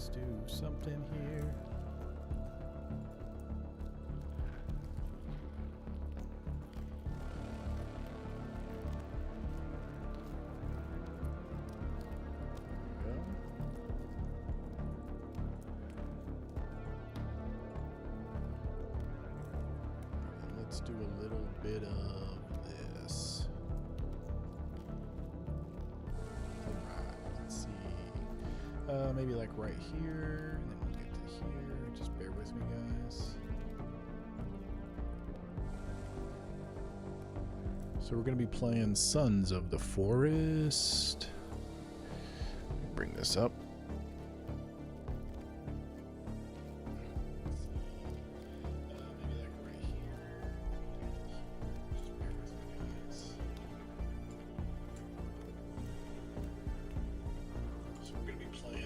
Let's do something here. Let's do a little bit of this. Alright, let's see. Maybe like right here, and then we'll get to here. Just bear with me, guys. So we're going to be playing Sons of the Forest. Bring this up.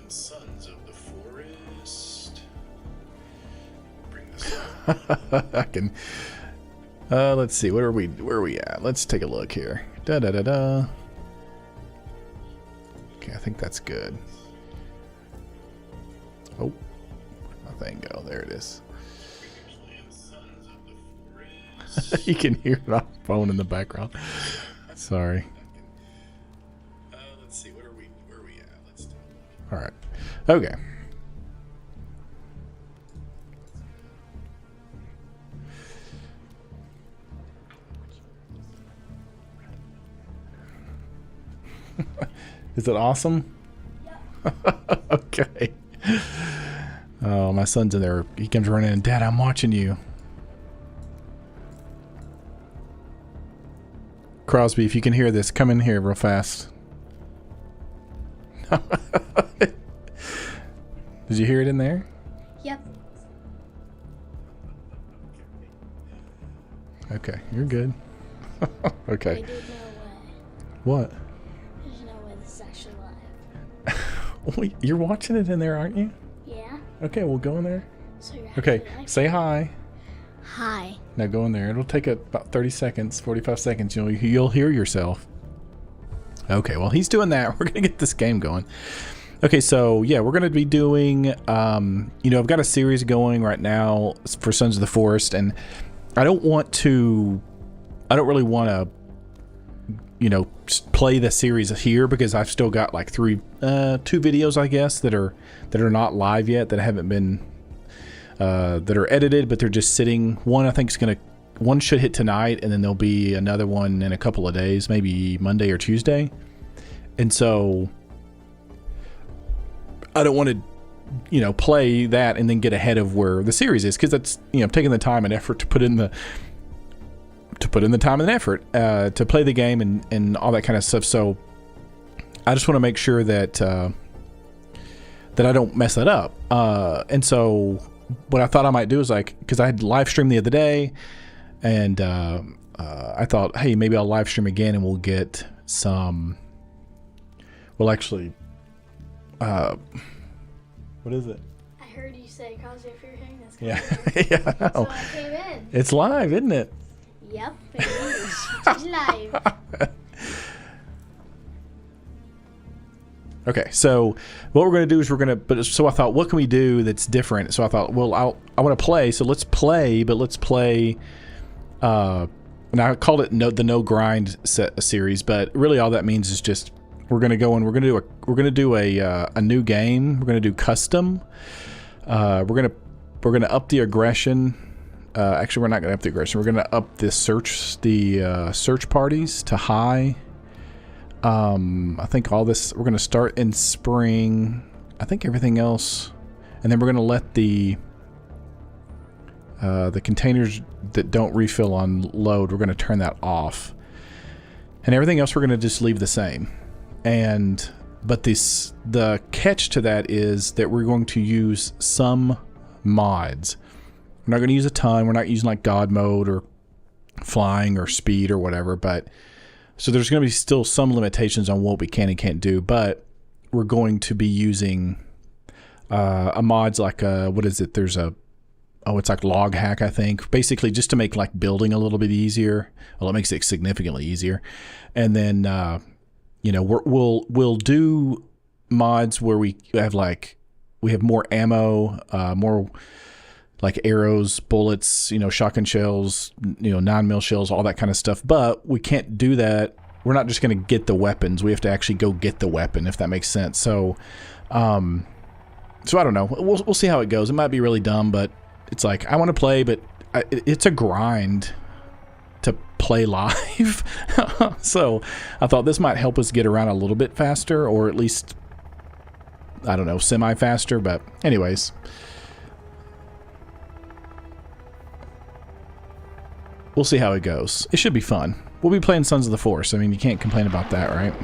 Sons of the Forest. Bring this up. I can. Let's see. Where are we at? Let's take a look here. Da da da da. Okay, I think that's good. Oh, my thing go. There it is. You can hear my phone in the background. Sorry. Let's see. Where are we at? Let's do. All right. Okay. Is it awesome? Yep. Okay. Oh, my son's in there. He comes running in. Dad, I'm watching you. Crosby, if you can hear this, come in here real fast. Did you hear it in there? Yep. Okay, you're good. Okay. I did know What? there's no way this is actually live. Wait, you're watching it in there, aren't you? Yeah? Okay, we'll go in there. So you're Okay, actually live? say hi. Hi. Now go in there. It'll take about 30 seconds, 45 seconds. You'll hear yourself. Okay, well, he's doing that. We're going to get this game going. Okay, so yeah, we're going to be doing, you know, I've got a series going right now for Sons of the Forest, and I don't really want to, you know, play the series here because I've still got like two videos, I guess, that are not live yet, that haven't been, that are edited, but they're just sitting. One, I think one should hit tonight, and then there'll be another one in a couple of days, maybe Monday or Tuesday. And so I don't want to, you know, play that and then get ahead of where the series is, because that's, you know, taking the time and effort to put in the time and effort to play the game and all that kind of stuff. So I just want to make sure that that I don't mess that up. And so what I thought I might do is, like, because I had live streamed the other day, and I thought, hey, maybe I'll live stream again and we'll get some. Well, actually, what is it? I heard you say, Crosby, if you're hearing this. Yeah, yeah. So I came in. It's live, isn't it? Yep, it is. It's live. Okay, so what we're going to do is so I thought, what can we do that's different? So I thought, well, I want to play, so let's play, but let's play, and I called it the No Grind series, but really all that means is just, we're going to go and we're going to do a new game. We're going to do custom. We're going to up the aggression. Actually, we're not going to up the aggression. We're going to up the search parties to high. I think all this, we're going to start in spring. I think everything else, and then we're going to let the containers that don't refill on load, we're going to turn that off, and everything else we're going to just leave the same. But the catch to that is that we're going to use some mods. We're not going to use a ton. We're not using like God mode or flying or speed or whatever, but so there's going to be still some limitations on what we can and can't do, but we're going to be using a mods like what is it? It's like log hack, I think, basically just to make like building a little bit easier. Well, it makes it significantly easier. And then you know, we'll do mods where we have like we have more ammo, more like arrows, bullets, you know, shotgun shells, you know, 9mm shells, all that kind of stuff. But we can't do that. We're not just going to get the weapons. We have to actually go get the weapon, if that makes sense. So, so I don't know. We'll see how it goes. It might be really dumb, but it's like, I want to play, but it's a grind to play live. So I thought this might help us get around a little bit faster, or at least, I don't know, semi-faster. But anyways, we'll see how it goes. It should be fun. We'll be playing Sons of the Force. I mean, you can't complain about that, right?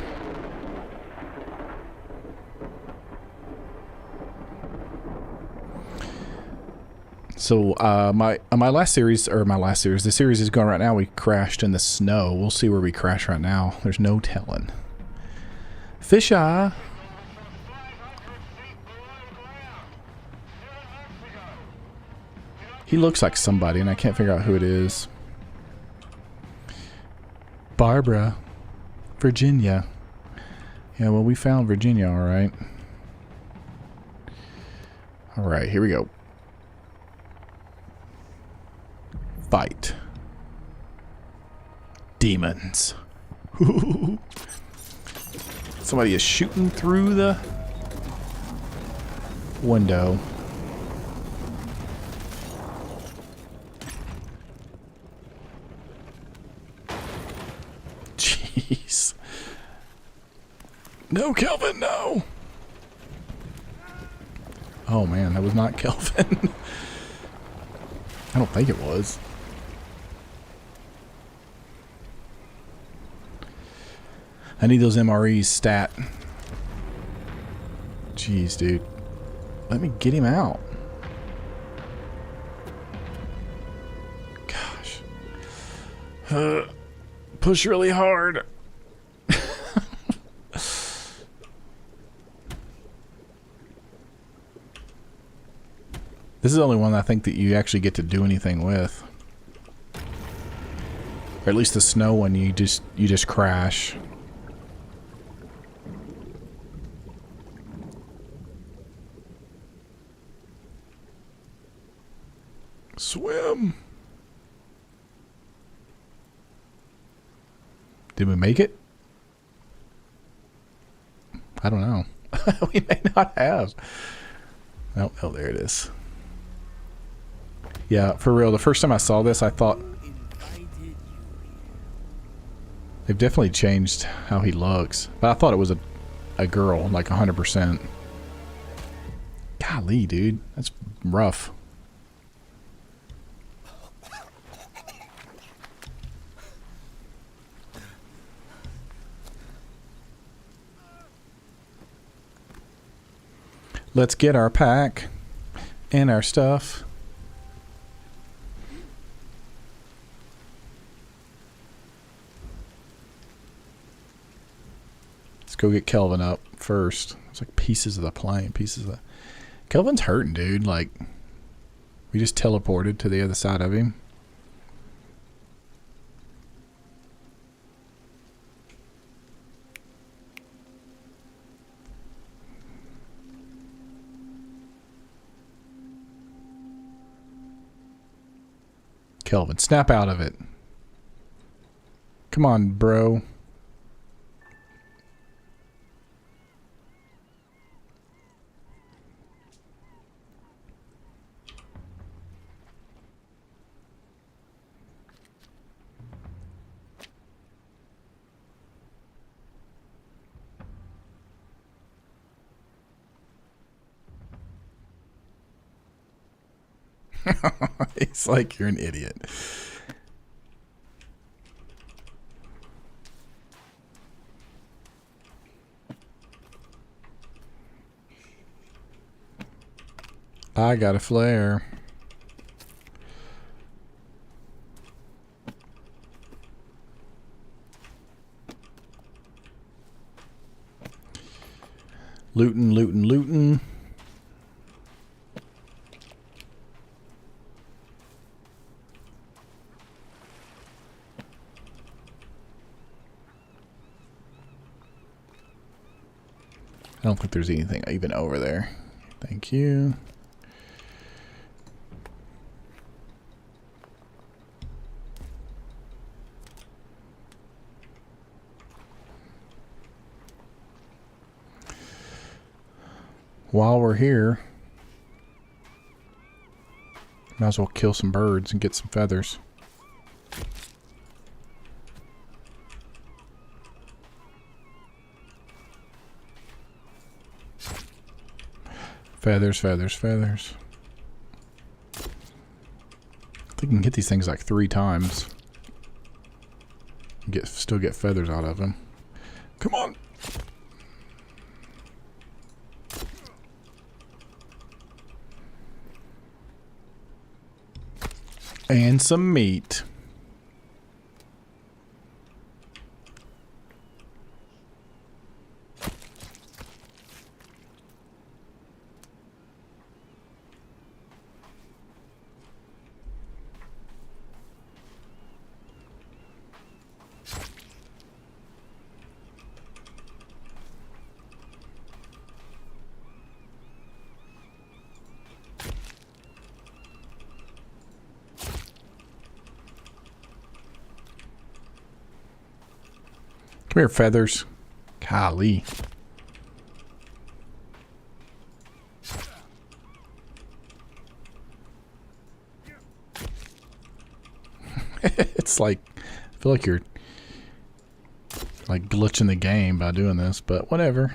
So, my last series, the series is going right now, we crashed in the snow. We'll see where we crash right now. There's no telling. Fish eye. He looks like somebody, and I can't figure out who it is. Barbara. Virginia. Yeah, well, we found Virginia, all right. All right, here we go. Fight. Demons. Somebody is shooting through the window. Jeez. No, Kelvin, no. Oh man, that was not Kelvin. I don't think it was. I need those MREs stat. Jeez, dude. Let me get him out. Gosh. Push really hard. This is the only one I think that you actually get to do anything with. Or at least the snow one, you just crash. Swim. Did we make it? I don't know. We may not have. Oh, there it is. Yeah, for real. The first time I saw this, I thought they've definitely changed how he looks. But I thought it was a girl, like 100%. Golly, dude. That's rough. Let's get our pack and our stuff. Let's go get Kelvin up first. It's like pieces of the plane, pieces of the... Kelvin's hurting, dude. Like, we just teleported to the other side of him. Kelvin, snap out of it. Come on, bro. It's like you're an idiot. I got a flare. Lootin', lootin', lootin'. I don't think there's anything even over there. Thank you. While we're here, might as well kill some birds and get some feathers. Feathers, feathers, feathers. I think you can hit these things like 3 times. Still get feathers out of them. Come on. And some meat. Come here, feathers. Golly. It's like, I feel like you're like glitching the game by doing this, but whatever.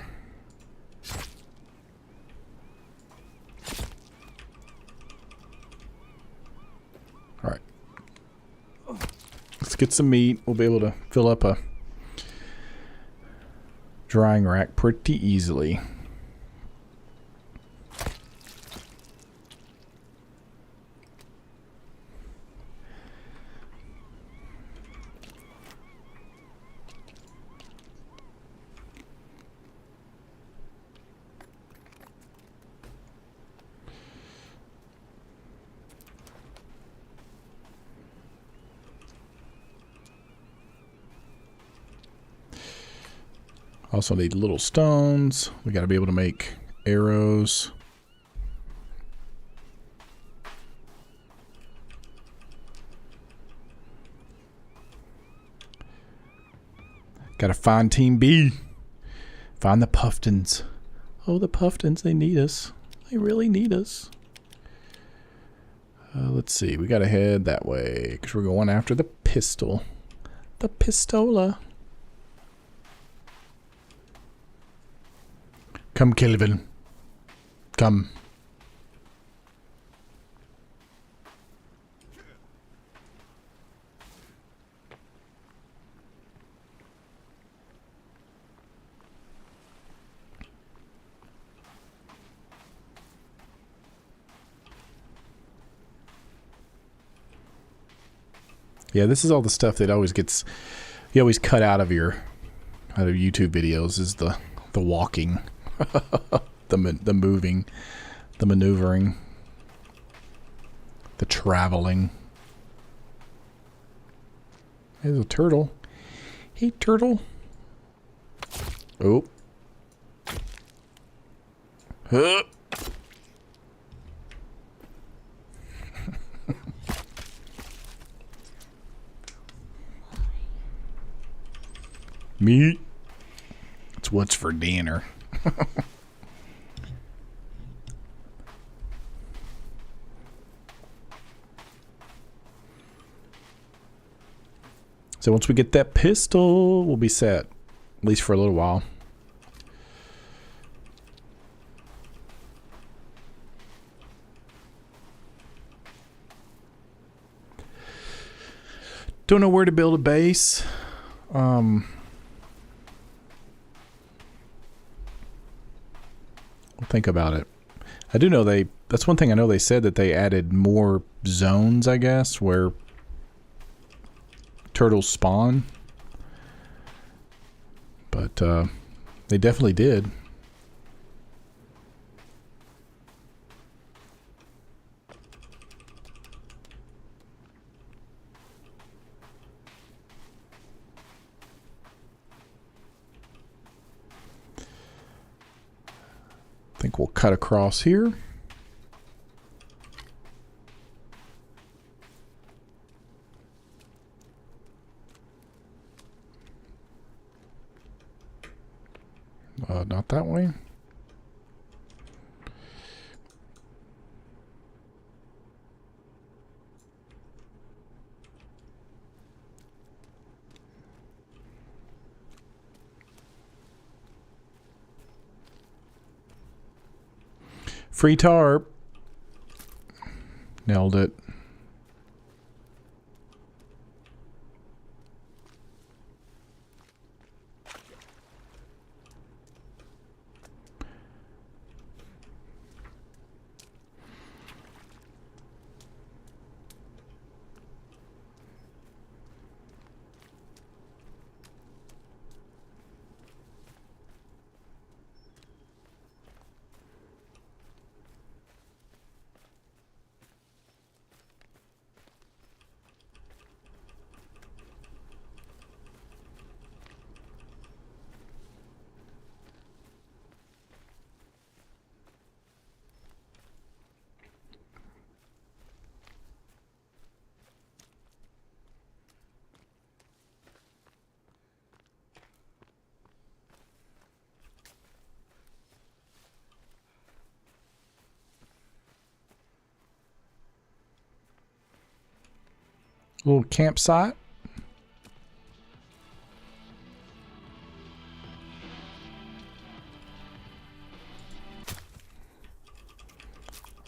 All right. Let's get some meat. We'll be able to fill up a drying rack pretty easily. Also need little stones. We got to be able to make arrows. Got to find Team B. Find the Puffins. Oh, the Puffins, they need us. They really need us. Let's see. We got to head that way because we're going after the pistol. The pistola. Come, Kelvin. Come. Yeah, this is all the stuff that always gets, you always cut out of YouTube videos is the walking. the moving, the maneuvering, the traveling. There's a turtle. Hey, turtle. Oh. Huh. Meat. It's what's for dinner. So once we get that pistol, we'll be set. At least for a little while. Don't know where to build a base. We'll think about it. I do know that's one thing I know they said, that they added more zones, I guess, where turtles spawn. But they definitely did. I think think we'll cut across here. Not that way. Free tarp. Nailed it. Little campsite.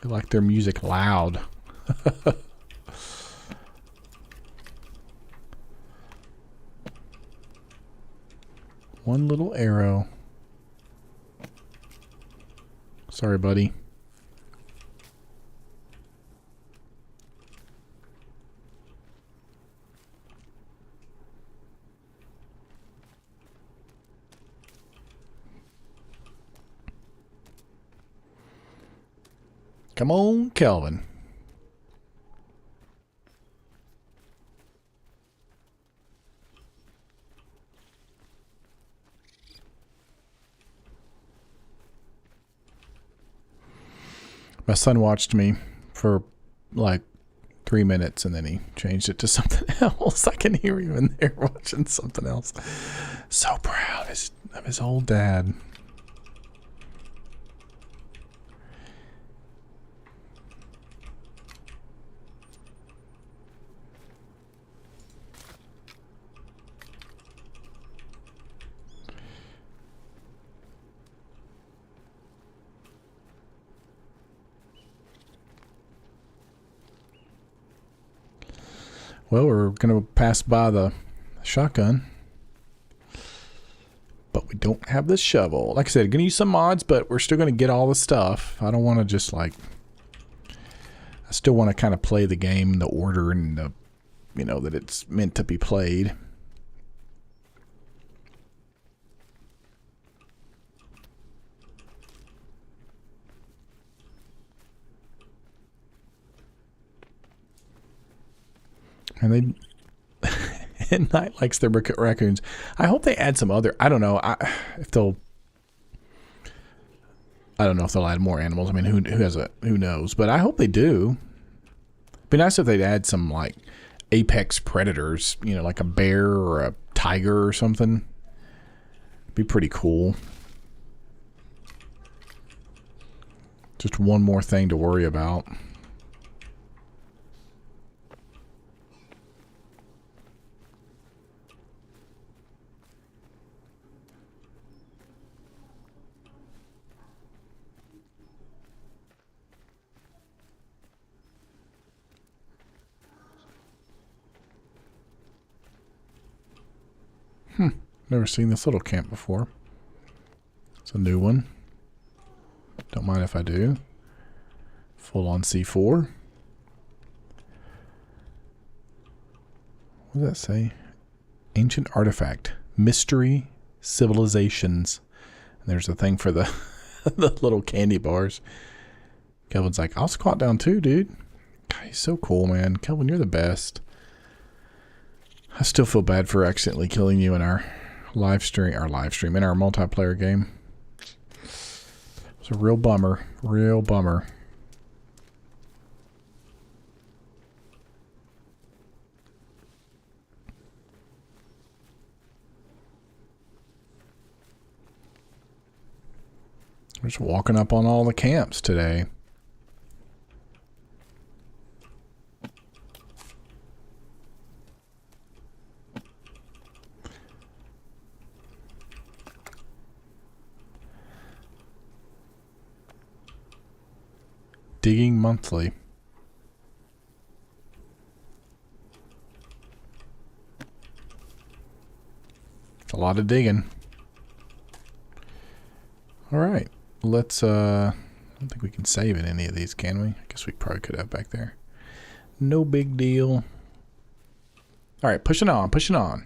They like their music loud. One little arrow. Sorry, buddy. Come on, Kelvin. My son watched me for like 3 minutes and then he changed it to something else. I can hear him in there watching something else. So proud of his old dad. Well, we're going to pass by the shotgun. But we don't have the shovel. Like I said, going to use some mods, but we're still going to get all the stuff. I don't want to just like... I still want to kind of play the game in the order and the, you know, that it's meant to be played. And they, and Night likes their raccoons. I hope they add some other, I don't know, if they'll, I don't know if they'll add more animals. I mean, who knows? But I hope they do. It'd be nice if they'd add some like apex predators, you know, like a bear or a tiger or something. It'd be pretty cool. Just one more thing to worry about. Never seen this little camp before. It's a new one. Don't mind if I do. Full on C4. What does that say? Ancient artifact. Mystery civilizations. And there's a thing for the, the little candy bars. Kelvin's like, I'll squat down too, dude. God, he's so cool, man. Kelvin, you're the best. I still feel bad for accidentally killing you in our live stream, in our multiplayer game. I was It's a real bummer. Real bummer. We're just walking up on all the camps today. Digging monthly. It's a lot of digging. All right. Let's, I don't think we can save in any of these, can we? I guess we probably could have back there. No big deal. All right, pushing on, pushing on.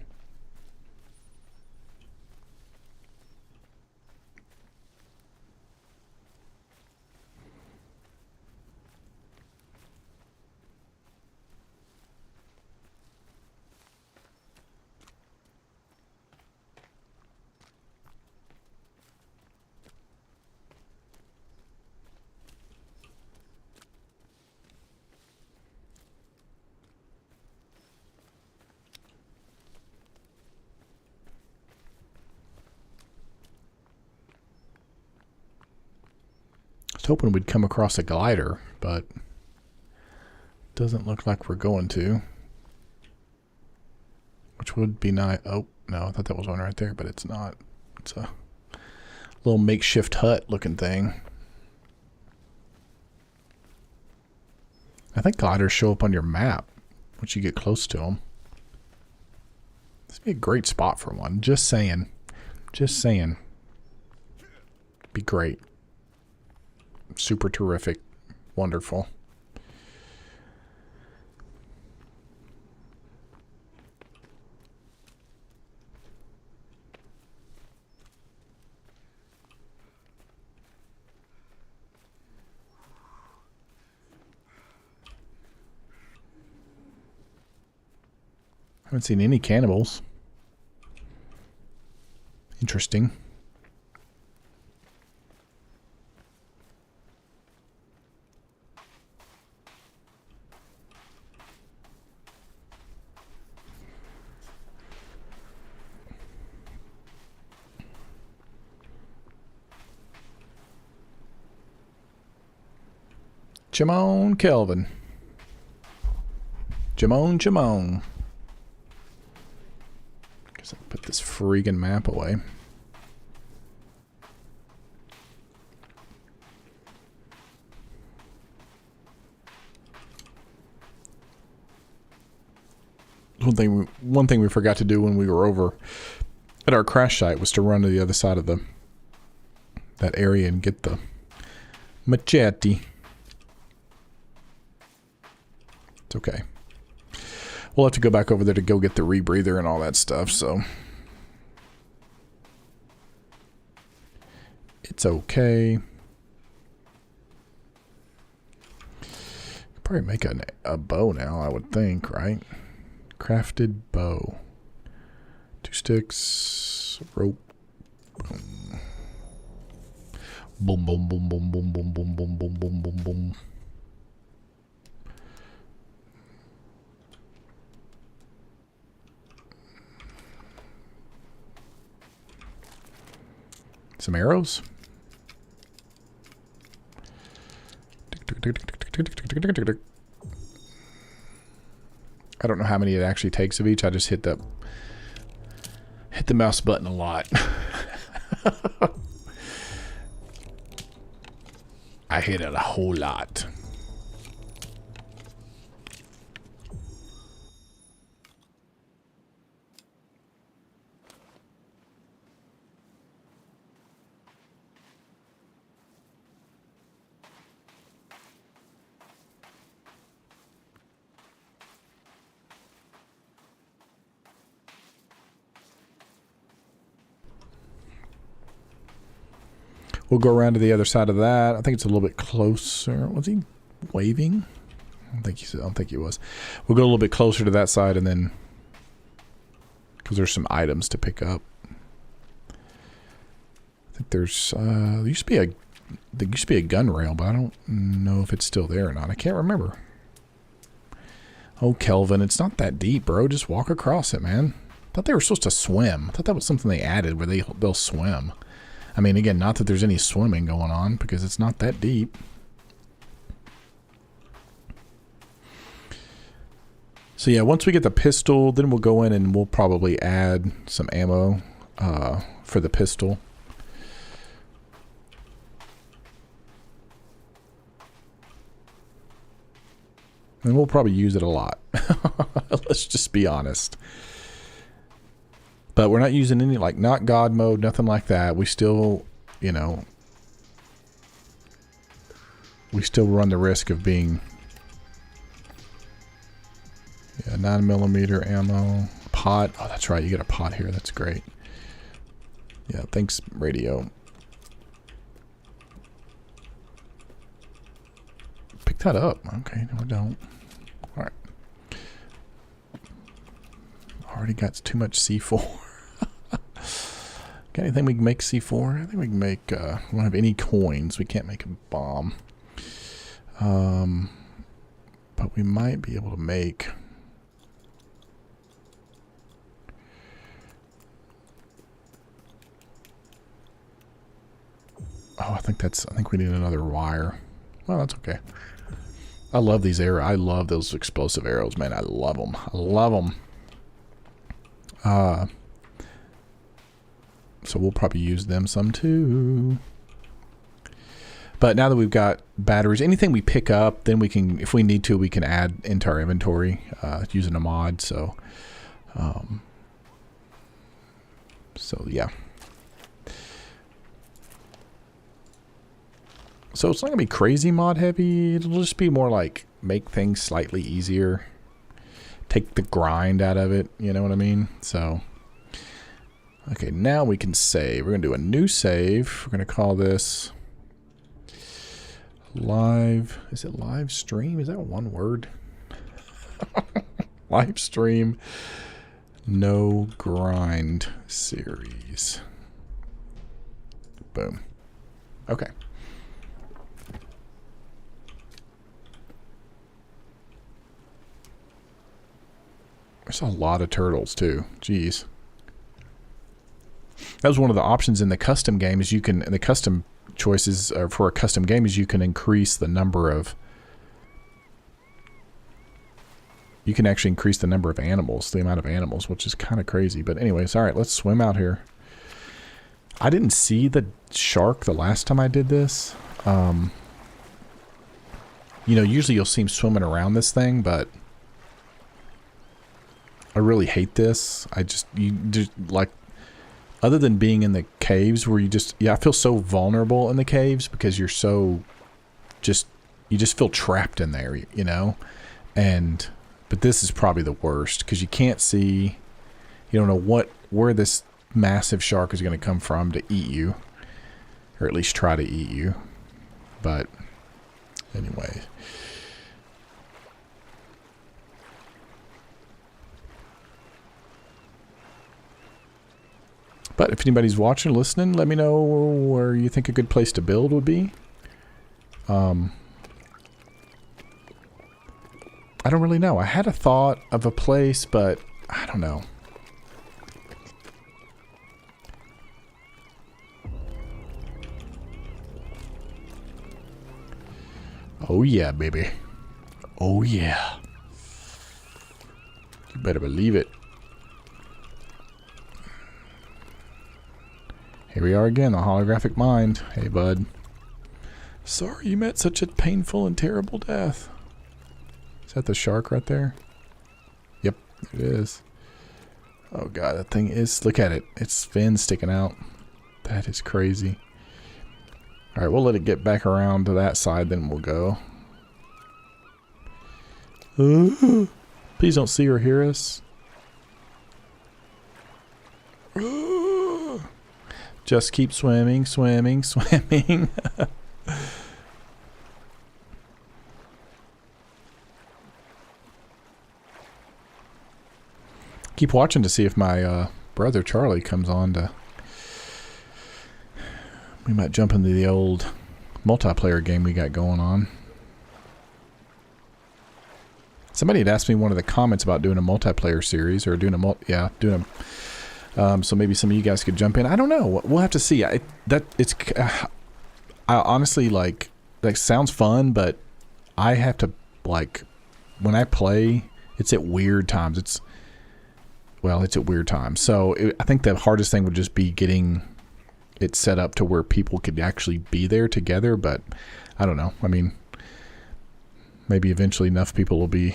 I was hoping we'd come across a glider, but doesn't look like we're going to. Which would be nice. Oh, no, I thought that was one right there, but it's not. It's a little makeshift hut looking thing. I think gliders show up on your map once you get close to them. This would be a great spot for one. Just saying. Just saying. Be great. Super terrific. Wonderful. Haven't seen any cannibals. Interesting. Jamon Kelvin. Jamon. Guess I'll put this freaking map away. One thing we forgot to do when we were over at our crash site was to run to the other side of that area and get the machete. It's okay. We'll have to go back over there to go get the rebreather and all that stuff, so it's okay. Could probably make a bow now, I would think, right? Crafted bow. 2 sticks, rope. Boom, boom, boom, boom, boom, boom, boom, boom, boom, boom, boom, boom. Some arrows. I don't know how many it actually takes of each. I just hit the mouse button a lot. I hit it a whole lot. We'll go around to the other side of that. I think it's a little bit closer. Was he waving? I don't think he was. We'll go a little bit closer to that side, and then because there's some items to pick up. I think there's there used to be a there used to be a gun rail, but I don't know if it's still there or not. I can't remember. Oh, Kelvin, it's not that deep, bro. Just walk across it, man. I thought they were supposed to swim. I thought that was something they added where they'll swim. I mean, again, not that there's any swimming going on because it's not that deep. So yeah, once we get the pistol, then we'll go in and we'll probably add some ammo for the pistol. And we'll probably use it a lot. Let's just be honest. But we're not using any, like, not God mode, nothing like that. We still, you know, we still run the risk of being, yeah, 9mm ammo. Pot. Oh, that's right. You get a pot here. That's great. Yeah, thanks, radio. Pick that up. Okay, no, I don't. All right. Already got too much C4. Got anything we can make C4? I think we can make, we don't have any coins. We can't make a bomb. But we might be able to make... Oh, I think we need another wire. Well, that's okay. I love these arrows. I love those explosive arrows, man. I love them. I love them. So we'll probably use them some too. But now that we've got batteries, anything we pick up, then we can, if we need to, we can add into our inventory using a mod. So, yeah. So it's not gonna be crazy mod heavy. It'll just be more like make things slightly easier. Take the grind out of it. You know what I mean? So. Okay, now we can save. We're going to do a new save. We're going to call this live. Is it live stream? Is that one word? Live stream. No grind series. Boom. Okay. There's a lot of turtles too. Jeez. That was one of the options in the custom game is you can, the custom choices for a custom game is you can increase the number of, you can actually increase the number of animals, the amount of animals, which is kind of crazy. But anyways, all right, let's swim out here. I didn't see the shark the last time I did this. You know, usually you'll see him swimming around this thing, but I really hate this. You just like, other than being in the caves where you just, I feel so vulnerable in the caves because you're so you just feel trapped in there, you know? But this is probably the worst because you can't see, you don't know where this massive shark is going to come from to eat you, or at least try to eat you. But anyway. But if anybody's watching, listening, let me know where you think a good place to build would be. I don't really know. I had a thought of a place, but I don't know. Oh yeah, baby. Oh yeah. You better believe it. Here we are again, the holographic mind. Hey, bud. Sorry you met such a painful and terrible death. Is that the shark right there? Yep, it is. Oh god, that thing is... Look at it. Its fins sticking out. That is crazy. Alright, we'll let it get back around to that side, then we'll go. Please don't see or hear us. Just keep swimming, swimming, swimming. Keep watching to see if my brother Charlie comes on to... We might jump into the old multiplayer game we got going on. Somebody had asked me in one of the comments about doing a multiplayer series or doing a so maybe some of you guys could jump in. I don't know. We'll have to see. I honestly, like, that sounds fun, but I have to, like, when I play, it's at weird times. It's at weird times. So I think the hardest thing would just be getting it set up to where people could actually be there together. But I don't know. I mean, maybe eventually enough people will be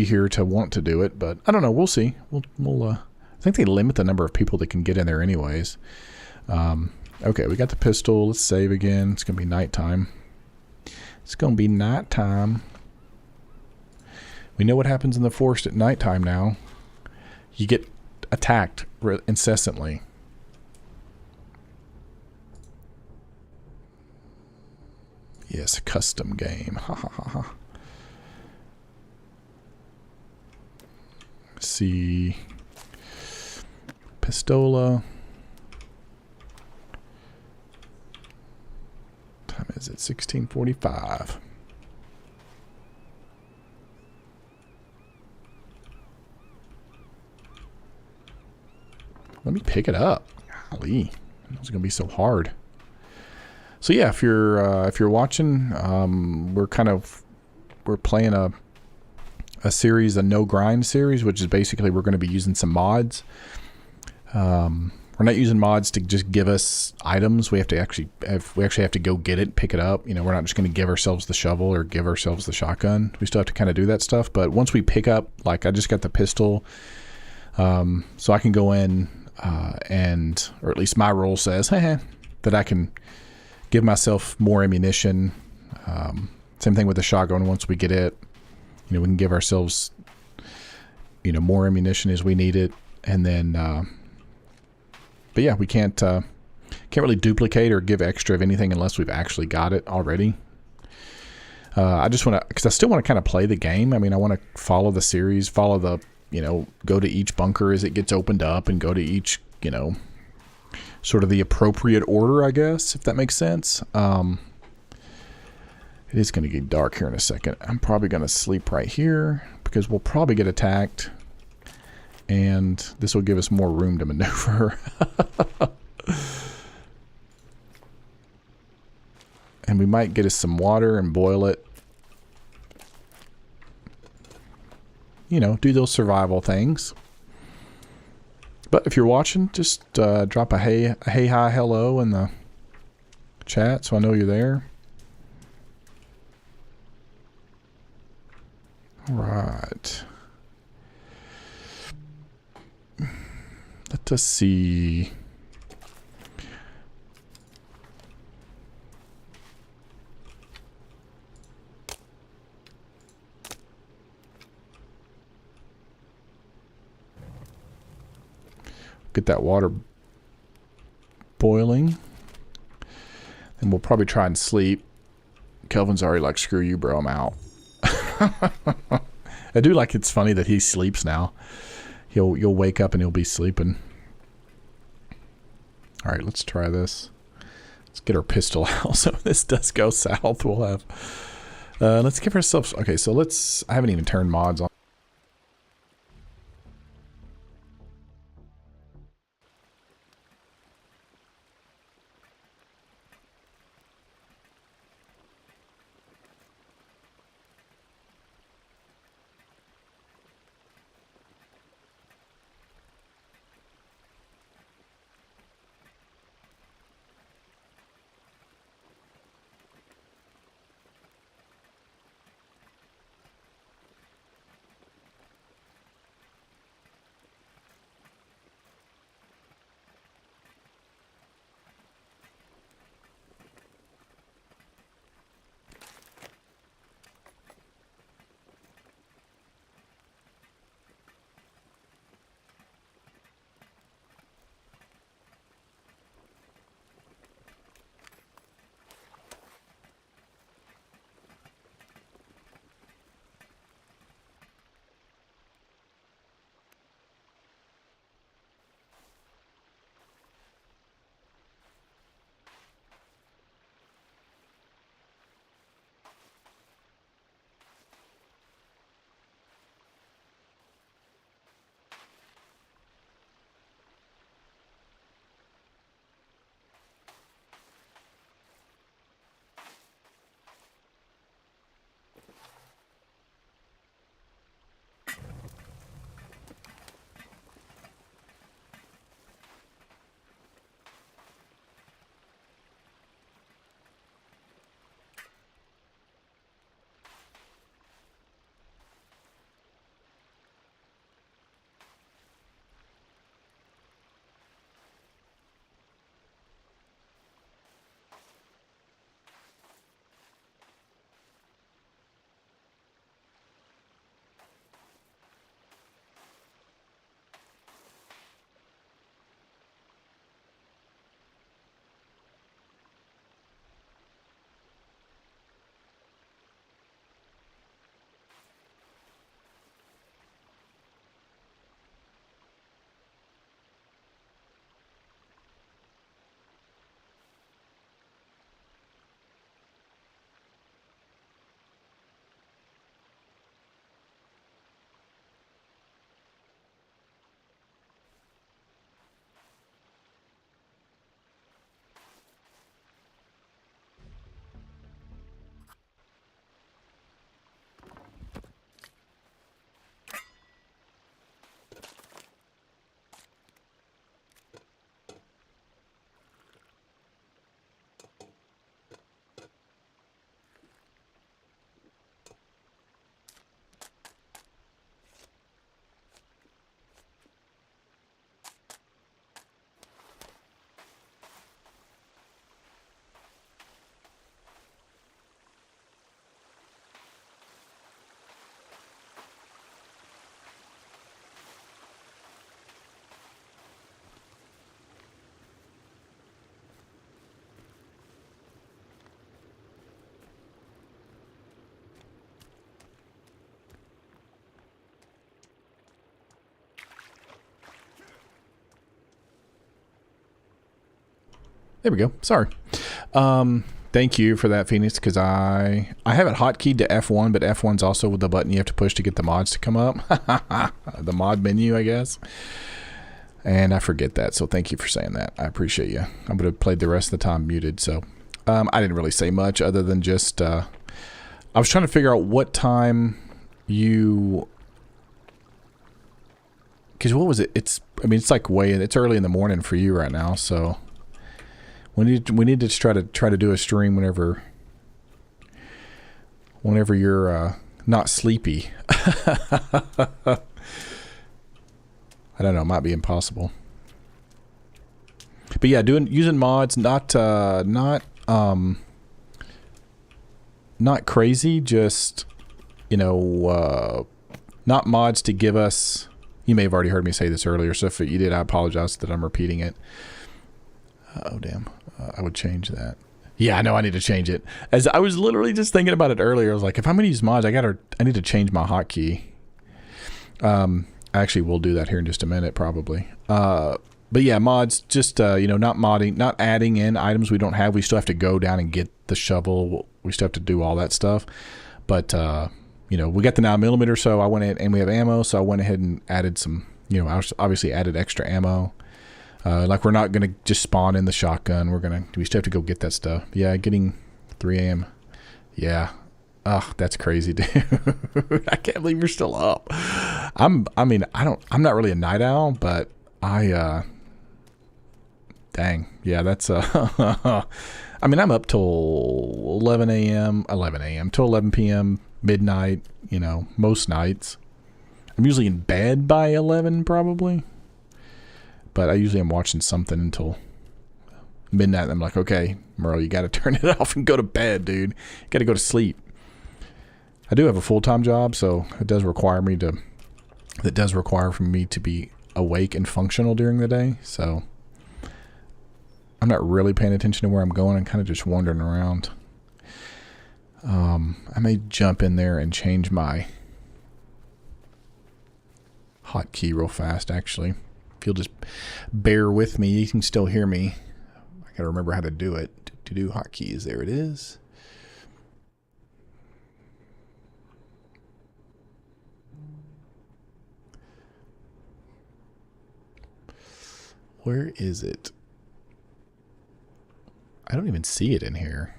here to want to do it. But I don't know. We'll see. We'll I think they limit the number of people that can get in there anyways. Okay, we got the pistol. Let's save again. It's gonna be nighttime. It's gonna be nighttime. We know what happens in the forest at nighttime now. You get attacked incessantly. Yes, a custom game. Ha ha ha ha. See. Pistola. Time is it? 16:45. Let me pick it up. Golly, it's gonna be so hard. So yeah, if you're watching, we're playing a series, a no grind series, which is basically we're going to be using some mods. We're not using mods to just give us items. We actually have to go get it, pick it up. You know, we're not just going to give ourselves the shovel or give ourselves the shotgun. We still have to kind of do that stuff. But once we pick up, like I just got the pistol, so I can go in or at least my role says that I can give myself more ammunition. Same thing with the shotgun. Once we get it, you know, we can give ourselves, you know, more ammunition as we need it, and then. But yeah, we can't really duplicate or give extra of anything unless we've actually got it already. I just want to, because I still want to kind of play the game. I mean, I want to follow the series, follow the, you know, go to each bunker as it gets opened up and go to each, you know, sort of the appropriate order, I guess, if that makes sense. It is going to get dark here in a second. I'm probably going to sleep right here because we'll probably get attacked. And this will give us more room to maneuver. And we might get us some water and boil it. You know, do those survival things. But if you're watching, just drop a hey, hi, hello in the chat so I know you're there. All right. Let us see. Get that water boiling. And we'll probably try and sleep. Kelvin's already like, screw you, bro, I'm out. I do like it's funny that he sleeps now. You'll wake up and he'll be sleeping. All right, let's try this. Let's get our pistol out. So if this does go south, we'll have. Let's give ourselves. Okay, so let's. I haven't even turned mods on. There we go. Sorry. Thank you for that, Phoenix, because I have it hotkeyed to F1, but F1's also the button you have to push to get the mods to come up. The mod menu, I guess. And I forget that, so thank you for saying that. I appreciate you. I would have played the rest of the time muted, so I didn't really say much other than just I was trying to figure out what time you... Because what was it? It's like it's early in the morning for you right now, so... We need to try to do a stream whenever you're not sleepy. I don't know, it might be impossible. But yeah, using mods, not crazy, just not mods to give us. You may have already heard me say this earlier, so if you did, I apologize that I'm repeating it. Oh damn. I would change that. Yeah, I know I need to change it. As I was literally just thinking about it earlier, I was like, if I'm going to use mods, I need to change my hotkey. I actually will do that here in just a minute, probably. But yeah, mods, just, not adding in items we don't have. We still have to go down and get the shovel. We still have to do all that stuff. But, we got the 9mm, so I went in, and we have ammo, so I went ahead and added some, I obviously added extra ammo. Like we're not going to just spawn in the shotgun. We still have to go get that stuff. Yeah, getting 3 a.m. Yeah. Oh, that's crazy, dude. I can't believe you're still up. I'm not really a night owl, but dang. Yeah, that's, I'm up till 11 a.m. till 11 p.m., midnight, most nights. I'm usually in bed by 11 probably. But I usually am watching something until midnight. And I'm like, okay, Merle, you got to turn it off and go to bed, dude. You got to go to sleep. I do have a full-time job, so it does require for me to be awake and functional during the day. So I'm not really paying attention to where I'm going. I'm kind of just wandering around. I may jump in there and change my hotkey real fast, actually. If you'll just bear with me, you can still hear me. I gotta remember how to do it. To do hotkeys, there it is. Where is it? I don't even see it in here.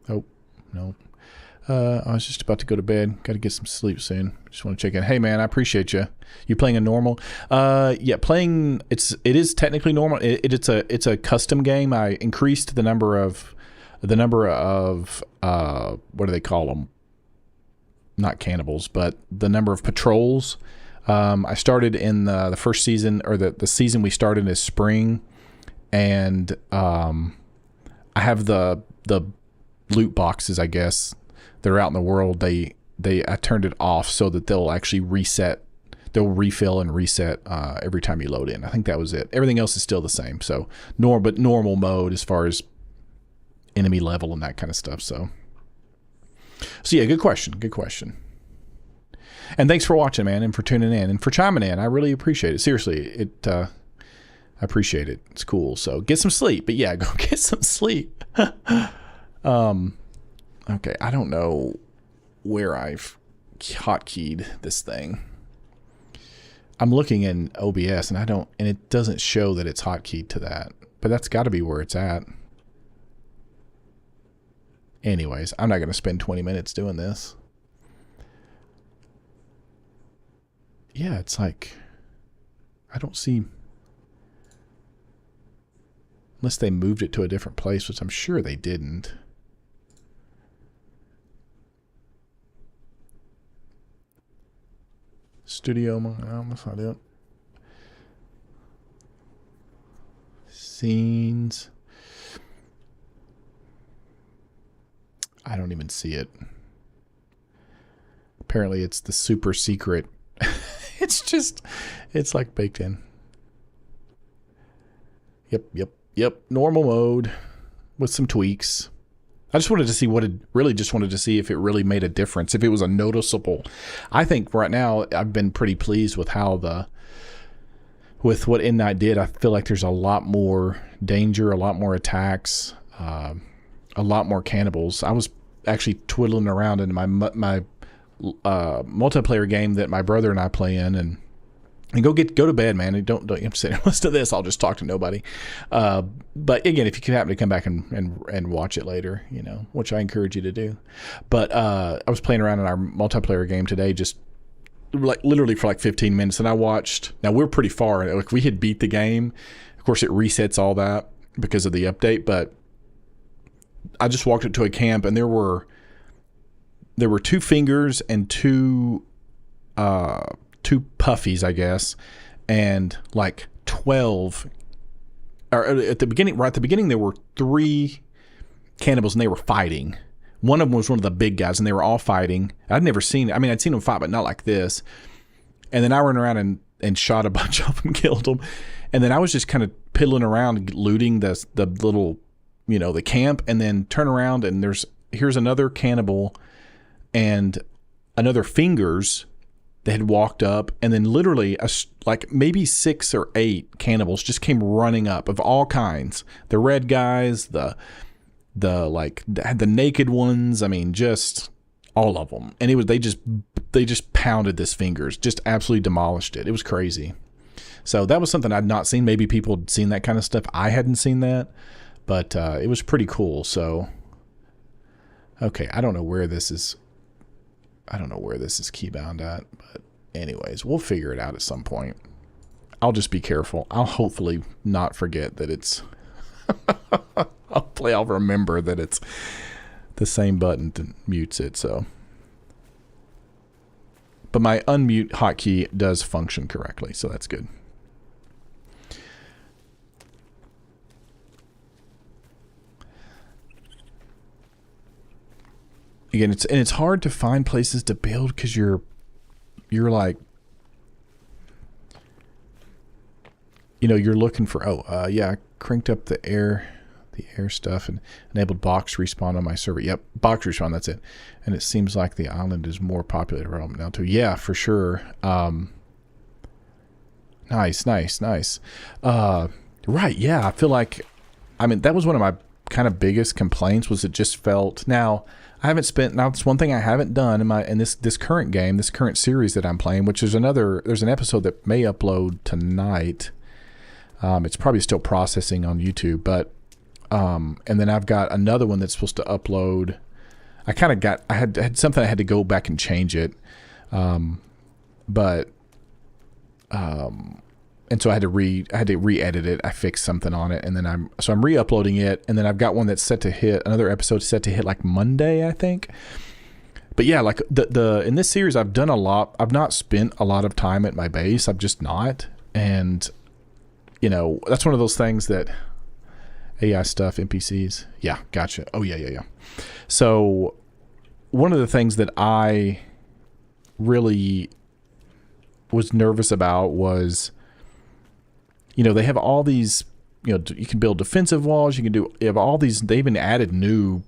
Oh, no. I was just about to go to bed. Got to get some sleep soon. Just want to check in. Hey, man, I appreciate you. You playing a normal? Yeah, playing. It is technically normal. It's a custom game. I increased the number of what do they call them? Not cannibals, but the number of patrols. I started in the first season, or the season we started is spring, and I have the loot boxes, I guess, that are out in the world. I turned it off so that they'll actually reset. They'll refill and reset every time you load in. I think that was it. Everything else is still the same. So normal mode as far as enemy level and that kind of stuff. So yeah, good question. Good question. And thanks for watching, man, and for tuning in and for chiming in. I really appreciate it. Seriously, I appreciate it. It's cool. So get some sleep. But yeah, go get some sleep. Okay, I don't know where I've hotkeyed this thing. I'm looking in OBS and it doesn't show that it's hotkeyed to that, but that's got to be where it's at. Anyways, I'm not going to spend 20 minutes doing this. Yeah, it's like, I don't see, unless they moved it to a different place, which I'm sure they didn't. Studio mode, no, that's not it. Scenes. I don't even see it. Apparently it's the super secret. It's like baked in. Yep. Normal mode with some tweaks. I just wanted to see just wanted to see if it really made a difference, if it was a noticeable. I think right now I've been pretty pleased with with what Midnight did. I feel like there's a lot more danger, a lot more attacks, a lot more cannibals. I was actually twiddling around in my multiplayer game that my brother and I play in, and go to bed, man. And don't sit and listen to this. I'll just talk to nobody. But again, if you happen to come back and watch it later, which I encourage you to do. But I was playing around in our multiplayer game today, just literally for 15 minutes, and I watched. Now we're pretty far. Like, we had beat the game. Of course, it resets all that because of the update. But I just walked up to a camp, and there were 2 fingers and two puffies, I guess, and 12. Or right at the beginning, there were 3 cannibals, and they were fighting. One of them was one of the big guys, and they were all fighting. I'd seen them fight, but not like this. And then I ran around and shot a bunch of them, killed them. And then I was just kind of piddling around, looting the little, the camp, and then turn around, and here's another cannibal and another fingers that had walked up, and then literally maybe 6 or 8 cannibals just came running up of all kinds. The red guys, the naked ones. I mean, just all of them. And they just pounded this fingers, just absolutely demolished it. It was crazy. So that was something I'd not seen. Maybe people had seen that kind of stuff. I hadn't seen that, but it was pretty cool. So, okay, I don't know where this is keybound at, but anyways, we'll figure it out at some point. I'll just be careful. I'll hopefully not forget that it's I'll remember that it's the same button that mutes it. So, but my unmute hotkey does function correctly, so that's good. Again, it's hard to find places to build because you're like, you're looking for, I cranked up the air stuff and enabled box respawn on my server. Yep, box respawn, that's it. And it seems like the island is more populated around now too. Yeah, for sure. Nice. Right, yeah, I feel like, that was one of my kind of biggest complaints, was it just felt, now it's one thing I haven't done in this current game, this current series that I'm playing, which is there's an episode that may upload tonight. It's probably still processing on YouTube, but and then I've got another one that's supposed to upload. I had something I had to go back and change it. And so I had to re-edit it. I fixed something on it, and then I'm re-uploading it, and then I've got one that's set to hit, another episode set to hit Monday, I think. But yeah, in this series, I've done a lot. I've not spent a lot of time at my base. I've just not, and that's one of those things that AI stuff, NPCs. Yeah, gotcha. Oh yeah. So one of the things that I really was nervous about was, they have all these, you can build defensive walls. You have all these, they even added new,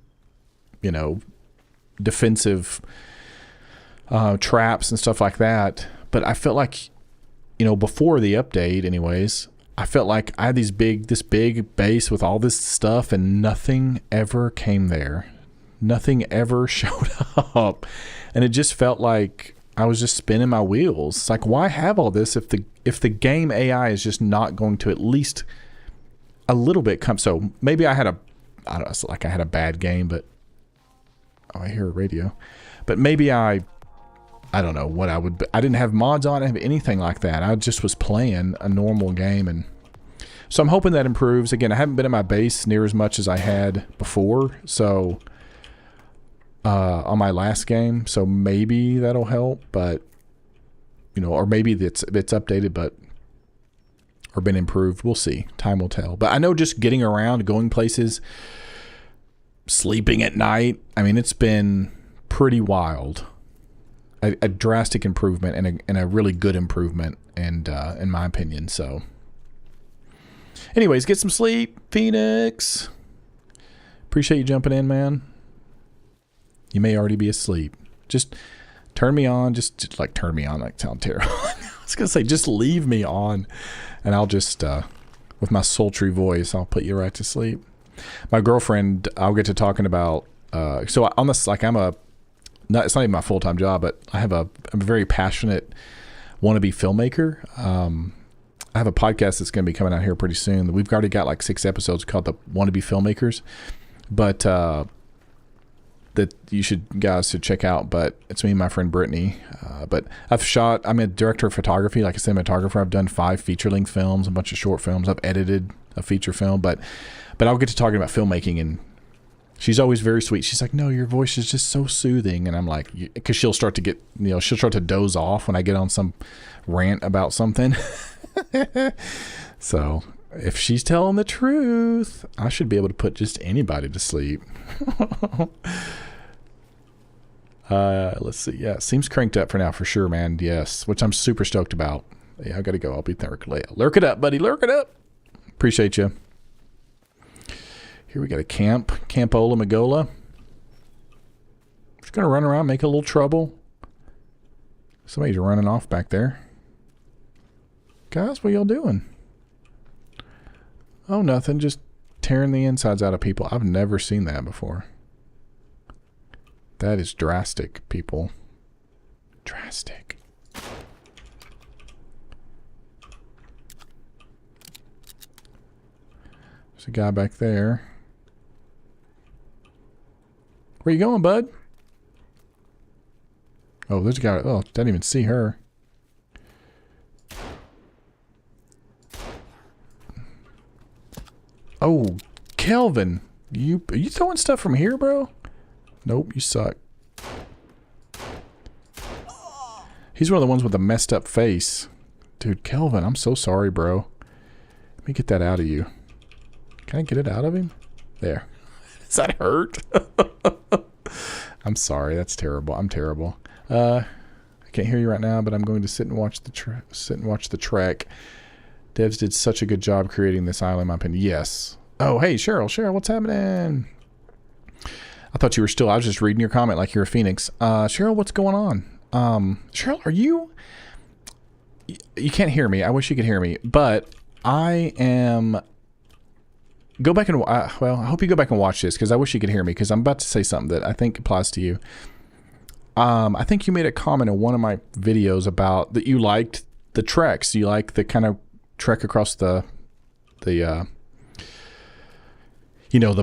defensive traps and stuff like that. But I felt like, before the update anyways, I felt like I had this big base with all this stuff, and nothing ever came there. Nothing ever showed up. And it just felt like I was just spinning my wheels. It's like, why have all this if the game AI is just not going to at least a little bit come? So maybe I had a bad game, but I hear a radio. But maybe I don't know what I didn't have mods on it, anything like that. I just was playing a normal game, and so I'm hoping that improves. Again, I haven't been at my base near as much as I had before, so on my last game, so maybe that'll help, but or maybe it's updated or been improved. We'll see. Time will tell. But I know just getting around, going places, sleeping at night, it's been pretty wild. A drastic improvement and a really good improvement, and in my opinion. So anyways, get some sleep, Phoenix. Appreciate you jumping in, man. You may already be asleep. Just turn me on. Just like turn me on. Like sound terrible. I was gonna say just leave me on, and I'll just with my sultry voice, I'll put you right to sleep. My girlfriend, I'll get to talking about. So on this, like it's not even my full-time job, but I'm a very passionate wannabe filmmaker. I have a podcast that's going to be coming out here pretty soon. We've already got like 6 episodes called the Wannabe Filmmakers, but that you guys should check out. But it's me and my friend Brittany. But I'm a director of photography, like a cinematographer. I've done 5 feature-length films, a bunch of short films. I've edited a feature film, but I'll get to talking about filmmaking, and she's always very sweet. She's like, no, your voice is just so soothing. And I'm like, because she'll start to get, she'll start to doze off when I get on some rant about something. So if she's telling the truth, I should be able to put just anybody to sleep. Let's see. Yeah, seems cranked up for now for sure, man. Yes, which I'm super stoked about. Yeah, I got to go. I'll be there. Lurk it up, buddy. Lurk it up. Appreciate you. Here we got a Campola Magola. Just gonna run around, make a little trouble. Somebody's running off back there. Guys, what y'all doing? Oh, nothing. Just tearing the insides out of people. I've never seen that before. That is drastic, people. Drastic. There's a guy back there. Where you going, bud? Oh, there's a guy. Oh, didn't even see her. Oh, Kelvin. Are you throwing stuff from here, bro? Nope, you suck. He's one of the ones with the messed up face. Dude, Kelvin, I'm so sorry, bro. Let me get that out of you. Can I get it out of him? There. Does that hurt? I'm sorry. That's terrible. I'm terrible. I can't hear you right now, but I'm going to sit and watch the track. Devs did such a good job creating this island, in my opinion. Yes. Oh, hey, Cheryl, what's happening? I thought you were still. I was just reading your comment like you're a phoenix. Cheryl, what's going on? Cheryl, are you? You can't hear me. I wish you could hear me, but I am. Go back and well, I hope you go back and watch this because I wish you could hear me because I'm about to say something that I think applies to you. I think you made a comment in one of my videos about that you liked the treks. You like the kind of trek across the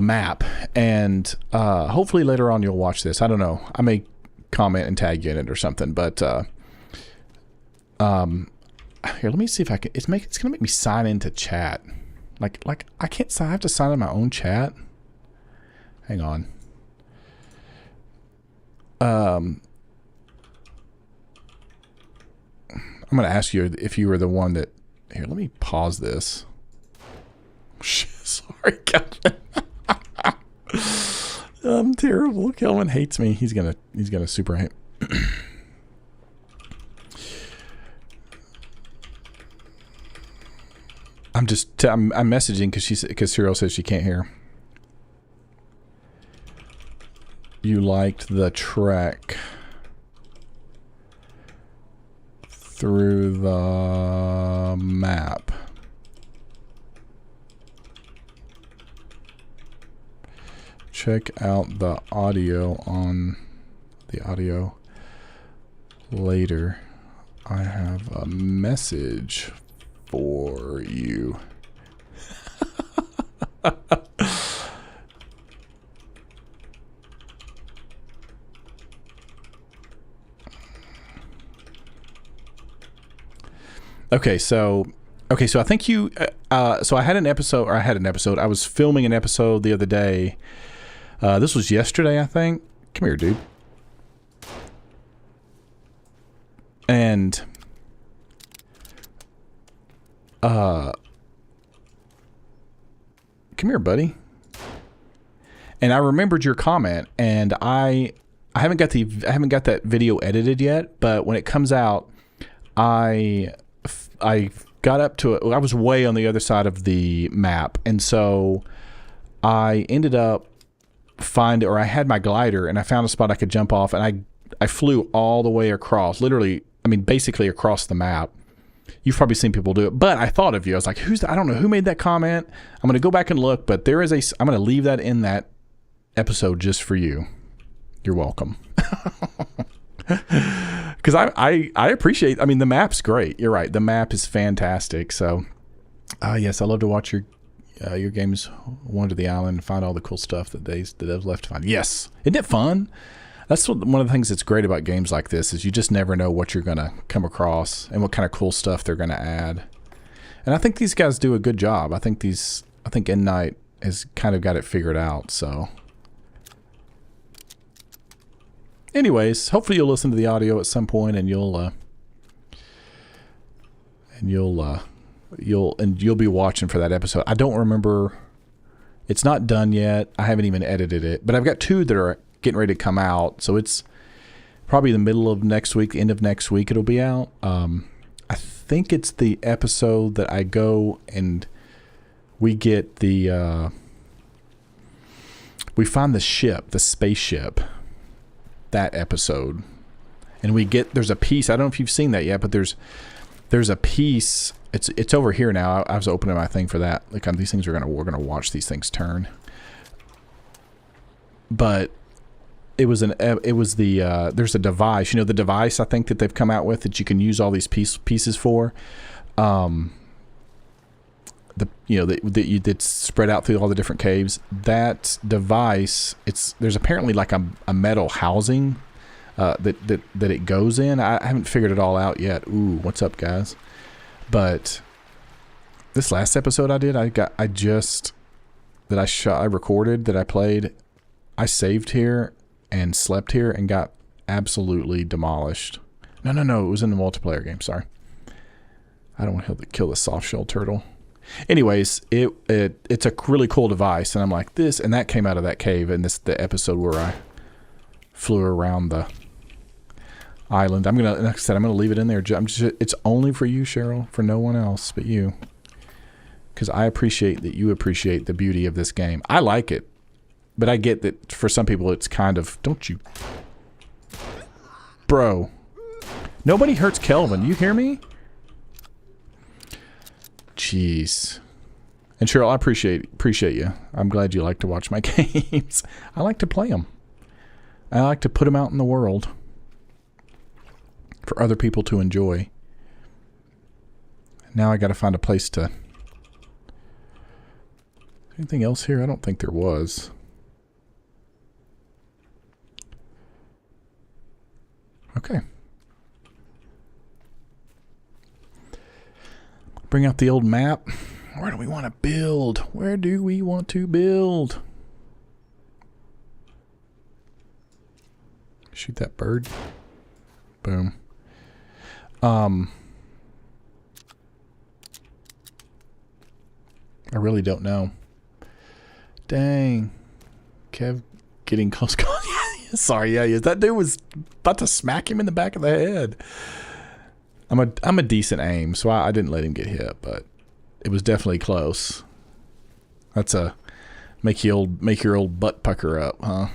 map, and hopefully later on you'll watch this. I don't know. I may comment and tag you in it or something, but here, let me see if I can. It's gonna make me sign into chat. Like I can't sign. I have to sign in my own chat. Hang on. I'm gonna ask you if you were the one that. Here, let me pause this. Sorry, Kelvin. I'm terrible. Kelvin hates me. He's gonna super hate. I'm messaging because Cyril says she can't hear. You liked the trek through the map. Check out the audio on the audio later. I have a message for you. Okay, so I think you so I had an episode. I was filming an episode the other day. This was yesterday, I think. Come here, dude. And come here, buddy. And I remembered your comment, and I haven't got that video edited yet, but when it comes out, I got up to it. I was way on the other side of the map, and so I ended up find, or I had my glider and I found a spot I could jump off, and I flew all the way across, literally, I mean, basically across the map. You've probably seen people do it, but I thought of you. I was like, I don't know who made that comment. I'm going to go back and look, but I'm going to leave that in that episode just for you. You're welcome. Because I appreciate, I mean, the map's great. You're right. The map is fantastic. So, yes, I love to watch your games wander the island and find all the cool stuff that they've left to find. Yes. Isn't it fun? That's one of the things that's great about games like this is you just never know what you're going to come across and what kind of cool stuff they're going to add. And I think these guys do a good job. I think End Night has kind of got it figured out. So, anyways, hopefully you'll listen to the audio at some point and you'll be watching for that episode. I don't remember. It's not done yet. I haven't even edited it, but I've got 2 that are getting ready to come out. So it's probably the middle of next week, end of next week, it'll be out. I think it's the episode that I go and we get we find the ship, the spaceship, that episode. And there's a piece, I don't know if you've seen that yet, but there's a piece, it's over here now. I was opening my thing for that. Like, these things we're gonna watch these things turn. But there's a device, the device I think that they've come out with that you can use all these pieces for. That's spread out through all the different caves. That device, there's apparently like a metal housing that it goes in. I haven't figured it all out yet. Ooh, what's up, guys? But this last episode I recorded, that I played, I saved here and slept here and got absolutely demolished. No, it was in the multiplayer game, sorry. I don't want to kill the soft shell turtle. Anyways, it's a really cool device, and I'm like, this, and that came out of that cave, and this the episode where I flew around the island. Like I said, I'm gonna leave it in there. It's only for you, Cheryl, for no one else but you, because I appreciate that you appreciate the beauty of this game. I like it, but I get that for some people it's kind of, don't you, bro? Nobody hurts Kelvin. You hear me? Jeez. And Cheryl, I appreciate you. I'm glad you like to watch my games. I like to play them. I like to put them out in the world for other people to enjoy. Now I got to find a place to... Anything else here? I don't think there was. Okay. Bring out the old map. Where do we want to build? Where do we want to build? Shoot that bird. Boom. I really don't know. Dang. Kev getting close. Sorry, yeah, that dude was about to smack him in the back of the head. I'm a decent aim, so I didn't let him get hit, but it was definitely close. That's a make your old butt pucker up, huh?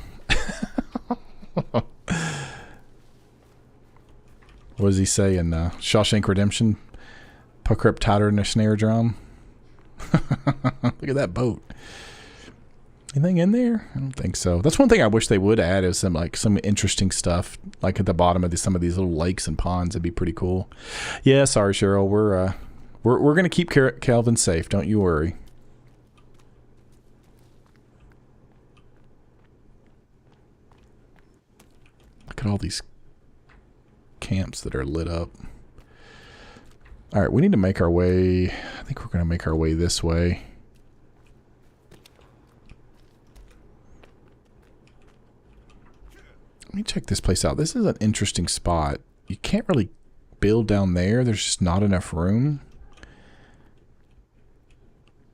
What does he say in Shawshank Redemption? Pucker up tighter than a snare drum. Look at that boat. Anything in there? I don't think so. That's one thing I wish they would add is some interesting stuff, like at the bottom of some of these little lakes and ponds. It'd be pretty cool. Yeah, sorry, Cheryl. We're gonna keep Calvin safe. Don't you worry. Look at all these camps that are lit up. All right, we need to make our way. I think we're gonna make our way this way. Let me check this place out. This is an interesting spot. You can't really build down there. There's just not enough room.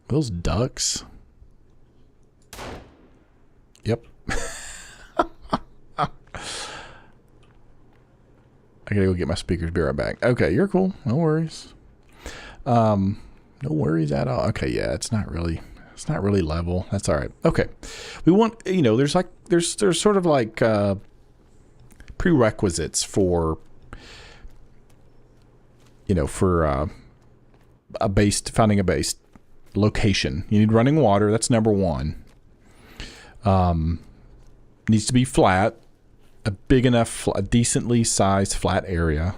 Those ducks. Yep. I gotta go get my speakers. Be right back. Okay, you're cool. No worries. No worries at all. Okay, yeah, it's It's not really level. That's all right. Okay. We want, there's sort of like prerequisites for, finding a base location. You need running water. That's number one. Needs to be flat, a big enough, a decently sized flat area.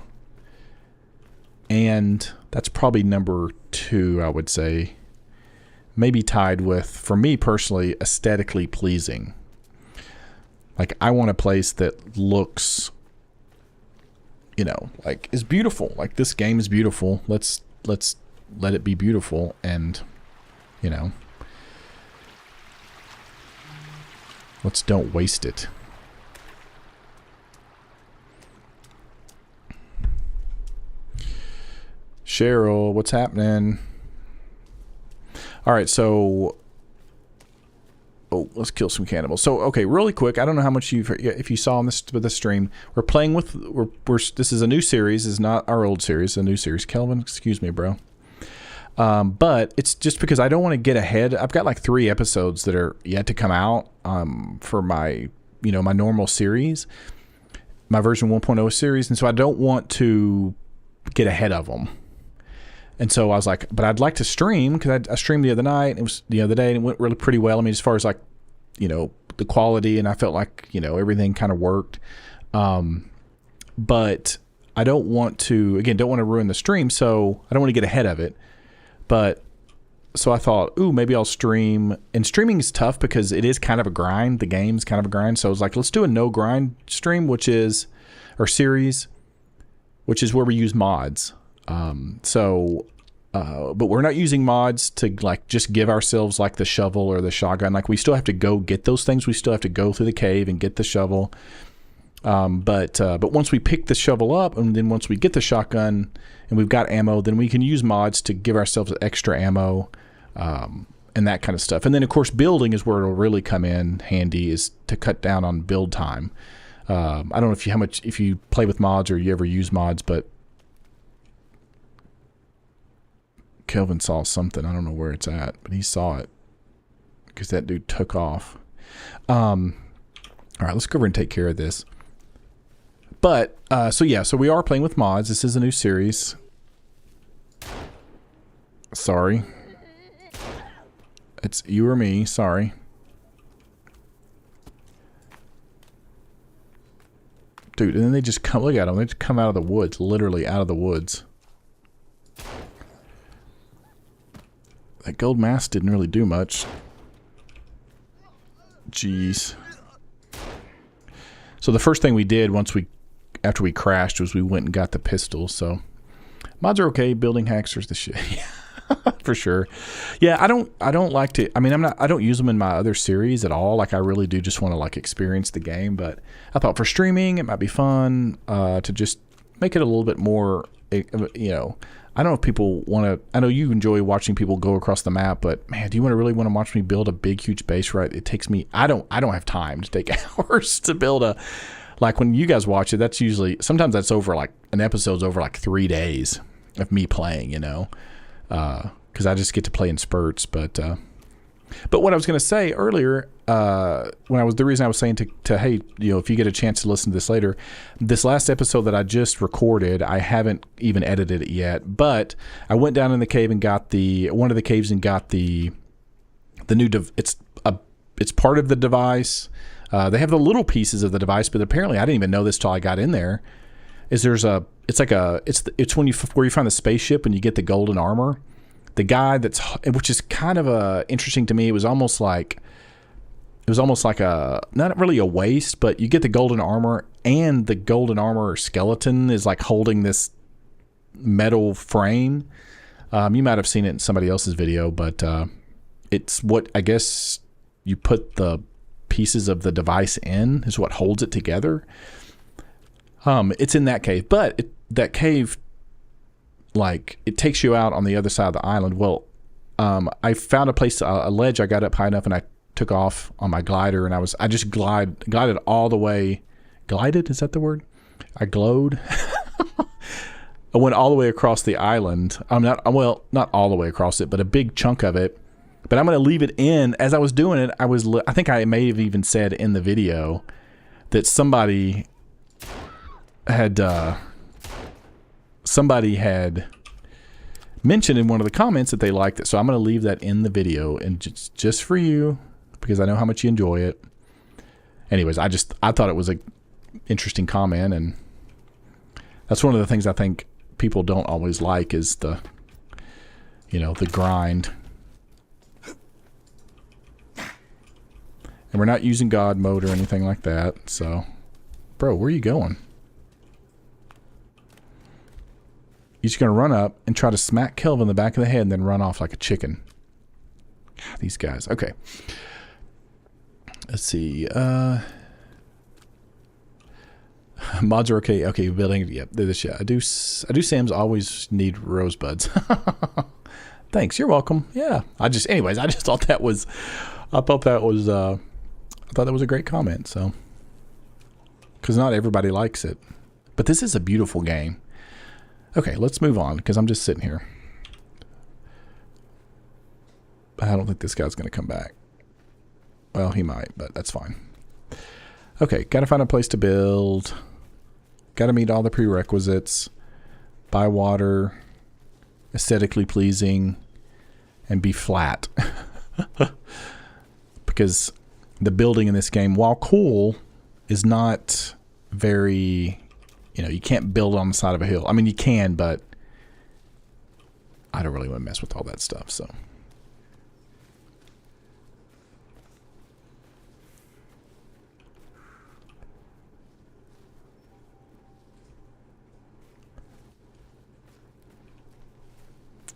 And that's probably number two, I would say. Maybe tied with, for me personally, aesthetically pleasing. Like, I want a place that looks, like, is beautiful. Like, this game is beautiful. Let's let it be beautiful, and, let's don't waste it. Cheryl, what's happening? All right, so let's kill some cannibals. So, okay, really quick. I don't know how much if you saw on this stream. We're playing with. This is a new series. This is not our old series. It's a new series. Kelvin, excuse me, bro. But it's just because I don't want to get ahead. I've got like 3 episodes that are yet to come out. For my my normal series, my version 1.0 series, and so I don't want to get ahead of them. And so I was like, but I'd like to stream, because I streamed the other night. It was the other day, and it went really pretty well. I mean, as far as like, the quality, and I felt like, everything kind of worked. But I don't want to ruin the stream, so I don't want to get ahead of it. But so I thought, maybe I'll stream. And streaming is tough because it is kind of a grind. The game's kind of a grind. So I was like, let's do a no grind stream, series, which is where we use mods. But we're not using mods to like just give ourselves like the shovel or the shotgun. Like, we still have to go get those things. We still have to go through the cave and get the shovel. But once we pick the shovel up, and then once we get the shotgun and we've got ammo, then we can use mods to give ourselves extra ammo, and that kind of stuff. And then of course, building is where it'll really come in handy, is to cut down on build time. I don't know if you play with mods or you ever use mods, but Kelvin saw something. I don't know where it's at, but he saw it because that dude took off. All right, let's go over and take care of this. But, so we are playing with mods. This is a new series. Sorry. It's you or me. Sorry. Dude, and then they just come, look at them. They just come out of the woods, literally out of the woods. That gold mask didn't really do much. Jeez. So the first thing we did after we crashed was we went and got the pistol. So mods are okay. Building hacks are the shit. For sure. Yeah, I don't like to, I don't use them in my other series at all. Like, I really do just want to like experience the game, but I thought for streaming it might be fun to just make it a little bit more, I don't know if people want to, I know you enjoy watching people go across the map, but man, do you really want to watch me build a big, huge base, right? It takes me, I don't have time to take hours to build like when you guys watch it, that's usually, sometimes that's over like, an episode's over like 3 days of me playing, because I just get to play in spurts. But what I was going to say earlier, the reason I was saying to hey, if you get a chance to listen to this later, this last episode that I just recorded, I haven't even edited it yet, but I went down in the cave and got one of the caves and got the new, it's part of the device. They have the little pieces of the device, but apparently I didn't even know this till I got in there. It's when where you find the spaceship and you get the golden armor. The guy which is kind of interesting to me. It was almost like not really a waste, but you get the golden armor, and the golden armor skeleton is like holding this metal frame. You might have seen it in somebody else's video, but it's what I guess you put the pieces of the device in is what holds it together. It's in that cave, but that cave, like, it takes you out on the other side of the island. Well, I found a ledge. I got up high enough, and I took off on my glider, and I just glided all the way. Glided? Is that the word? I glowed. I went all the way across the island. Not all the way across it, but a big chunk of it, But I'm going to leave it in. As I was doing it, I think I may have even said in the video that somebody had mentioned in one of the comments that they liked it. So I'm going to leave that in the video, and just for you, because I know how much you enjoy it. Anyways, I thought it was a interesting comment, and that's one of the things I think people don't always like is the grind. And we're not using God mode or anything like that. So, bro, where are you going? You're just going to run up and try to smack Kelvin in the back of the head and then run off like a chicken. God, these guys. Okay. Let's see. Mods are okay. Okay, building. Yep, this. Yeah, I do. Sims always need rosebuds. Thanks. You're welcome. Yeah. Anyways, I just thought that was. I thought that was a great comment. So, because not everybody likes it, but this is a beautiful game. Okay, let's move on because I'm just sitting here. I don't think this guy's going to come back. Well, he might, but that's fine. Okay, got to find a place to build. Got to meet all the prerequisites. Buy water. Aesthetically pleasing. And be flat. Because the building in this game, while cool, is not very... you can't build on the side of a hill. I mean, you can, but I don't really want to mess with all that stuff, so...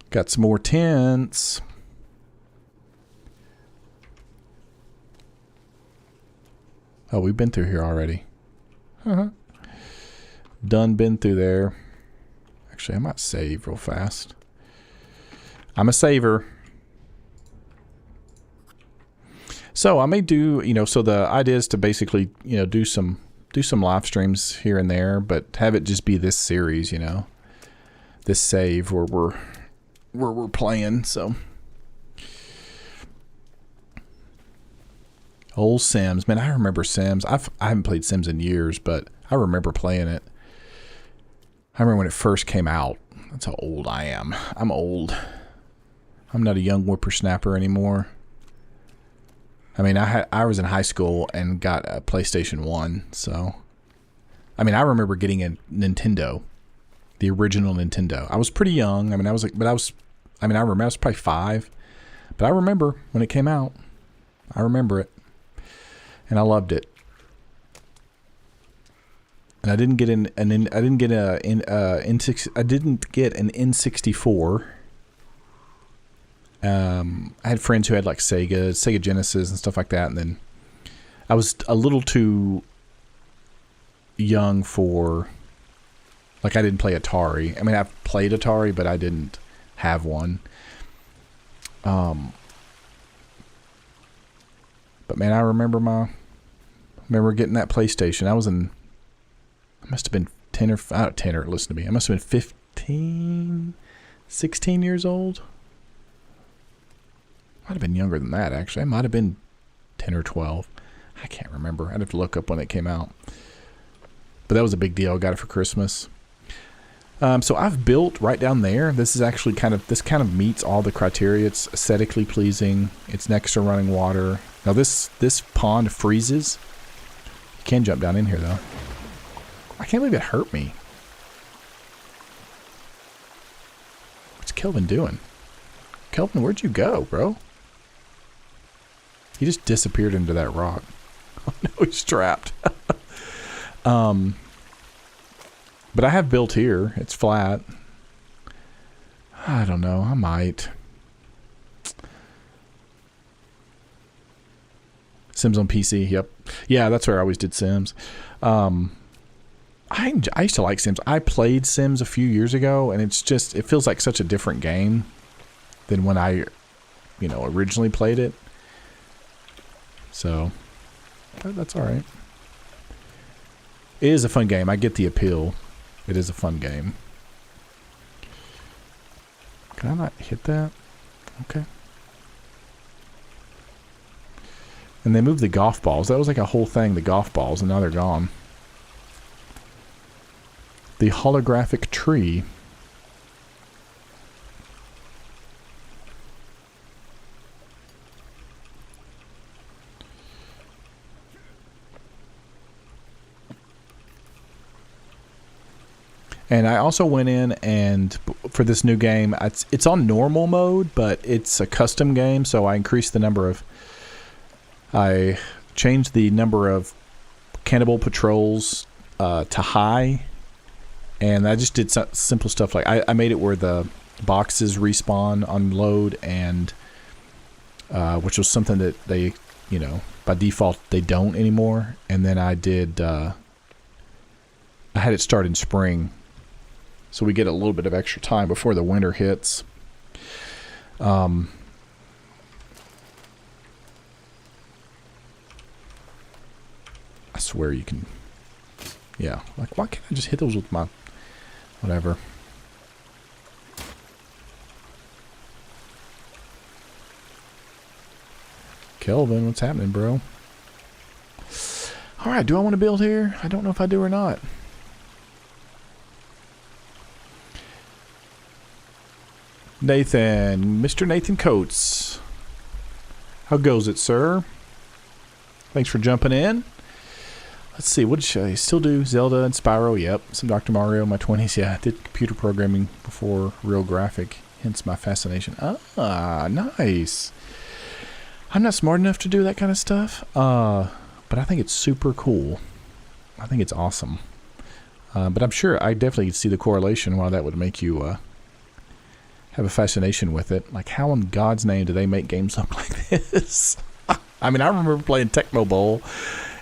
Got some more tents. Oh, we've been through here already. Done been through there. Actually, I might save real fast. I'm a saver. So I may do, so the idea is to basically, do some live streams here and there, but have it just be this series, this save where we're playing. So old Sims, man, I remember Sims. I haven't played Sims in years, but I remember playing it. I remember when it first came out. That's how old I am. I'm old. I'm not a young whippersnapper anymore. I mean, I was in high school and got a PlayStation 1, so I mean, I remember getting a Nintendo. The original Nintendo. I was pretty young. I mean, I remember I was probably 5, but I remember when it came out. I remember it, and I loved it. And I didn't get an N64. I had friends who had like Sega Genesis and stuff like that, and then I was a little too young for. Like, I didn't play Atari. I mean, I've played Atari, but I didn't have one. But, man, I remember getting that PlayStation. I must have been 10 or, listen to me. I must have been 15, 16 years old. Might have been younger than that, actually. I might have been 10 or 12. I can't remember. I'd have to look up when it came out. But that was a big deal. I got it for Christmas. So I've built right down there. This is actually kind of meets all the criteria. It's aesthetically pleasing. It's next to running water. Now this pond freezes. You can jump down in here though. I can't believe it hurt me. What's Kelvin doing? Kelvin, where'd you go, bro? He just disappeared into that rock. Oh no, he's trapped. But I have built here. It's flat. I don't know. I might. Sims on PC. Yep. Yeah, that's where I always did Sims. I used to like Sims. I played Sims a few years ago, and it feels like such a different game than when I, originally played it. So, that's all right. It is a fun game. I get the appeal. It is a fun game. Can I not hit that? Okay. And they moved the golf balls. That was like a whole thing, the golf balls, and now they're gone. The holographic tree. And I also went in and for this new game, it's on normal mode, but it's a custom game, so I increased the number of... I changed the number of cannibal patrols to high, and I just did simple stuff like I made it where the boxes respawn on load, and which was something that they, you know, by default they don't anymore. And then I did I had it start in spring, so we get a little bit of extra time before the winter hits. I swear you can... Yeah. Like, why can't I just hit those with my... Whatever. Kelvin, what's happening, bro? Alright, do I want to build here? I don't know if I do or not. Nathan. Mr. Nathan Coates. How goes it, sir? Thanks for jumping in. Let's see, what did I still do? Zelda and Spyro, yep. Some Dr. Mario in my 20s, yeah. I did computer programming before real graphic, hence my fascination. Ah, nice. I'm not smart enough to do that kind of stuff, but I think it's super cool. I think it's awesome. But I'm sure I definitely could see the correlation why that would make you have a fascination with it. Like, how in God's name do they make games look like this? I mean, I remember playing Tecmo Bowl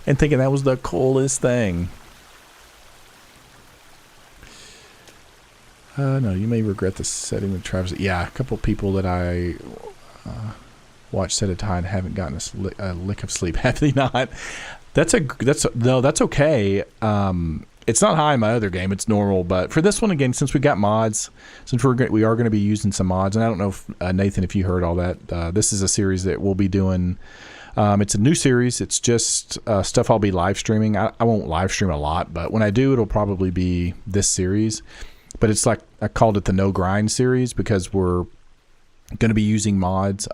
and thinking that was the coolest thing. No, you may regret the setting with Travis. Yeah, a couple of people that I watched set a time haven't gotten a lick of sleep. Have they not? That's okay. It's not high in my other game. It's normal, but for this one again, since we got mods, since we are going to be using some mods, and I don't know if Nathan, if you heard all that. This is a series that we'll be doing. It's a new series. It's just stuff I'll be live streaming. I won't live stream a lot, but when I do, it'll probably be this series. But it's like I called it the No Grind series because we're going to be using mods.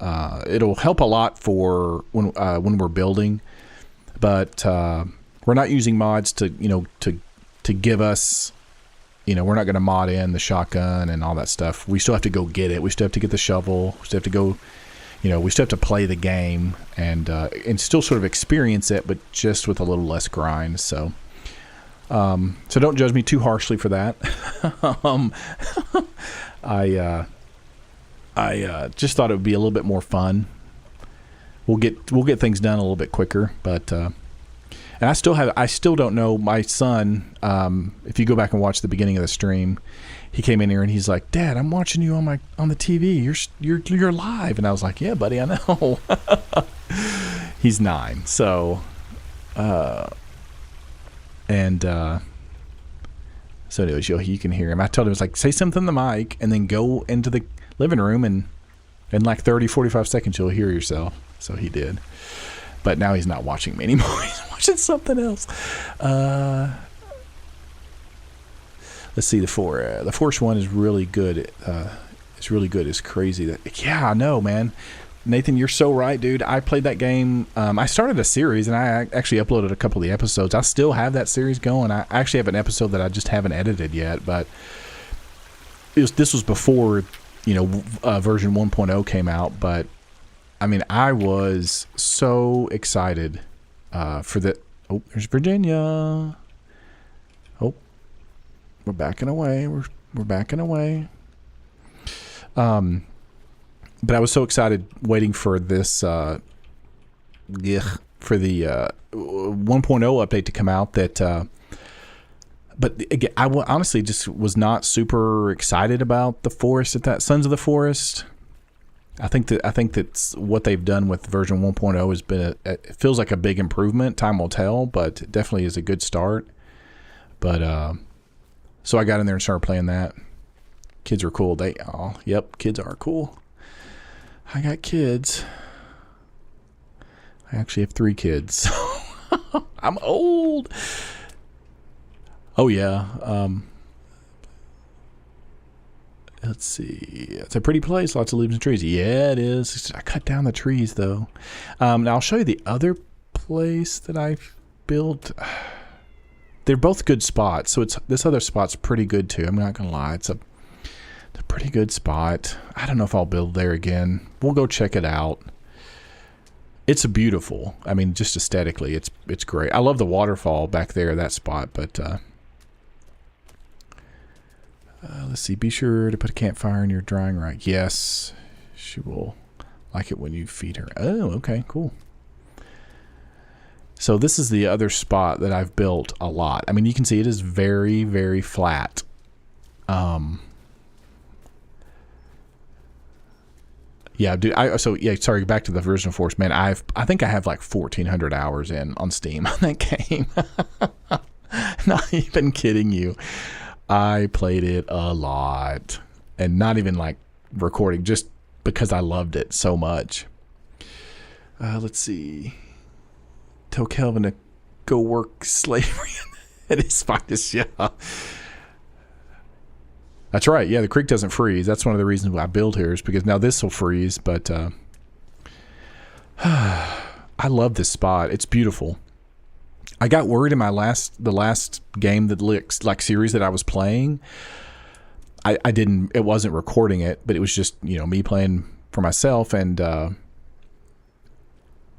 It'll help a lot for when we're building, but we're not using mods to give us, we're not going to mod in the shotgun and all that stuff. We still have to go get it. We still have to get the shovel. We still have to go, we still have to play the game and still sort of experience it, but just with a little less grind. So don't judge me too harshly for that. I just thought it would be a little bit more fun. We'll get things done a little bit quicker, but and I still don't know. My son, if you go back and watch the beginning of the stream, he came in here and he's like, "Dad, I'm watching you on the TV. You're live." And I was like, "Yeah, buddy, I know." He's 9, so so anyways, you can hear him. I told him, it's like, say something in the mic and then go into the living room, and in like 30-45 seconds you'll hear yourself. So he did, but now he's not watching me anymore. He's watching something else. Let's see, the Force one is really good. It's really good. It's crazy. Yeah, I know, man. Nathan, you're so right, dude. I played that game. I started a series, and I actually uploaded a couple of the episodes. I still have that series going. I actually have an episode that I just haven't edited yet, but this was before, version 1.0 came out. But I mean, I was so excited for the. Oh, there's Virginia. Oh, we're backing away. We're backing away. But I was so excited waiting for this, for the 1.0 update to come out that, but again, I honestly just was not super excited about the forest Sons of the Forest. I think that's what they've done with version 1.0 has been, it feels like a big improvement. Time will tell, but it definitely is a good start. But, so I got in there and started playing that. Kids are cool. Yep, kids are cool. I got kids. I actually have 3 kids. I'm old. Oh yeah. Let's see. It's a pretty place. Lots of leaves and trees. Yeah, it is. I cut down the trees though. Now I'll show you the other place that I've built. They're both good spots. So this other spot's pretty good too. I'm not gonna lie. It's a pretty good spot. I don't know if I'll build there again. We'll go check it out. It's beautiful. I mean, just aesthetically, it's great. I love the waterfall back there, that spot. But let's see. Be sure to put a campfire in your drying rack. Yes, she will like it when you feed her. Oh, okay, cool. So this is the other spot that I've built a lot. I mean, you can see it is very, very flat. Yeah, dude. Sorry. Back to the version of Force, man. I think I have like 1,400 hours in on Steam on that game. Not even kidding you. I played it a lot, and not even like recording, just because I loved it so much. Let's see. Tell Kelvin to go work slavery at his finest. Yeah. That's right. Yeah, the creek doesn't freeze. That's one of the reasons why I build here, is because now this will freeze. But I love this spot. It's beautiful. I got worried in the last game that like series that I was playing. I didn't. It wasn't recording it, but it was just me playing for myself, and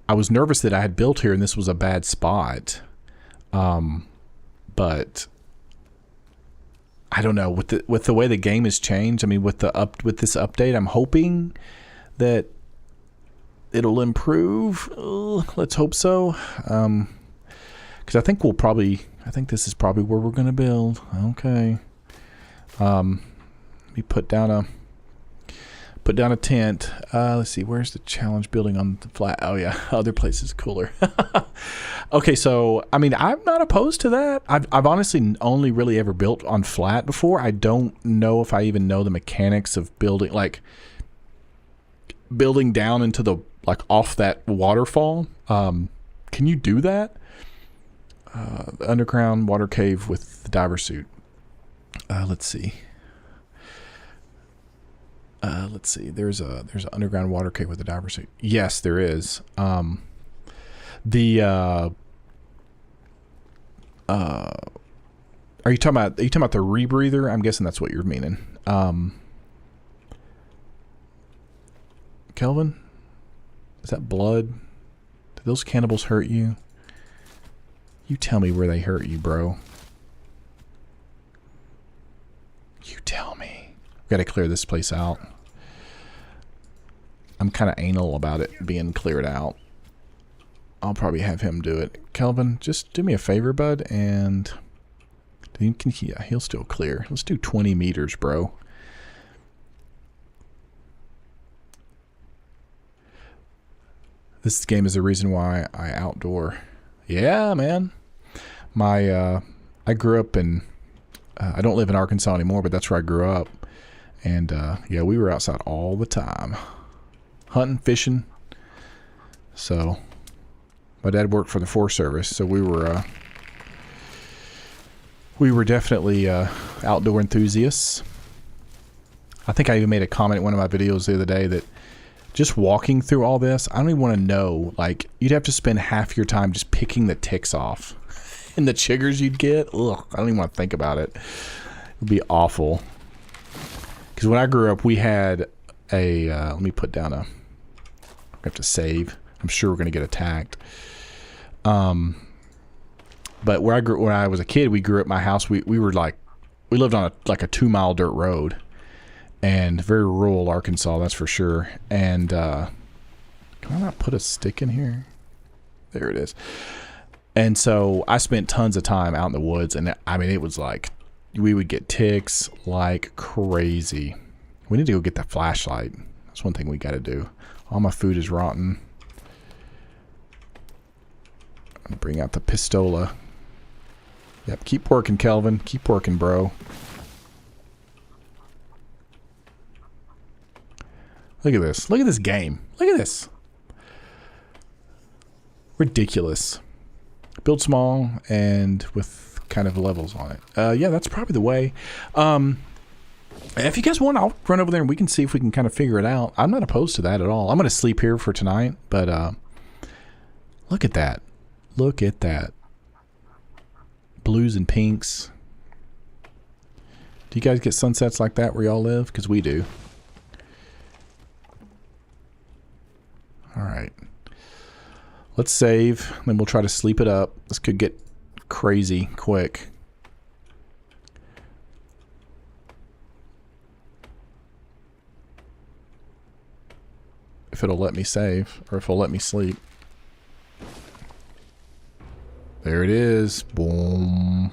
I was nervous that I had built here and this was a bad spot. But I don't know, with the way the game has changed. I mean, with this update, I'm hoping that it'll improve. Let's hope so. Because I think this is probably where we're gonna build. Okay. Let me put down a tent. Let's see, where's the challenge building on the flat? Oh yeah, other place is cooler. Okay, so I mean, I'm not opposed to that. I've honestly only really ever built on flat before. I don't know if I even know the mechanics of building, like building down into the off that waterfall. Can you do that? The underground water cave with the diver suit. Let's see. There's an underground water cave with a diver suit. Yes, there is. Are you talking about the rebreather? I'm guessing that's what you're meaning. Kelvin, is that blood? Do those cannibals hurt you? You tell me where they hurt you, bro. You tell me. Got to clear this place out. I'm kind of anal about it being cleared out. I'll probably have him do it. Kelvin, just do me a favor, bud, and yeah, he'll still clear. Let's do 20 meters, bro. This game is the reason why I outdoor. Yeah, man. I grew up in. I don't live in Arkansas anymore, but that's where I grew up. And yeah, we were outside all the time, hunting, fishing. So my dad worked for the Forest Service, so we were definitely outdoor enthusiasts. I think I even made a comment in one of my videos the other day that just walking through all this, I don't even want to know. Like, you'd have to spend half your time just picking the ticks off, and the chiggers you'd get. Ugh, I don't even want to think about it. It would be awful. Because when I grew up, we had a. Let me put down a. I have to save. I'm sure we're gonna get attacked. But when I was a kid, we grew up. My house, we lived on a 2-mile dirt road, and very rural Arkansas, that's for sure. And can I not put a stick in here? There it is. And so I spent tons of time out in the woods, and I mean, it was like we would get ticks like crazy. We need to go get that flashlight. That's one thing we got to do. All my food is rotten. I'll bring out the pistola. Yep, keep working, Kelvin. Keep working, bro. Look at this. Look at this game. Look at this. Ridiculous. Build small and with kind of levels on it. Yeah, that's probably the way. If you guys want, I'll run over there and we can see if we can kind of figure it out. I'm not opposed to that at all. I'm going to sleep here for tonight, but look at that. Look at that. Blues and pinks. Do you guys get sunsets like that where y'all live? Because we do. All right. Let's save, then we'll try to sleep it up. This could get crazy quick. If it'll let me save, or if it'll let me sleep. There it is. Boom.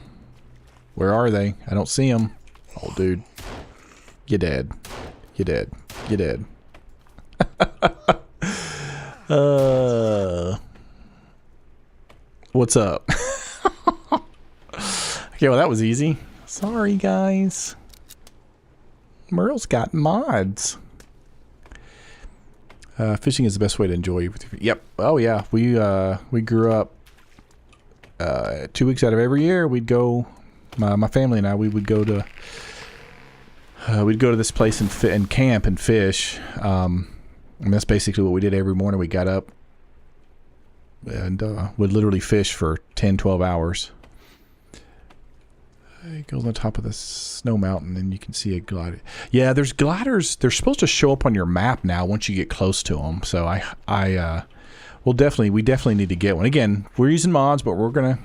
Where are they? I don't see them. Oh, dude. You're dead. You're dead. You're dead. What's up? Okay, well that was easy. Sorry, guys. Merle's got mods. Fishing is the best way to enjoy. Yep. Oh yeah. We grew up. 2 weeks out of every year, we'd go. My family and I, we would go to. We'd go to this place and camp and fish. And that's basically what we did every morning. We got up and would literally fish for 10, 12 hours. It goes on top of the snow mountain and you can see a glider. Yeah, there's gliders. They're supposed to show up on your map now once you get close to them. So we definitely need to get one. Again, we're using mods, but we're gonna,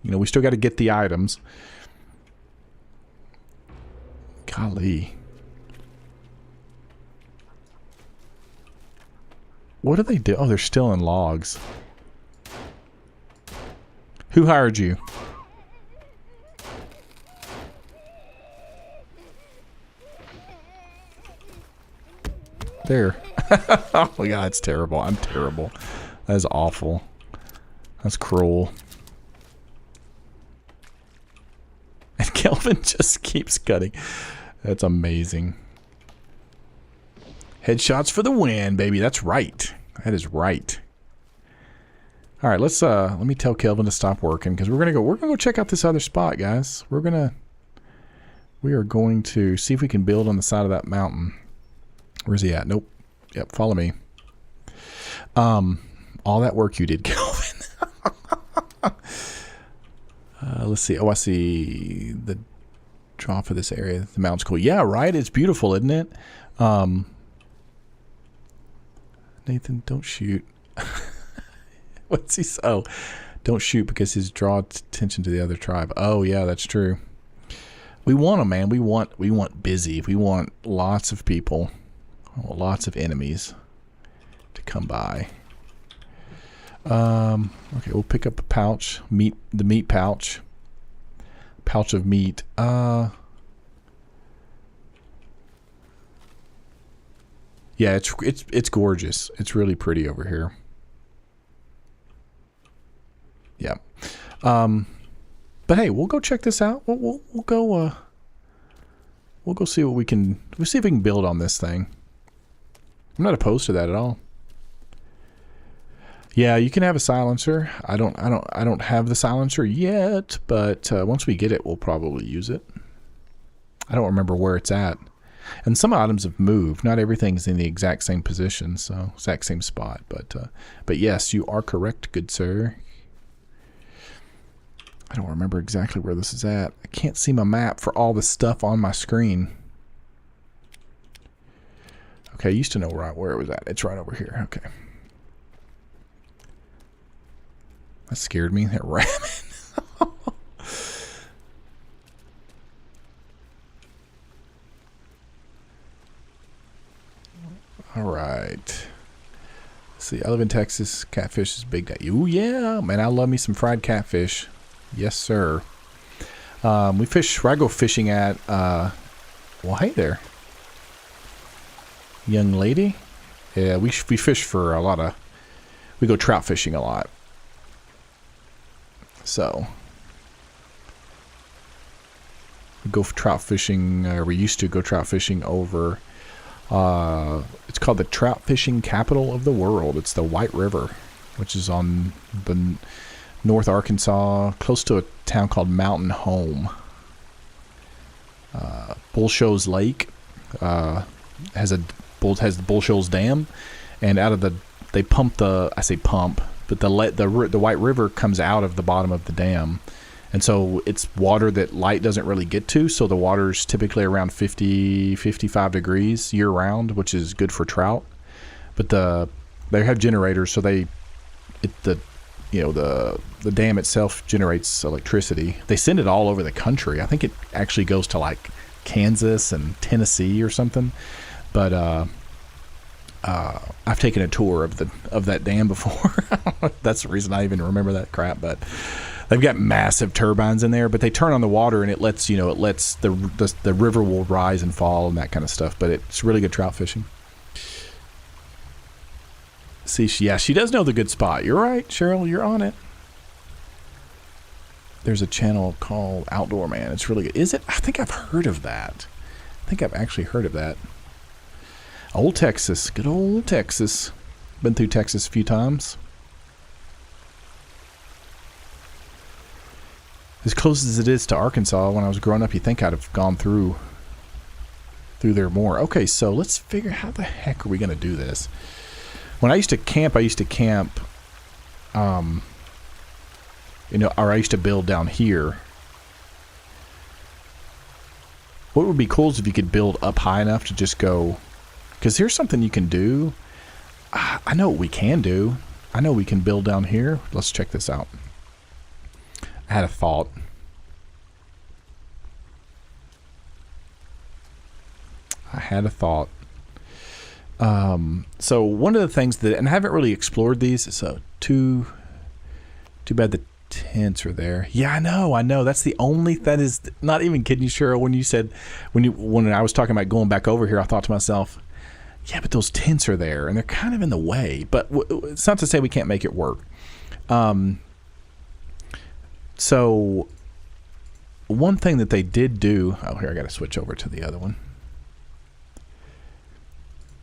we still got to get the items. Golly. What do they do? Oh, they're still in logs. Who hired you? There. Oh my god, it's terrible. I'm terrible. That is awful. That's cruel. And Kelvin just keeps cutting. That's amazing. Headshots for the win, baby. That's right. That is right. All right, let me tell Kelvin to stop working because we're gonna go check out this other spot, guys. We are going to see if we can build on the side of that mountain. Where's he at? Nope. Yep, follow me. All that work you did, Kelvin. Let's see. Oh, I see the draw for this area. The mountain's cool. Yeah, right? It's beautiful, isn't it? Nathan, don't shoot. What's he? Oh, don't shoot because his draw attention to the other tribe. Oh, yeah, that's true. We want them, man. We want busy. We want lots of people. Lots of enemies to come by. Okay, we'll pick up a pouch. The meat pouch. Pouch of meat. Yeah, it's gorgeous. It's really pretty over here. Yeah. But hey, we'll go check this out. We'll go see what we can. We'll see if we can build on this thing. I'm not opposed to that at all. Yeah, you can have a silencer. I don't have the silencer yet, but once we get it, we'll probably use it. I don't remember where it's at. And some items have moved. Not everything's in the exact same position, so exact same spot. But yes, you are correct, good sir. I don't remember exactly where this is at. I can't see my map for all the stuff on my screen. Okay, I used to know where it was at. It's right over here. Okay. That scared me. That rabbit. All right. Let's see. I live in Texas. Catfish is big. Ooh, yeah. Man, I love me some fried catfish. Yes, sir. I go fishing at, well, hey there. Young lady. Yeah, we fish for a lot of, we go trout fishing a lot. So we go trout fishing, we used to go trout fishing over, it's called the trout fishing capital of the world. It's the White River. which is on the North Arkansas, close to a town called Mountain Home. Bull Shoals Lake has the Bull Shoals Dam, and out of they pump I say pump, but the White River comes out of the bottom of the dam, and so it's water that light doesn't really get to. So the water's typically around 55 degrees year round, which is good for trout. But they have generators, so the dam itself generates electricity. They send it all over the country. I think it actually goes to like Kansas and Tennessee or something. But I've taken a tour of that dam before. That's the reason I even remember that crap. But they've got massive turbines in there. But they turn on the water and it lets the river will rise and fall and that kind of stuff. But it's really good trout fishing. See, she does know the good spot. You're right, Cheryl. You're on it. There's a channel called Outdoor Man. It's really good. Is it? I think I've heard of that. I think I've actually heard of that. Old Texas. Good old Texas. Been through Texas a few times. As close as it is to Arkansas, when I was growing up, you think I'd have gone through there more. Okay, so let's figure how the heck are we going to do this. When I used to camp, or I used to build down here. What would be cool is if you could build up high enough to just go, because here's something you can do. I know what we can do. I know we can build down here. Let's check this out. I had a thought. So one of the things that, and I haven't really explored these, so too bad the tents are there. Yeah, I know. That's the only, that is not even kidding you, Cheryl. When I was talking about going back over here, I thought to myself, yeah, but those tents are there and they're kind of in the way. But it's not to say we can't make it work. So one thing that they did do, here, I got to switch over to the other one.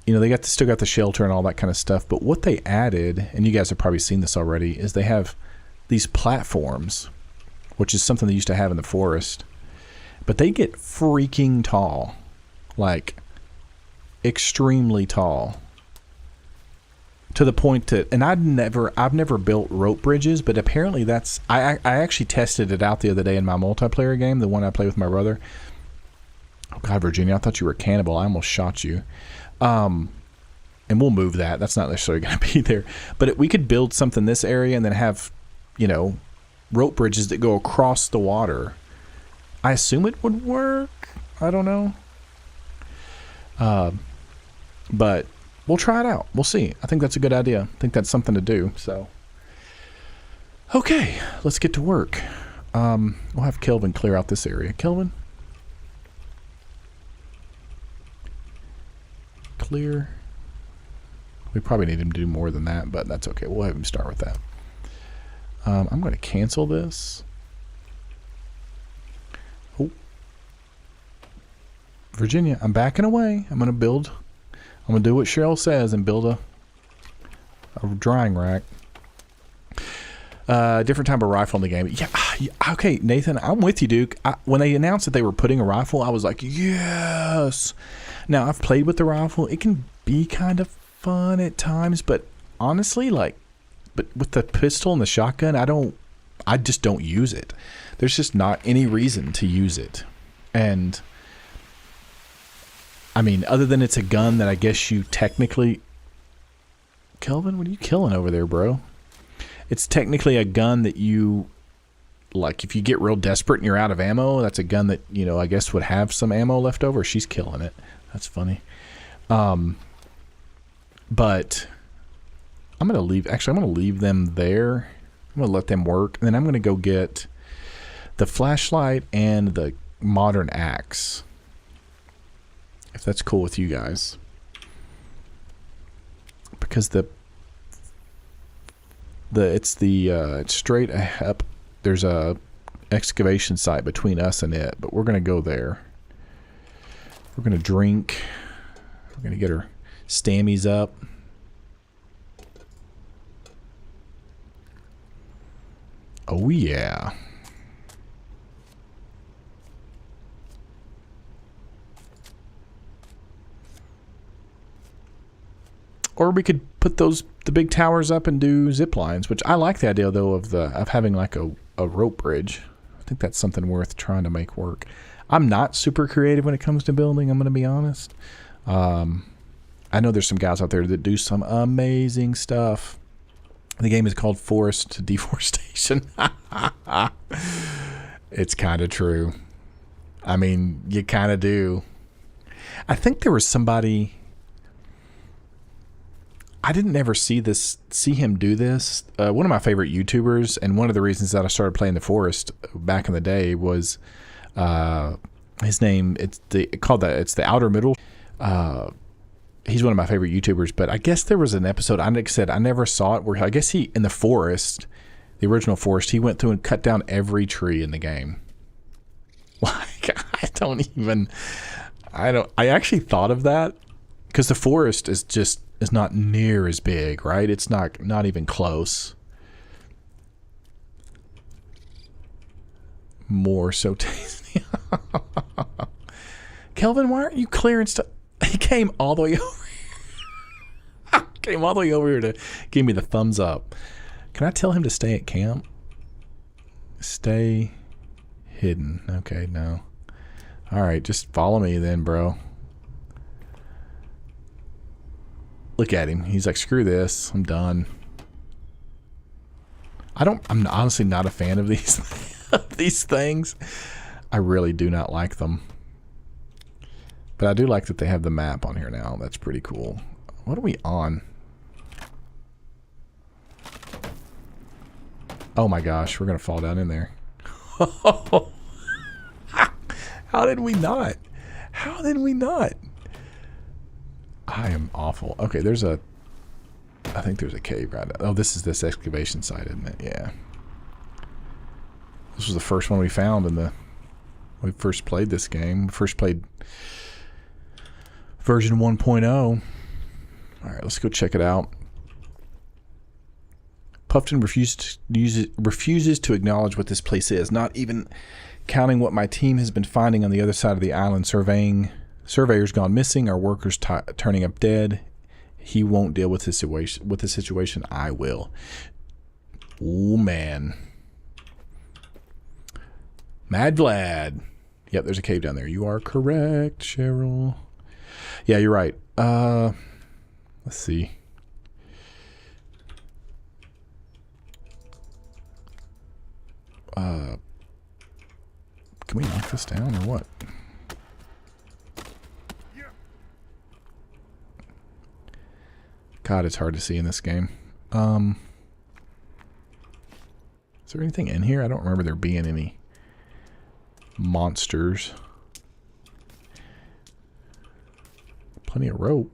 They still got the shelter and all that kind of stuff. But what they added, and you guys have probably seen this already, is they have these platforms, which is something they used to have in the forest. But they get freaking tall, like extremely tall, to the point that, and I've never built rope bridges, but apparently I actually tested it out the other day in my multiplayer game, the one I play with my brother. Oh God, Virginia, I thought you were a cannibal. I almost shot you. And we'll move that. That's not necessarily going to be there. But we could build something in this area and then have, rope bridges that go across the water. I assume it would work. I don't know. But we'll try it out. We'll see. I think that's a good idea. I think that's something to do. So, okay, let's get to work. We'll have Kelvin clear out this area. Kelvin? Clear. We probably need him to do more than that, but that's okay. We'll have him start with that. I'm going to cancel this. Oh, Virginia, I'm backing away. I'm going to do what Cheryl says and build a drying rack. Different type of rifle in the game. Yeah, okay, Nathan, I'm with you, Duke. When they announced that they were putting a rifle, I was like, yes. Now, I've played with the rifle. It can be kind of fun at times, but honestly, but with the pistol and the shotgun, I just don't use it. There's just not any reason to use it. And I mean, other than it's a gun that I guess you technically... Kelvin, what are you killing over there, bro? It's technically a gun that you, like, if you get real desperate and you're out of ammo, that's a gun that, I guess would have some ammo left over. She's killing it. That's funny. But I'm going to leave them there. I'm going to let them work. And then I'm going to go get the flashlight and the modern axe. If that's cool with you guys. Because it's straight up. There's a excavation site between us and it, but we're going to go there. We're going to drink. We're going to get our stammies up. Oh, yeah. Or we could put the big towers up and do zip lines, which I like the idea though of having like a rope bridge. I think that's something worth trying to make work. I'm not super creative when it comes to building, I'm going to be honest. I know there's some guys out there that do some amazing stuff. The game is called Forest Deforestation. It's kind of true. I mean, you kind of do. I think there was somebody... I didn't ever see him do this. One of my favorite YouTubers, and one of the reasons that I started playing the Forest back in the day was his name. It's the Outer Middle. He's one of my favorite YouTubers, but I guess there was an episode. Like I said, I never saw it where I guess he in the forest, the original Forest, he went through and cut down every tree in the game. Like I actually thought of that because the Forest is not near as big, right? It's not even close. More so tasty. Kelvin, why aren't you clearing stuff? He came all the way over here. Came all the way over here to give me the thumbs up. Can I tell him to stay at camp? Stay hidden. Okay, no. All right, just follow me then, bro. Look at him. He's like, screw this. I'm done. I'm honestly not a fan of these things. I really do not like them. But I do like that they have the map on here now. That's pretty cool. What are we on? Oh my gosh, we're going to fall down in there. How did we not? How did we not? I am awful. Okay, I think there's a cave right. Oh, this is this excavation site, isn't it? Yeah. This was the first one we found when we first played this game. We first played version 1.0. All right, let's go check it out. Puffton refuses to acknowledge what this place is, not even counting what my team has been finding on the other side of the island. Surveyors gone missing, our workers turning up dead. He won't deal with this situation. I will. Oh man. Mad Vlad. Yep, there's a cave down there. You are correct, Cheryl. Yeah, you're right. Let's see. Can we knock this down or what? God, it's hard to see in this game. Is there anything in here? I don't remember there being any monsters. Plenty of rope.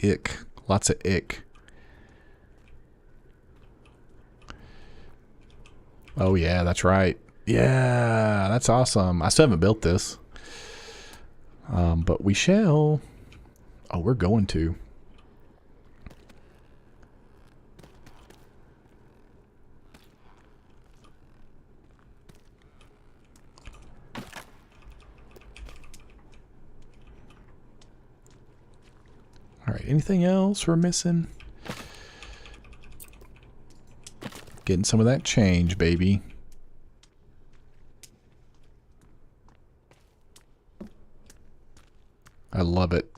Ick. Lots of ick. Oh yeah, that's right. Yeah, that's awesome. I still haven't built this. But we shall. Oh, we're going to. All right, anything else we're missing? Getting some of that change, baby. I love it.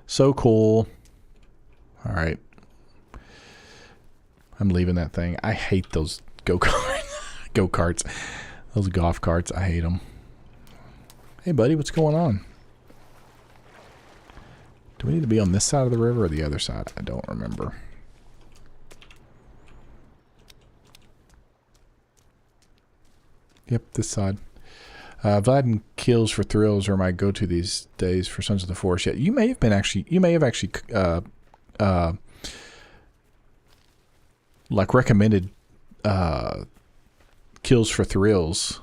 So cool. All right. I'm leaving that thing. I hate those go-karts. Those golf carts. I hate them. Hey, buddy, what's going on? Do we need to be on this side of the river or the other side? I don't remember. Yep, this side. Vlad and Kills for Thrills are my go-to these days for Sons of the Forest. Yeah, you may have actually like recommended Kills for Thrills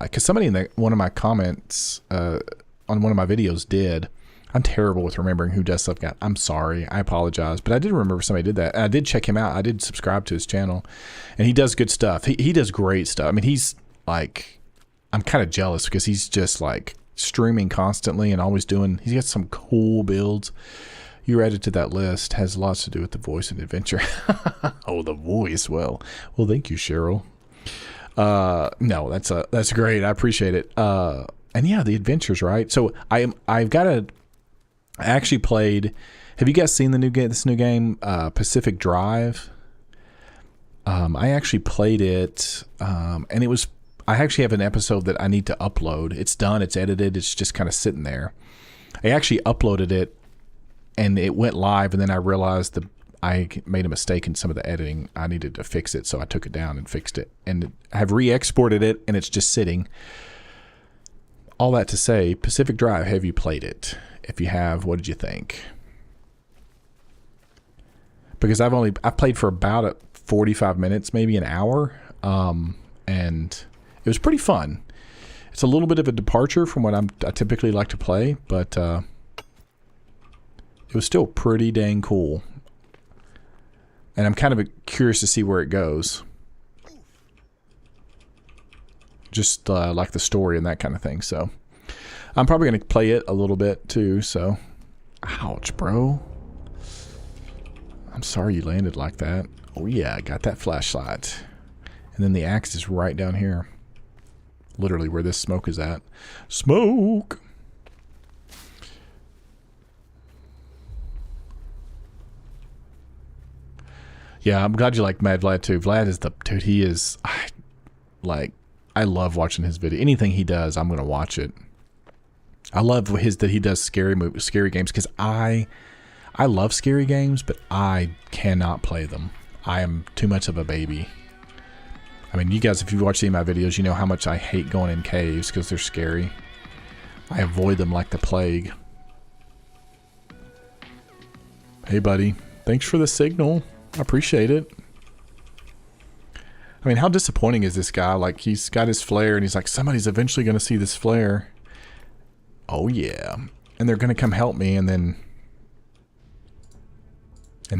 because somebody in one of my comments on one of my videos did. I'm terrible with remembering who does stuff. I'm sorry. I apologize. But I did remember somebody did that. And I did check him out. I did subscribe to his channel. And he does good stuff. He does great stuff. I mean, he's like, I'm kind of jealous because he's just like streaming constantly and always doing, he's got some cool builds. You're added to that list. Has lots to do with the voice and adventure. Oh, the voice. Well, thank you, Cheryl. No, that's great. I appreciate it. And yeah, the adventures, right? So I actually played. Have you guys seen this new game, Pacific Drive? I actually played it, and it was. I actually have an episode that I need to upload. It's done. It's edited. It's just kind of sitting there. I actually uploaded it, and it went live, and then I realized I made a mistake in some of the editing. I needed to fix it, so I took it down and fixed it, and I have re-exported it, and it's just sitting. All that to say, Pacific Drive, have you played it? If you have, what did you think? Because I've played for about 45 minutes, maybe an hour, and it was pretty fun. It's a little bit of a departure from what I typically like to play, but it was still pretty dang cool. And I'm kind of curious to see where it goes. Just like the story and that kind of thing. So I'm probably going to play it a little bit too. So, ouch, bro. I'm sorry you landed like that. Oh yeah, I got that flashlight. And then the axe is right down here. Literally where this smoke is at. Smoke! Yeah, I'm glad you like Mad Vlad too. Vlad is the dude. He is I love watching his video. Anything he does, I'm gonna watch it. I love that he does scary games because I love scary games, but I cannot play them. I am too much of a baby. I mean, you guys, if you've watched any of my videos, you know how much I hate going in caves because they're scary. I avoid them like the plague. Hey, buddy. Thanks for the signal. I appreciate it. I mean, how disappointing is this guy? Like, he's got his flare, and he's like, somebody's eventually going to see this flare. Oh, yeah. And they're going to come help me, and then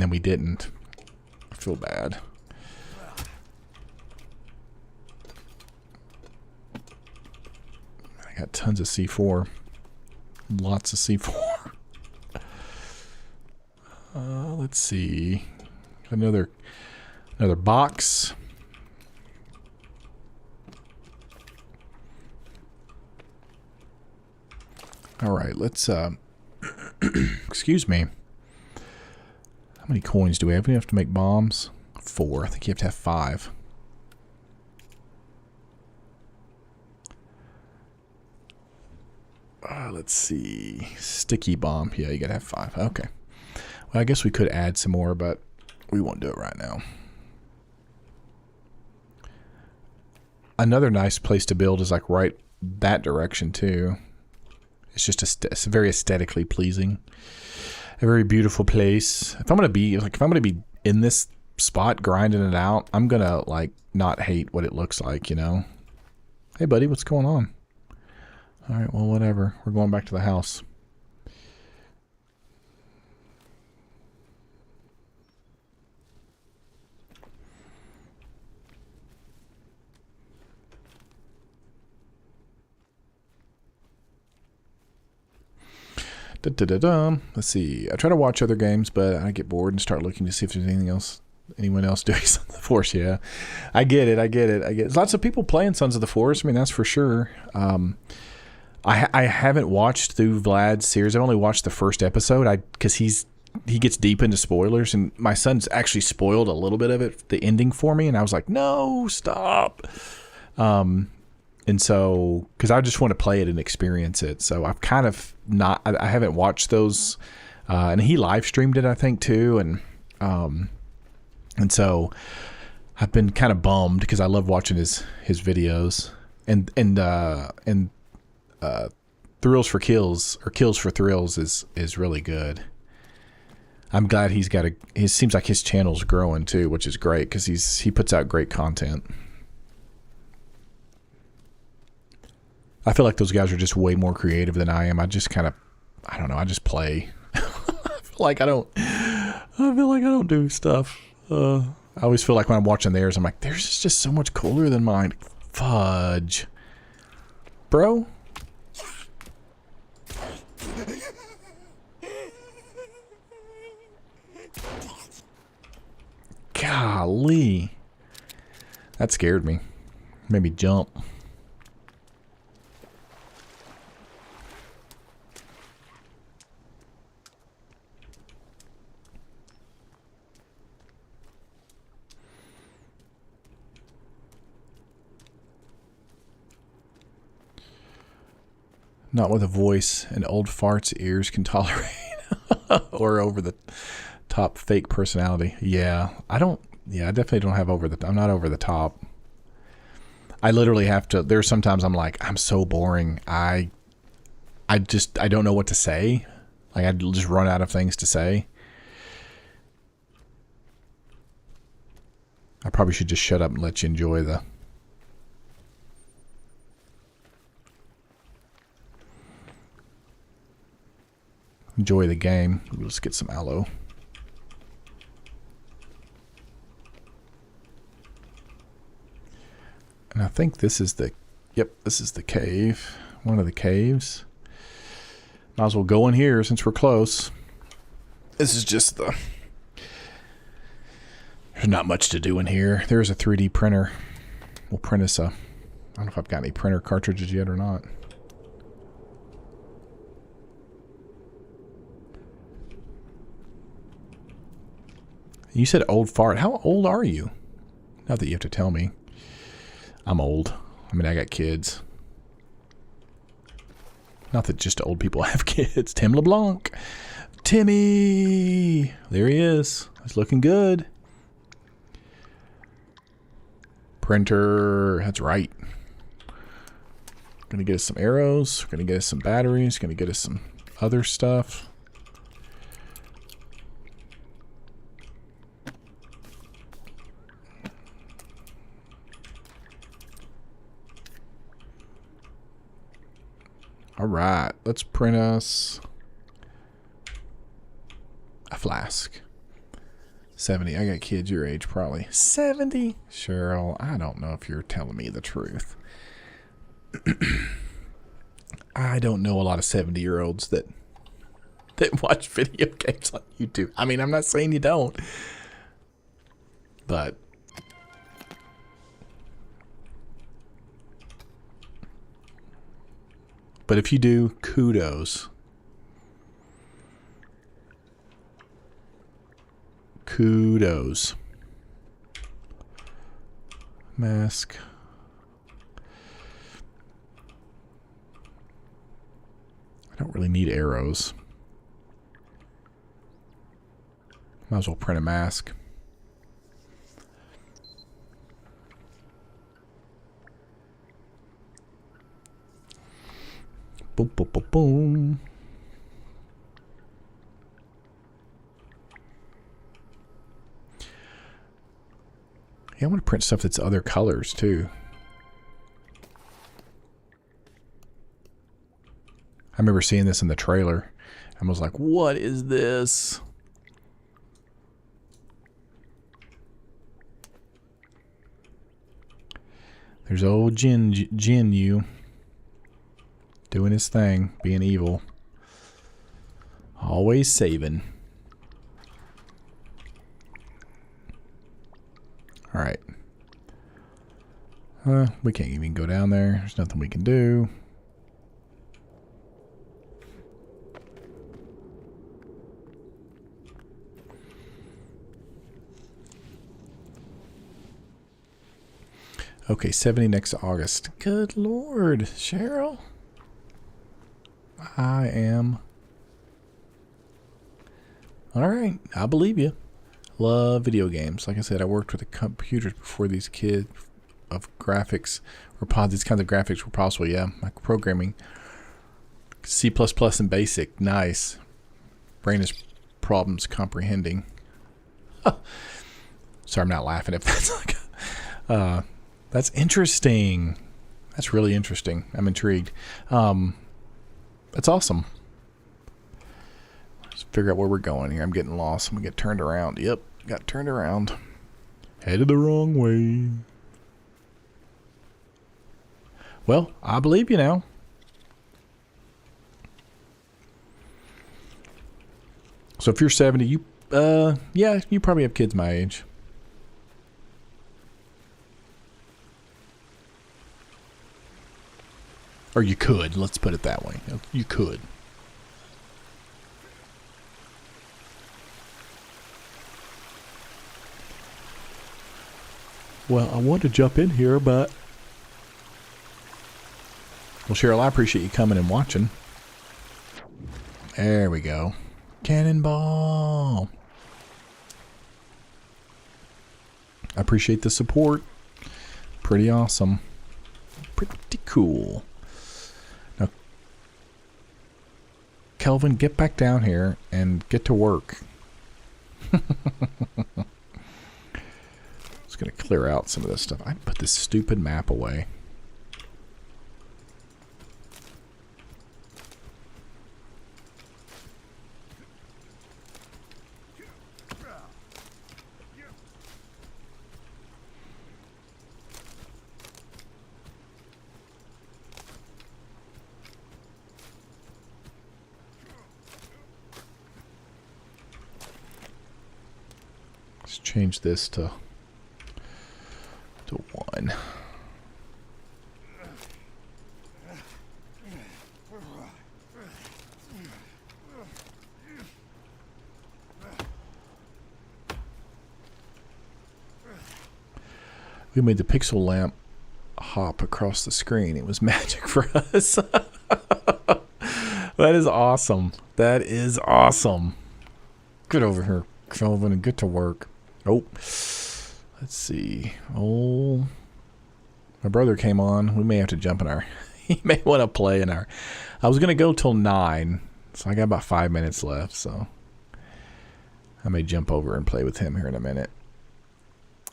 we didn't. I feel bad. I got tons of C4. Lots of C4. Let's see. Another box. All right, let's excuse me. How many coins do we have? We have to make bombs. 4. I think you have to have 5. Let's see. Sticky bomb. Yeah, you gotta have 5. Okay. Well, I guess we could add some more, but we won't do it right now. Another nice place to build is like right that direction too. It's just it's very aesthetically pleasing. A very beautiful place. If I'm gonna be in this spot grinding it out, I'm gonna like not hate what it looks like, you know. Hey buddy, what's going on? All right, well whatever. We're going back to the house. Let's see. I try to watch other games, but I get bored and start looking to see if there's anyone else doing Sons of the Forest. Yeah, I get it. There's lots of people playing Sons of the Forest. I mean, that's for sure. I haven't watched through Vlad's series. I've only watched the first episode. Because he gets deep into spoilers, and my son's actually spoiled a little bit of it, the ending for me, and I was like, no, stop. And so, because I just want to play it and experience it. So I've kind of I haven't watched those. And he live streamed it, I think, too. And so I've been kind of bummed because I love watching his videos. And Thrills for Kills, or Kills for Thrills is really good. I'm glad he's got it seems like his channel's growing too, which is great because he puts out great content. I feel like those guys are just way more creative than I am. I don't know. I just play. I feel like I don't do stuff. I always feel like when I'm watching theirs, I'm like, theirs is just so much cooler than mine. Fudge. Bro? Golly. That scared me. Made me jump. Not with a voice and old farts ears can tolerate. Or over the top fake personality. Yeah, I definitely don't have I'm not over the top. I literally have to, there's sometimes I'm like, I'm so boring. I don't know what to say. Like I just run out of things to say. I probably should just shut up and let you enjoy the game. Let's get some aloe. And I think this is this is the cave. One of the caves. Might as well go in here since we're close. This is just there's not much to do in here. There's a 3D printer. We'll print us I don't know if I've got any printer cartridges yet or not. You said old fart. How old are you? Not that you have to tell me. I'm old. I mean, I got kids. Not that just old people have kids. Tim LeBlanc. Timmy! There he is. He's looking good. Printer. That's right. Gonna get us some arrows. Gonna get us some batteries. Gonna get us some other stuff. All right, let's print us a flask. 70. I got kids your age, probably. 70? Cheryl, I don't know if you're telling me the truth. I don't know a lot of 70-year-olds that watch video games on YouTube. I mean, I'm not saying you don't, but if you do, kudos. Kudos. Mask. I don't really need arrows. Might as well print a mask. Boom, boom, boom, boom. Yeah, I want to print stuff that's other colors too. I remember seeing this in the trailer. I was like, what is this? There's old Jin Yu doing his thing, being evil. Always saving. Alright. We can't even go down there. There's nothing we can do. Okay, 70 next August. Good Lord, Cheryl. I am. Alright, I believe you. Love video games. Like I said, I worked with the computers before these kids of graphics were these kinds of graphics were possible. Yeah, like programming. C++ and BASIC. Nice. Brain is problems comprehending. Sorry, I'm not laughing if that's like that's interesting. That's really interesting. I'm intrigued. That's awesome. Let's figure out where we're going here. I'm getting lost. I'm going to get turned around. Yep, got turned around. Headed the wrong way. Well, I believe you now. So if you're 70, yeah, you probably have kids my age. Or you could. Let's put it that way. You could. Well, I want to jump in here, but... Well, Cheryl, I appreciate you coming and watching. There we go. Cannonball. I appreciate the support. Pretty awesome. Pretty cool. Now, Kelvin, get back down here and get to work. Just going to clear out some of this stuff. I put this stupid map away. Change this to 1. We made the pixel lamp hop across the screen. It was magic for us. That is awesome. That is awesome. Get over here, Kelvin, and get to work. Oh, let's see. Oh, my brother came on. We may have to jump in our... He may want to play in our... I was going to go till 9, so I got about 5 minutes left, so I may jump over and play with him here in a minute.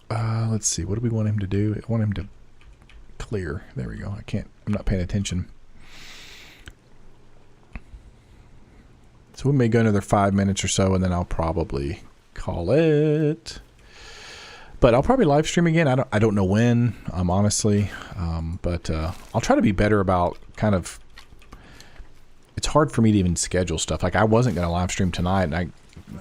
Let's see. What do we want him to do? I want him to clear. There we go. I'm not paying attention. So we may go another 5 minutes or so, and then I'll probably call it. But I'll probably live stream again. I don't know when, honestly. But I'll try to be better about kind of... It's hard for me to even schedule stuff. Like, I wasn't going to live stream tonight, and I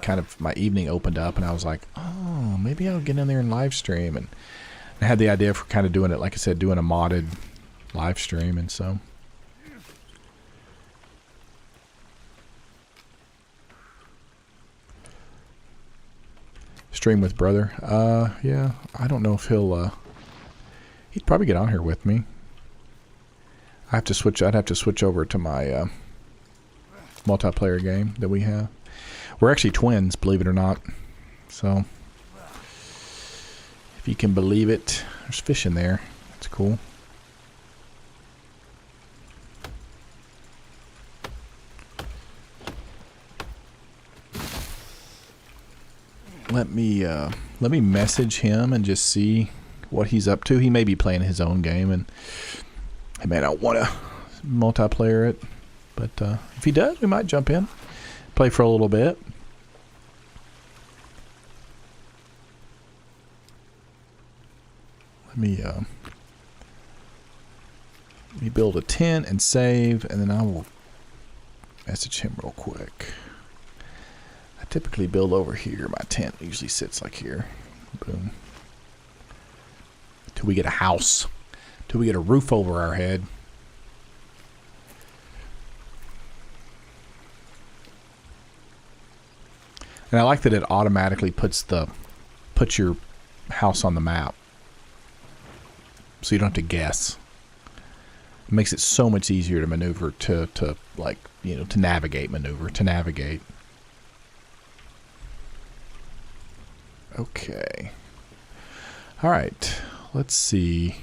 kind of... My evening opened up, and I was like, oh, maybe I'll get in there and live stream. And I had the idea for kind of doing it, like I said, doing a modded live stream, and so... Stream with brother. Yeah, I don't know if he'll, he'd probably get on here with me. I'd have to switch over to my, multiplayer game that we have. We're actually twins, believe it or not. So, if you can believe it, there's fish in there. That's cool. Let me message him and just see what he's up to. He may be playing his own game, and he may not want to multiplayer it. But if he does, we might jump in, play for a little bit. Let me build a tent and save, and then I will message him real quick. I typically build over here. My tent usually sits like here. Boom. Till we get a house. Till we get a roof over our head. And I like that it automatically puts your house on the map. So you don't have to guess. It makes it so much easier to maneuver, to like, you know, to navigate. Okay. All right. Let's see.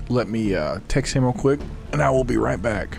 Let me text him real quick, and I will be right back.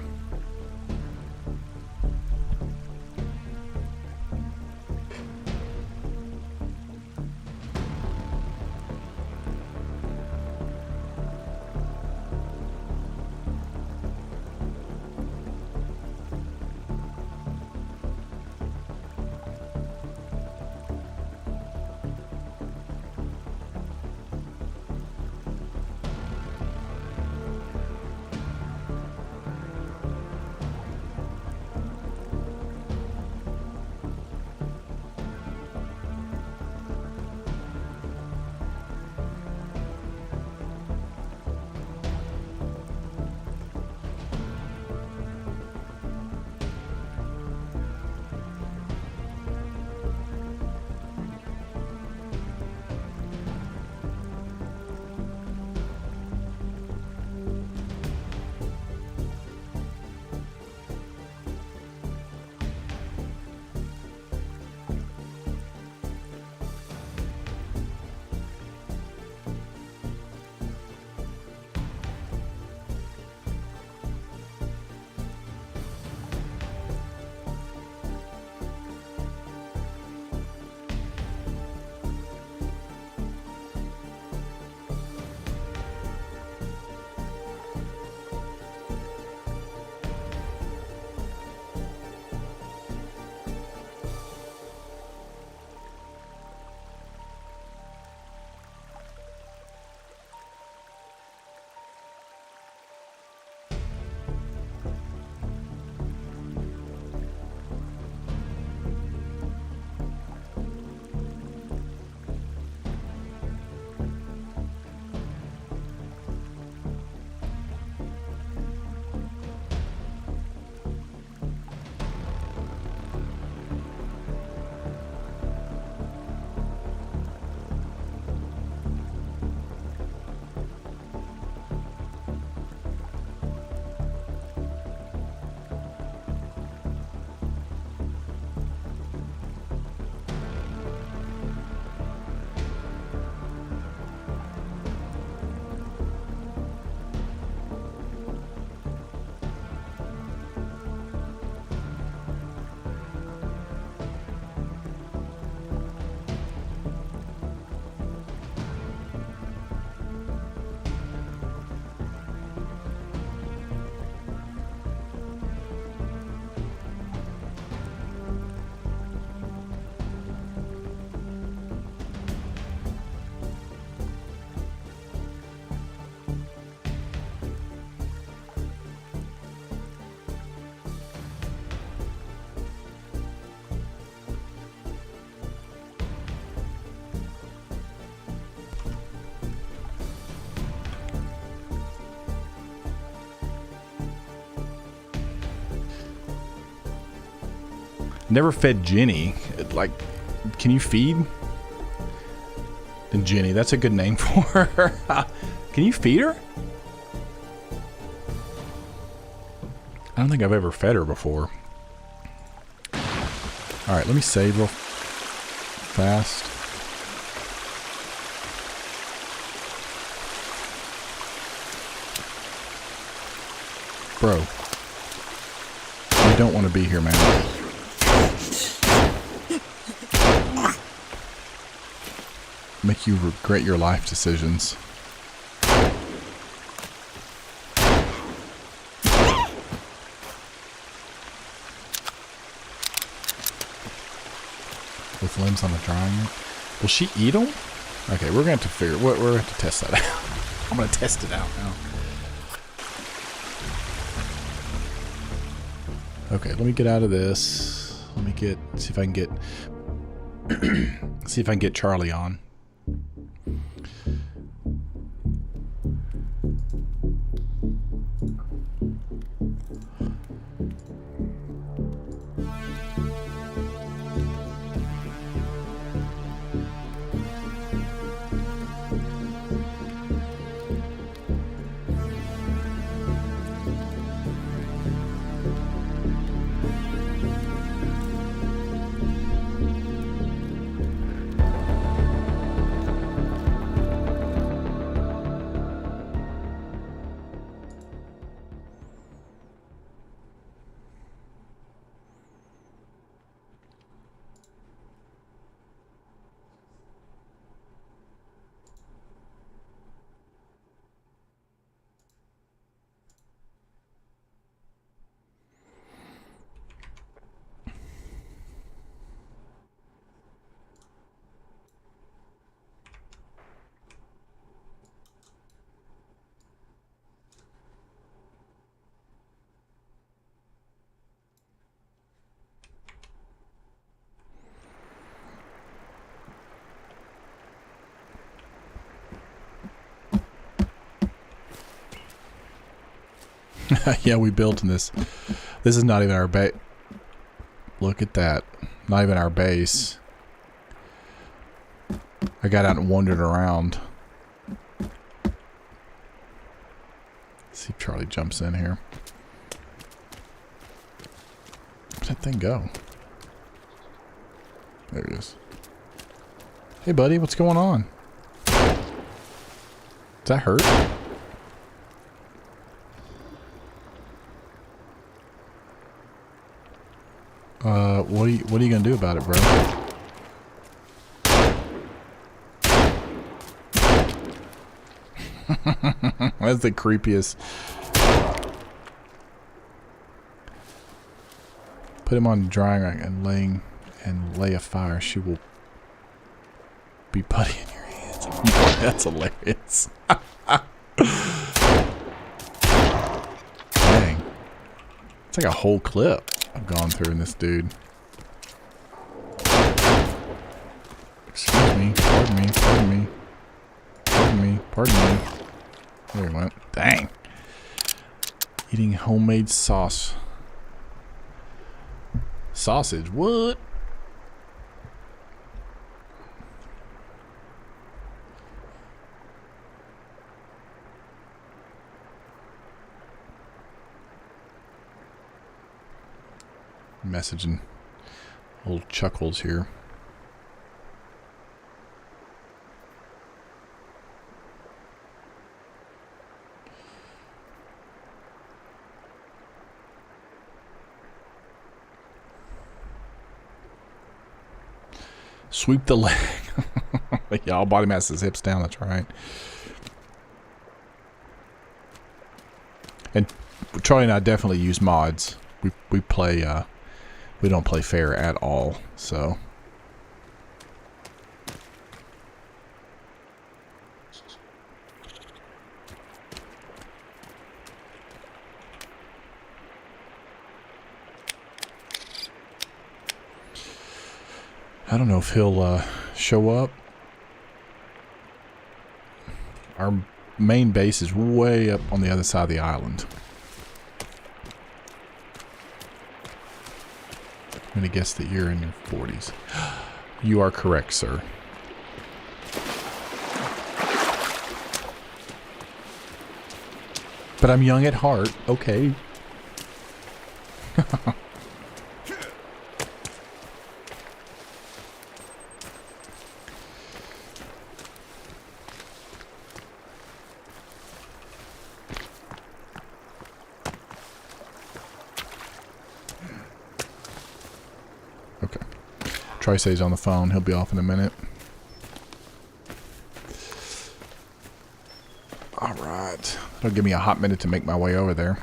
never fed Jenny. Like, can you feed? And Jenny, that's a good name for her. Can you feed her? I don't think I've ever fed her before. Alright, let me save real fast. Bro. You don't want to be here, man. Make you regret your life decisions. With limbs on a drying. Will she eat them? Okay, we're going to have to figure. We're going to have to test that out. I'm going to test it out now. Okay, let me get out of this. Let me get. See if I can get. See if I can get Charlie on. Yeah, we built in this. This is not even our base. Look at that. Not even our base. I got out and wandered around. Let's see if Charlie jumps in here. Where'd that thing go? There it is. Hey, buddy, what's going on? Does that hurt? What are you gonna do about it, bro? That's the creepiest. Put him on drying rack and lay a fire. She will be putty in your hands. That's hilarious. Dang. It's like a whole clip I've gone through in this dude. Excuse me. Pardon me. Pardon me. Pardon me. Pardon me. There he went. Dang. Eating homemade sauce. Sausage. What? Messaging old Chuckles here. Sweep the leg. Yeah, all body mass is hips down, that's right. And Charlie and I definitely use mods. We play we don't play fair at all, so I don't know if he'll show up. Our main base is way up on the other side of the island. I'm going to guess that you're in your 40s. You are correct, sir. But I'm young at heart. Okay. Okay. Tricey's on the phone. He'll be off in a minute. Alright. It'll give me a hot minute to make my way over there.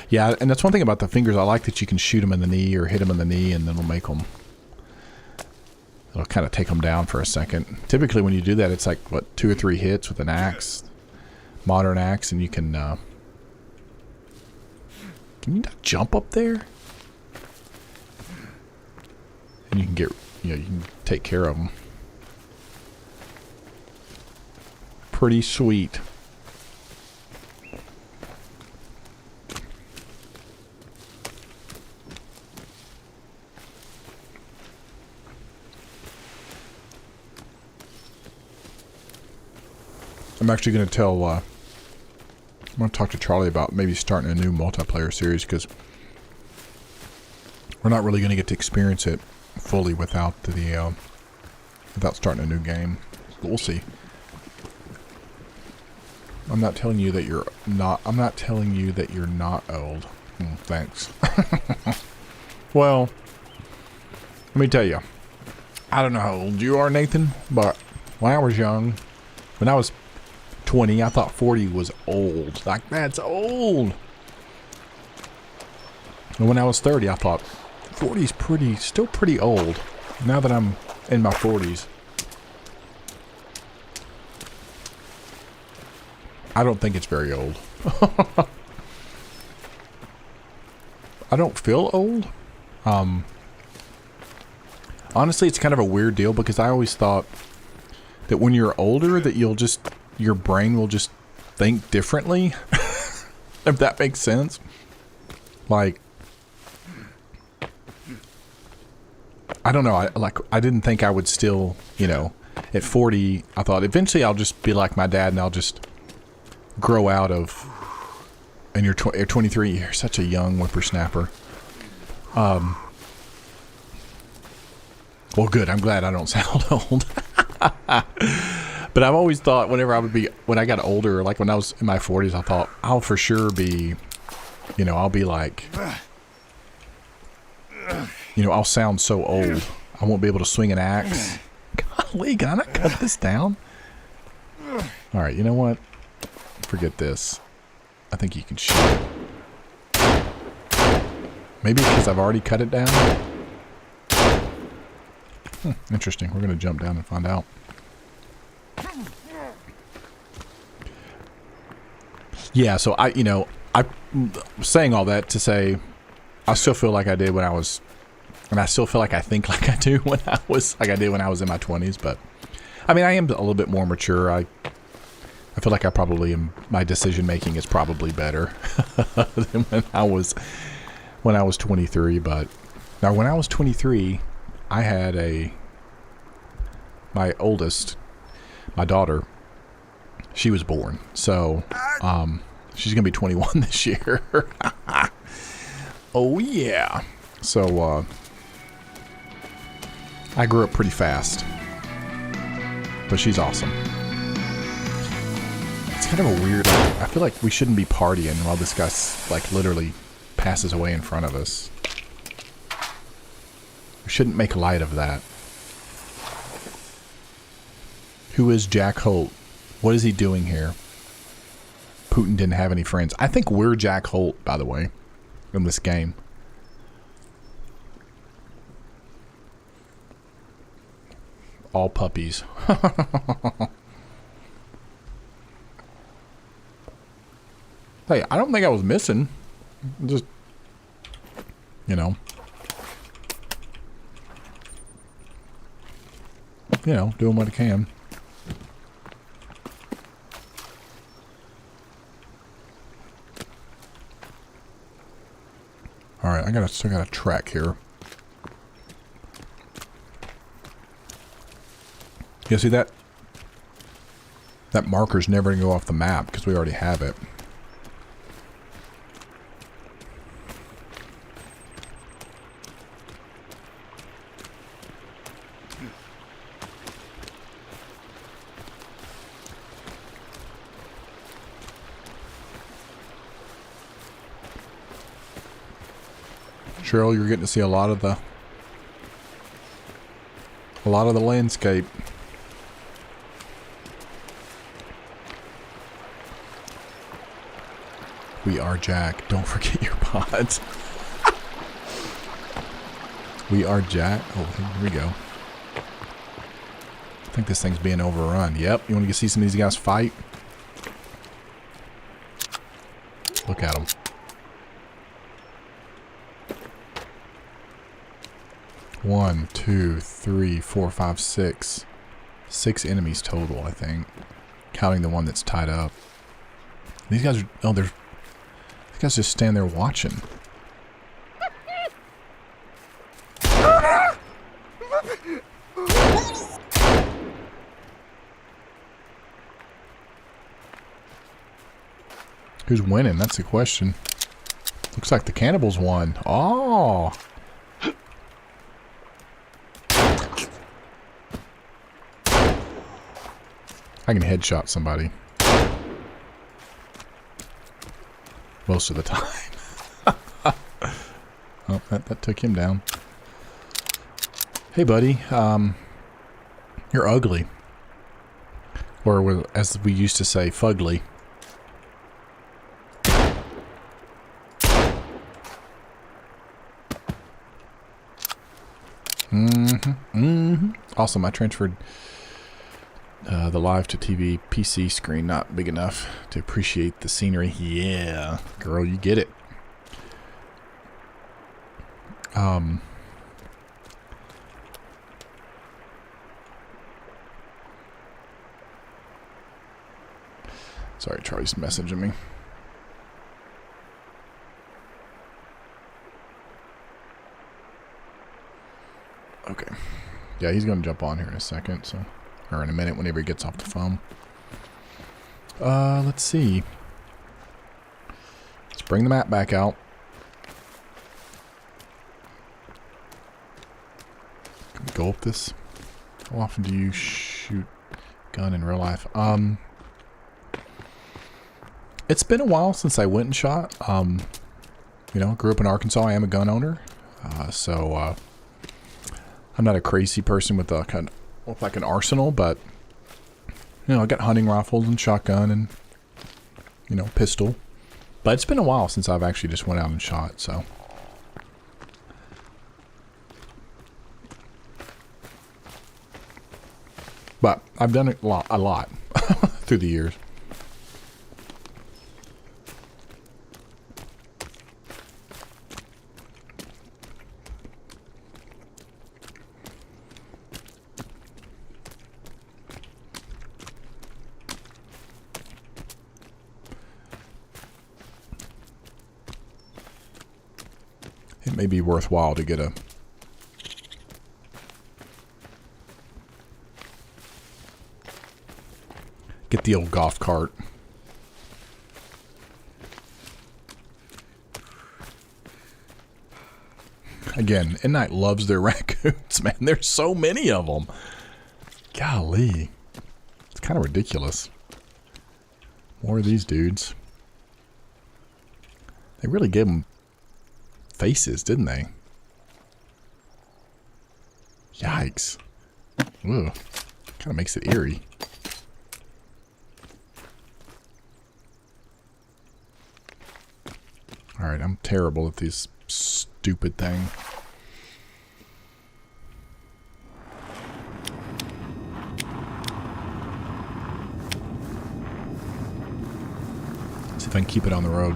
Yeah, and that's one thing about the fingers. I like that you can shoot them in the knee or hit them in the knee, and then it'll make them... It'll kind of take them down for a second. Typically when you do that, it's like, what, 2 or 3 hits with an axe. Modern axe, and you can... Can you not jump up there? And you can get... You know, you can take care of them. Pretty sweet. I'm actually going to tell, I'm going to talk to Charlie about maybe starting a new multiplayer series, because we're not really going to get to experience it fully without the, without starting a new game. But we'll see. I'm not telling you that you're not, I'm not telling you that you're not old. Thanks. Well, let me tell you, I don't know how old you are, Nathan, but when I was young, when I was 20, I thought 40 was old. Like, that's old. And when I was 30, I thought 40 is still pretty old. Now that I'm in my 40s, I don't think it's very old. I don't feel old. Honestly, it's kind of a weird deal, because I always thought that when you're older that your brain will just think differently. If that makes sense. Like, I don't know. I didn't think I would still, you know, at 40, I thought eventually I'll just be like my dad and I'll just grow out of, and you're 23, you're such a young whippersnapper. Well, good. I'm glad I don't sound old. But I've always thought when I got older, like when I was in my 40s, I thought I'll for sure be, you know, I'll be like, you know, I'll sound so old. I won't be able to swing an axe. Golly, can I not cut this down? All right, you know what? Forget this. I think you can shoot it. Maybe because I've already cut it down? Interesting. We're going to jump down and find out. Yeah, so I'm saying all that to say I still feel like I did when I was, and I still feel like I think like I do when I was, like I did when I was in my 20s, but I mean, I am a little bit more mature. I feel like I probably am, my decision making is probably better than when I was 23, but now when I was 23, I had my oldest, my daughter, she was born. So, she's going to be 21 this year. Oh, yeah. So, I grew up pretty fast. But she's awesome. It's kind of a weird, I feel like we shouldn't be partying while this guy, like, literally passes away in front of us. We shouldn't make light of that. Who is Jack Holt? What is he doing here? Putin didn't have any friends. I think we're Jack Holt, by the way, in this game. All puppies. Hey, I don't think I was missing. Just, you know, doing what I can. All right, I still got a track here. You see that? That marker's never gonna go off the map because we already have it. Cheryl, you're getting to see a lot of the landscape. We are Jack. Don't forget your pods. We are Jack. Oh, here we go. I think this thing's being overrun. Yep. You want to see some of these guys fight? Look at them. One, two, three, four, five, six. 6 enemies total, I think. Counting the one that's tied up. These guys are... Oh, these guys just stand there watching. Who's winning? That's the question. Looks like the cannibals won. Oh! I can headshot somebody. Most of the time. Oh, that took him down. Hey, buddy. You're ugly. Or, as we used to say, fugly. Awesome. I transferred the live to TV PC screen, not big enough to appreciate the scenery. Yeah, girl, you get it. Sorry, Charlie's messaging me. Okay. Yeah, he's going to jump on here in a second, so... Or in a minute, whenever he gets off the phone. Let's see. Let's bring the map back out. Can we go up this? How often do you shoot gun in real life? It's been a while since I went and shot. You know, grew up in Arkansas. I am a gun owner. So I'm not a crazy person with like an arsenal, but you know, I got hunting rifles and shotgun and, you know, pistol. But it's been a while since I've actually just went out and shot, so. But I've done it a lot through the years. It may be worthwhile to get the old golf cart. Again, Midnight loves their raccoons, man. There's so many of them. Golly. It's kind of ridiculous. More of these dudes. They really gave them faces, didn't they? Yikes. Ugh. Kind of makes it eerie. Alright, I'm terrible at these stupid things. See if I can keep it on the road.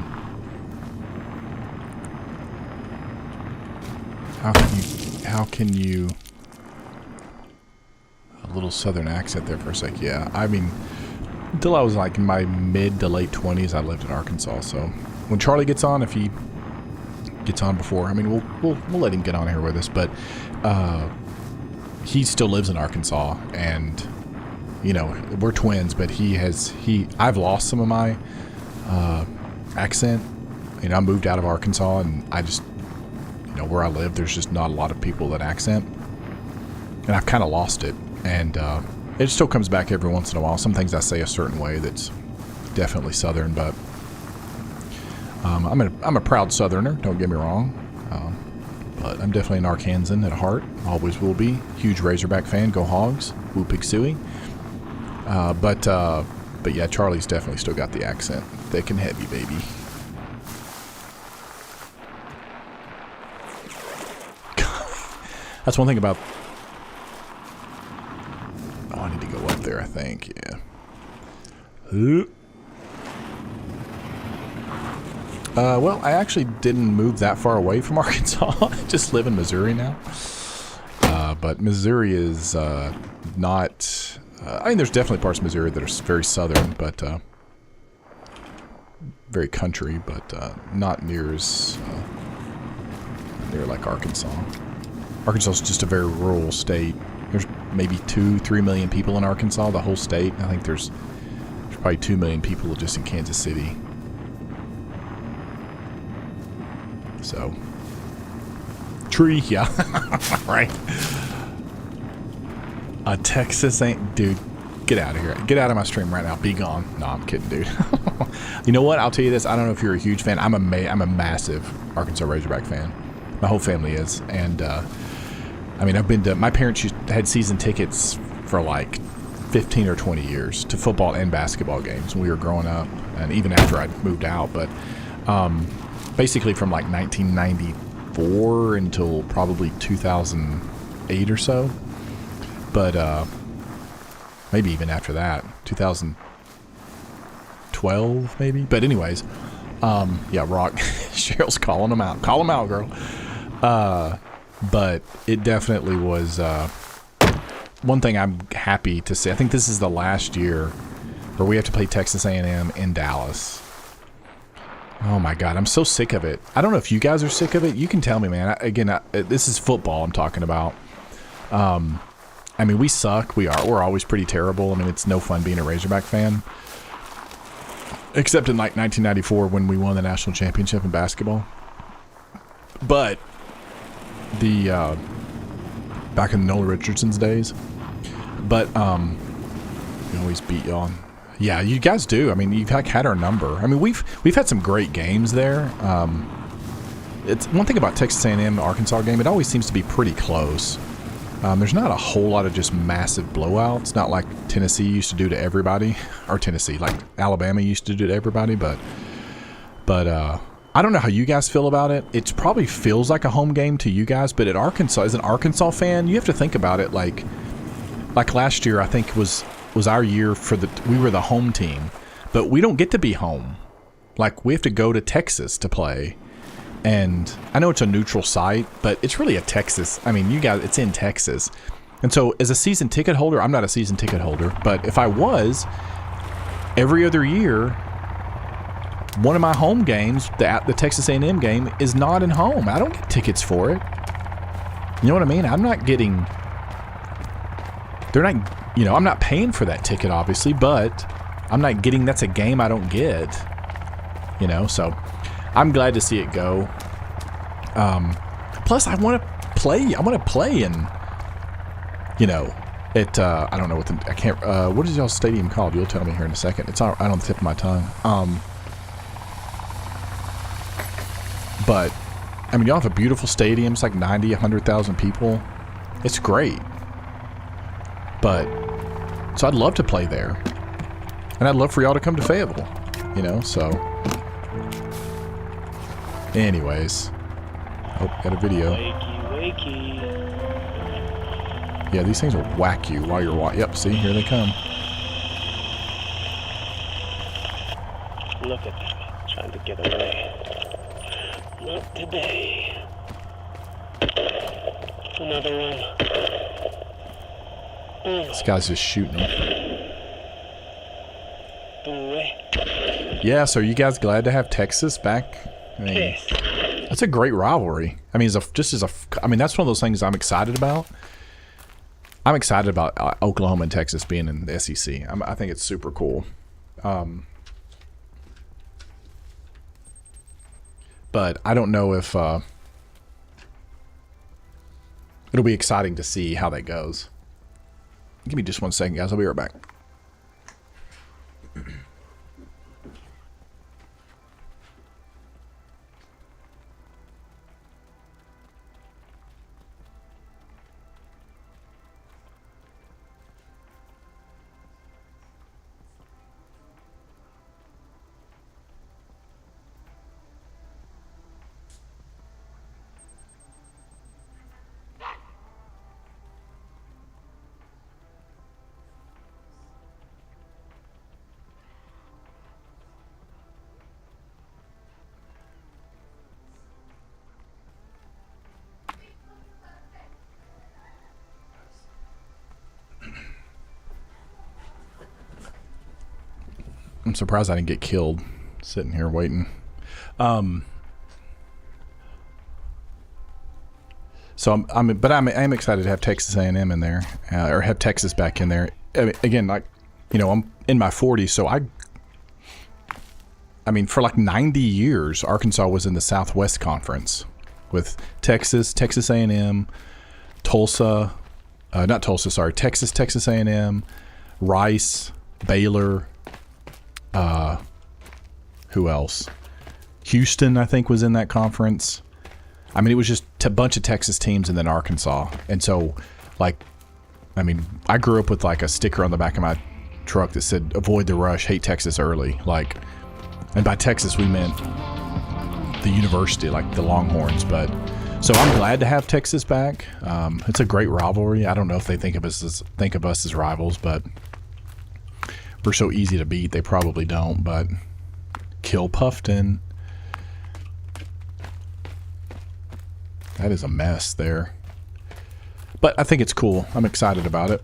How can you a little southern accent there for a sec? Yeah, I mean, until I was like in my mid to late 20s, I lived in Arkansas, so when Charlie gets on, if he gets on before. I mean, we'll let him get on here with us, but he still lives in Arkansas, and you know, we're twins, but I've lost some of my accent. You know, I moved out of Arkansas, and I just, you know, where I live, there's just not a lot of people that accent, and I've kind of lost it, and it still comes back every once in a while. Some things I say a certain way that's definitely Southern, but I'm a proud Southerner, don't get me wrong, but I'm definitely an Arkansan at heart, always will be. Huge Razorback fan, go Hogs, woo pig suey. But yeah, Charlie's definitely still got the accent, thick and heavy, baby. That's one thing about... Oh, I need to go up there, I think, yeah. Well, I actually didn't move that far away from Arkansas. I just live in Missouri now. But Missouri is not... I mean, there's definitely parts of Missouri that are very southern, but... very country, but not near as... near like Arkansas. Arkansas is just a very rural state. There's maybe 2-3 million people in Arkansas, the whole state. I think there's probably 2 million people just in Kansas City. So, tree, yeah, right. Texas ain't, dude. Get out of here. Get out of my stream right now. Be gone. No, I'm kidding, dude. You know what? I'll tell you this. I don't know if you're a huge fan. I'm a massive Arkansas Razorback fan. My whole family is, and I mean, I've been to. My parents had season tickets for like 15 or 20 years to football and basketball games when we were growing up, and even after I moved out. But basically, from like 1994 until probably 2008 or so. But maybe even after that, 2012 maybe. But anyways, yeah, Rock. Cheryl's calling them out. Call them out, girl. But it definitely was one thing I'm happy to see. I think this is the last year where we have to play Texas A&M in Dallas. Oh my God, I'm so sick of it. I don't know if you guys are sick of it. You can tell me, man. This is football I'm talking about. I mean, we suck. We're always pretty terrible. I mean, it's no fun being a Razorback fan. Except in like 1994 when we won the national championship in basketball. But the back in Nola Richardson's days. But we always beat y'all. Yeah, you guys do. I mean, you've like had our number. I mean, we've had some great games there. It's one thing about Texas A&M Arkansas game. It always seems to be pretty close. There's not a whole lot of just massive blowouts. Not like Tennessee used to do to everybody, or Tennessee, like Alabama used to do to everybody. But I don't know how you guys feel about it. It probably feels like a home game to you guys, but at Arkansas, as an Arkansas fan, you have to think about it like last year. I think was our year we were the home team, but we don't get to be home. Like we have to go to Texas to play. And I know it's a neutral site, but it's really a Texas. I mean, you guys, it's in Texas. And so as a season ticket holder, I'm not a season ticket holder, but if I was, every other year, one of my home games, the Texas A&M game, is not in home. I don't get tickets for it. You know what I mean? I'm not getting... They're not... You know, I'm not paying for that ticket, obviously, but I'm not getting... That's a game I don't get. You know, so... I'm glad to see it go. Plus, I want to play. I want to play in, you know, I don't know what I can't. What is y'all's stadium called? You'll tell me here in a second. It's right on the tip of my tongue. But I mean, y'all have a beautiful stadium. It's like 90, 100,000 people. It's great. But so I'd love to play there, and I'd love for y'all to come to Fayetteville. You know, so. Anyways. Oh, got a video. Wakey. Yeah, these things will whack you while you're walking. Yep, see, here they come. Look at them, trying to get away. Not today. Another one. This guy's just shooting them. Away. Yeah, so are you guys glad to have Texas back? I mean, Yes. That's a great rivalry. I mean, I mean, that's one of those things I'm excited about. I'm excited about Oklahoma and Texas being in the SEC. I think it's super cool. But I don't know if it'll be exciting to see how that goes. Give me just 1 second, guys. I'll be right back. I'm surprised I didn't get killed sitting here waiting. So I'm excited to have Texas A&M in there, or have Texas back in there. I mean, again, like, you know, I'm in my 40s, so I mean, for like 90 years, Arkansas was in the Southwest Conference with Texas, Texas A&M, Tulsa, Texas A&M, Rice, Baylor. Who else? Houston, I think, was in that conference. I mean, it was just a bunch of Texas teams and then Arkansas. And so, like, I mean, I grew up with like a sticker on the back of my truck that said, "Avoid the rush, hate Texas early." Like, and by Texas, we meant the university, like the Longhorns. But so I'm glad to have Texas back. It's a great rivalry. I don't know if they think of us as rivals, but we're so easy to beat, they probably don't. But kill Puffton. That is a mess there. But I think it's cool. I'm excited about it.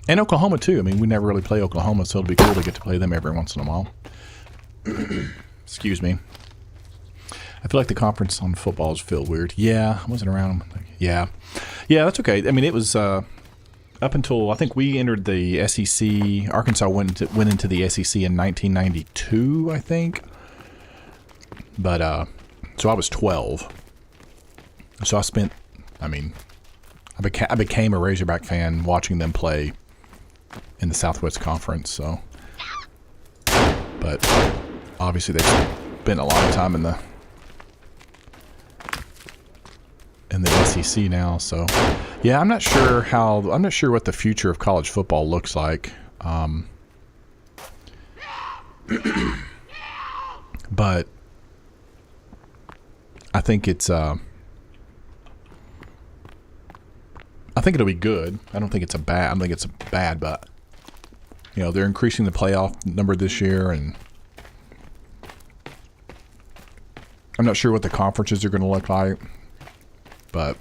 And Oklahoma, too. I mean, we never really play Oklahoma, so it'll be cool to get to play them every once in a while. Excuse me. I feel like the conference on football is feel weird. Yeah, I wasn't around. Yeah. Yeah, that's okay. I mean, it was up until, I think we entered the SEC. Arkansas went into the SEC in 1992, I think. But, so I was 12. So I spent, I mean, I became a Razorback fan watching them play in the Southwest Conference. So, but obviously they've spent a lot of time in the SEC now. So, yeah, I'm not sure what the future of college football looks like. But I think I think it'll be good. I don't think it's bad, but you know, they're increasing the playoff number this year, and I'm not sure what the conferences are going to look like, but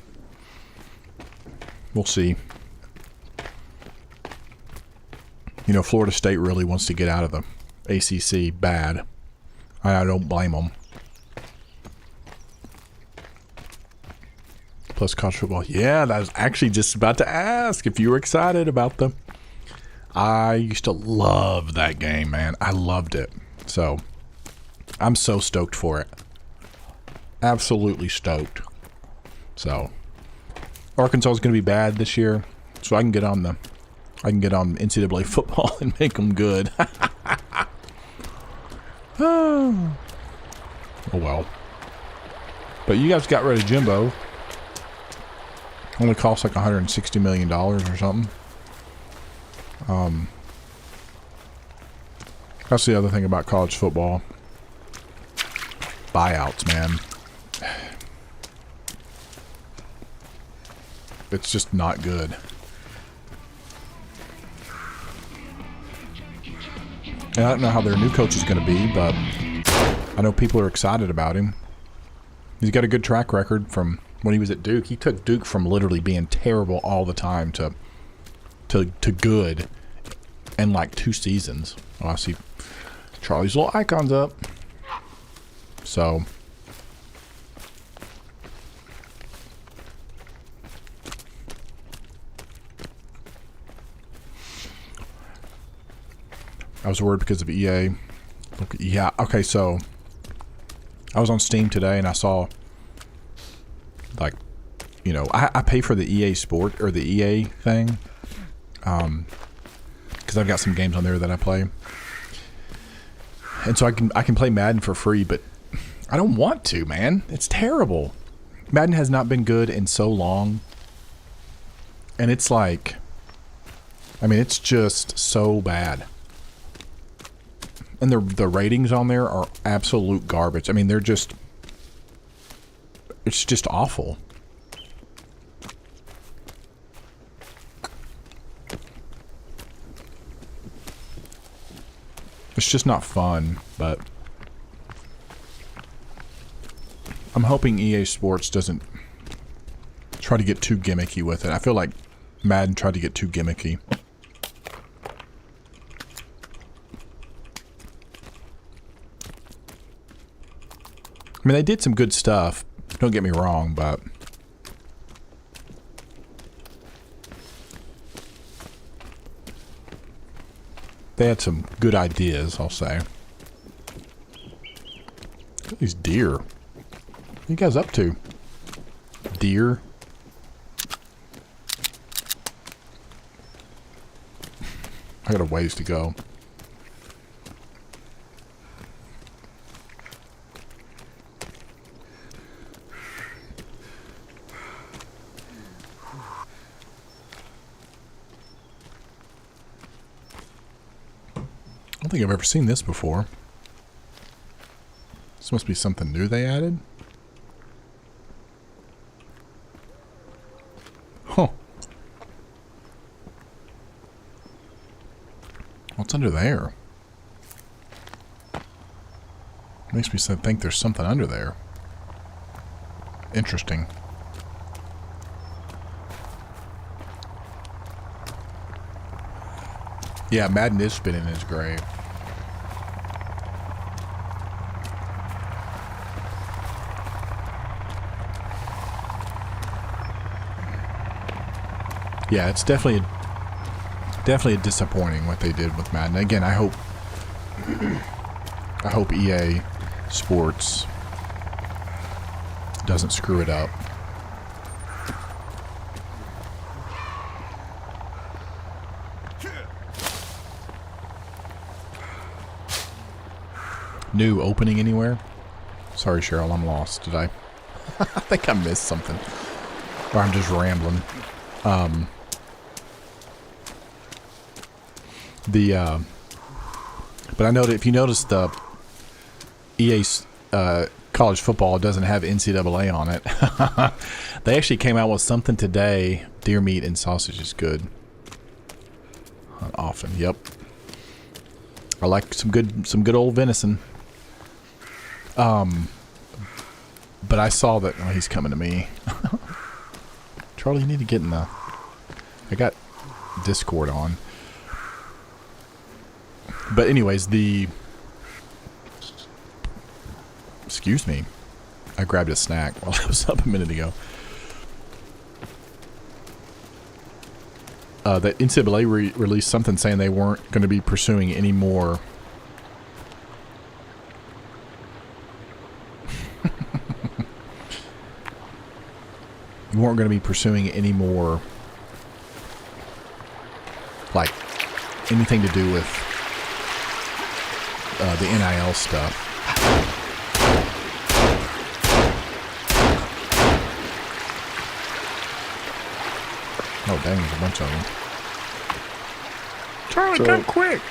we'll see. You know, Florida State really wants to get out of the ACC bad. I don't blame them. Plus college football. Yeah, I was actually just about to ask if you were excited about them. I used to love that game, man. I loved it. So, I'm so stoked for it. Absolutely stoked. So, Arkansas is going to be bad this year, so I can get on NCAA football and make them good. Oh well. But you guys got rid of Jimbo. Only cost like $160 million or something. That's the other thing about college football. Buyouts, man. It's just not good. And I don't know how their new coach is going to be, but I know people are excited about him. He's got a good track record from when he was at Duke. He took Duke from literally being terrible all the time to good in like 2 seasons. Oh, I see Charlie's little icons up. So I was worried because of EA. Look, yeah, okay, so I was on Steam today and I saw, like, you know, I pay for the EA Sport or the EA thing, because I've got some games on there that I play, and so I can play Madden for free, but I don't want to, man. It's terrible. Madden has not been good in so long, and it's like, I mean, it's just so bad. And the ratings on there are absolute garbage. I mean, they're just, it's just awful. It's just not fun, but I'm hoping EA Sports doesn't try to get too gimmicky with it. I feel like Madden tried to get too gimmicky. I mean, they did some good stuff, don't get me wrong, but they had some good ideas, I'll say. Look at these deer. What are you guys up to? Deer? I got a ways to go. I don't think I've ever seen this before. This must be something new they added. Huh. What's under there? Makes me think there's something under there. Interesting. Yeah, Madden is spinning in his grave. Yeah, it's definitely disappointing what they did with Madden. Again, I hope EA Sports doesn't screw it up. New opening anywhere? Sorry, Cheryl, I'm lost. Did I? I think I missed something. Or I'm just rambling. But I know that if you notice the EA college football doesn't have NCAA on it. They actually came out with something today. Deer meat and sausage is good. Often, yep. I like some good old venison. But I saw that. Oh, he's coming to me. Charlie, you need to get in the. I got Discord on. But anyways, excuse me. I grabbed a snack while I was up a minute ago. That NCAA released something saying they weren't going to be pursuing any more. You weren't going to be pursuing any more, like, anything to do with the NIL stuff. Oh, dang, there's a bunch of them. Charlie, come quick!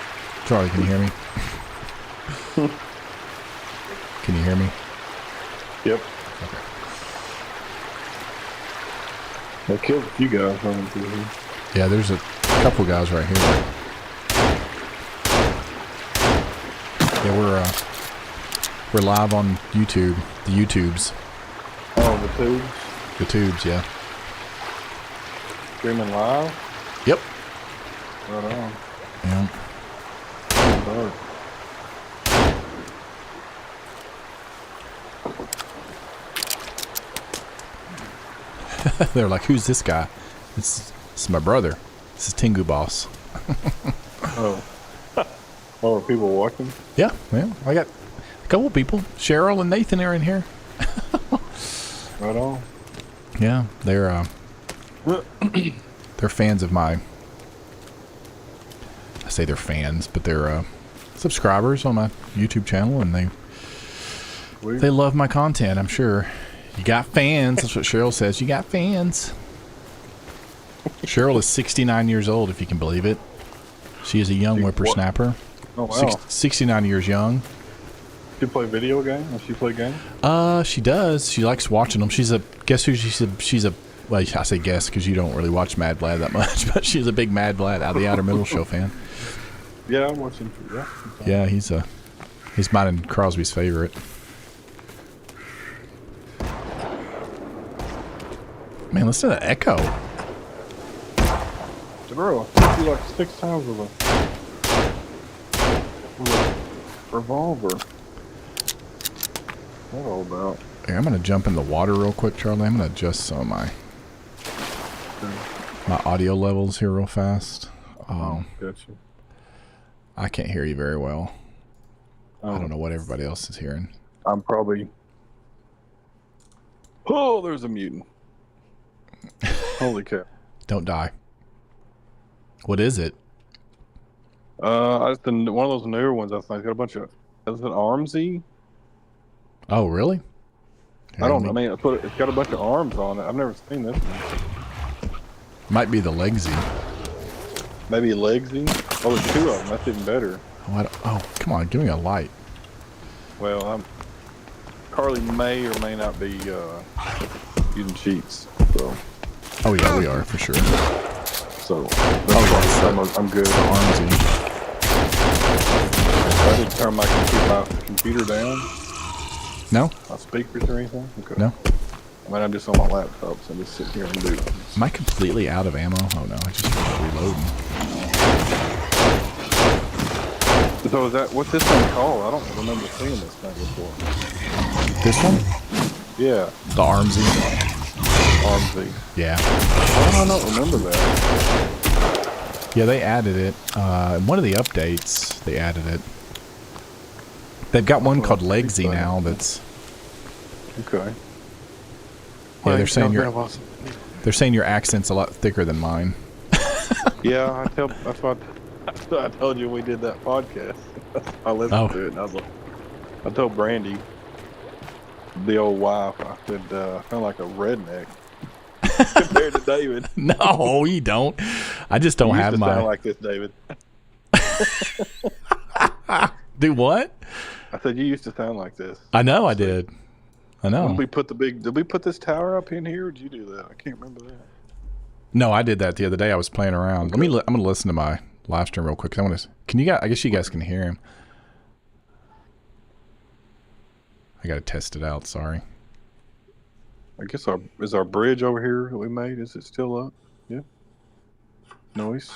Charlie, can you hear me? Can you hear me? Yep. Okay. I killed a few guys running through here. Yeah, there's a couple guys right here. Yeah, we're live on YouTube. The YouTubes. Oh, the tubes? The tubes, yeah. Streaming live? Yep. Right on. Yeah. Dark. They're like, who's this guy? This is my brother. This is Tengu Boss. Oh. Oh, are people watching? Yeah, well, I got a couple of people. Cheryl and Nathan are in here. Right on. Yeah, they're fans of my. I say they're fans, but they're subscribers on my YouTube channel, and they love my content. I'm sure. You got fans. That's what Cheryl says. You got fans. Cheryl is 69 years old, if you can believe it. She is a young whippersnapper. Oh wow. 69 years young. She play video games? Does she play games? She does. She likes watching them. Guess who she's a well, I say guess because you don't really watch Mad Blad that much, but she's a big Mad Blad out of the Outer Middle Show fan. Yeah, I'm watching. Yeah. Yeah, he's mine and Crosby's favorite. Man, listen to the echo. Girl, she like 6 times with a revolver. What all about? Here, I'm gonna jump in the water real quick, Charlie. I'm gonna adjust some of my audio levels here real fast. Gotcha. I can't hear you very well. I don't know what everybody else is hearing. I'm probably. Oh, there's a mutant. Holy cow! Don't die. What is it? It's one of those newer ones. I think it's got a bunch of. Is it Armsy? Oh, really? Here, I don't know. I mean, it's got a bunch of arms on it. I've never seen this one. Might be the Legsy. Maybe Legsy. Oh, there's 2 of them. That's even better. Oh, come on, give me a light. Well, Carly may or may not be using cheats. So. Oh yeah, we are for sure. So. I'm good. Armsy. I didn't turn my computer down. No. My speakers or anything. Okay. No. I mean, I'm just on my laptop, so I'm just sitting here and do it. Am I completely out of ammo? Oh no, I just finished reloading. So what's this thing called? I don't remember seeing this thing before. This one? Yeah. The Armsy. Armsy. Yeah. Why do I not remember that? Yeah, they added it. In one of the updates, they added it. They've got one called Legsy now that's... Okay. Yeah, they're saying your accent's a lot thicker than mine. Yeah, that's what I told you we did that podcast. I listened to it, and I was like, I told Brandy, the old wife, I said, I sound like a redneck compared to David. No, you don't. I just don't have my... sound like this, David. Do what? I said, you used to sound like this. I know I did. I know. Did we put this tower up in here, or did you do that? I can't remember that. No, I did that the other day. I was playing around. Okay. I'm gonna listen to my live stream real quick. I guess you guys can hear him. I gotta test it out. Sorry. I guess is our bridge over here that we made, is it still up? Yeah. Noise.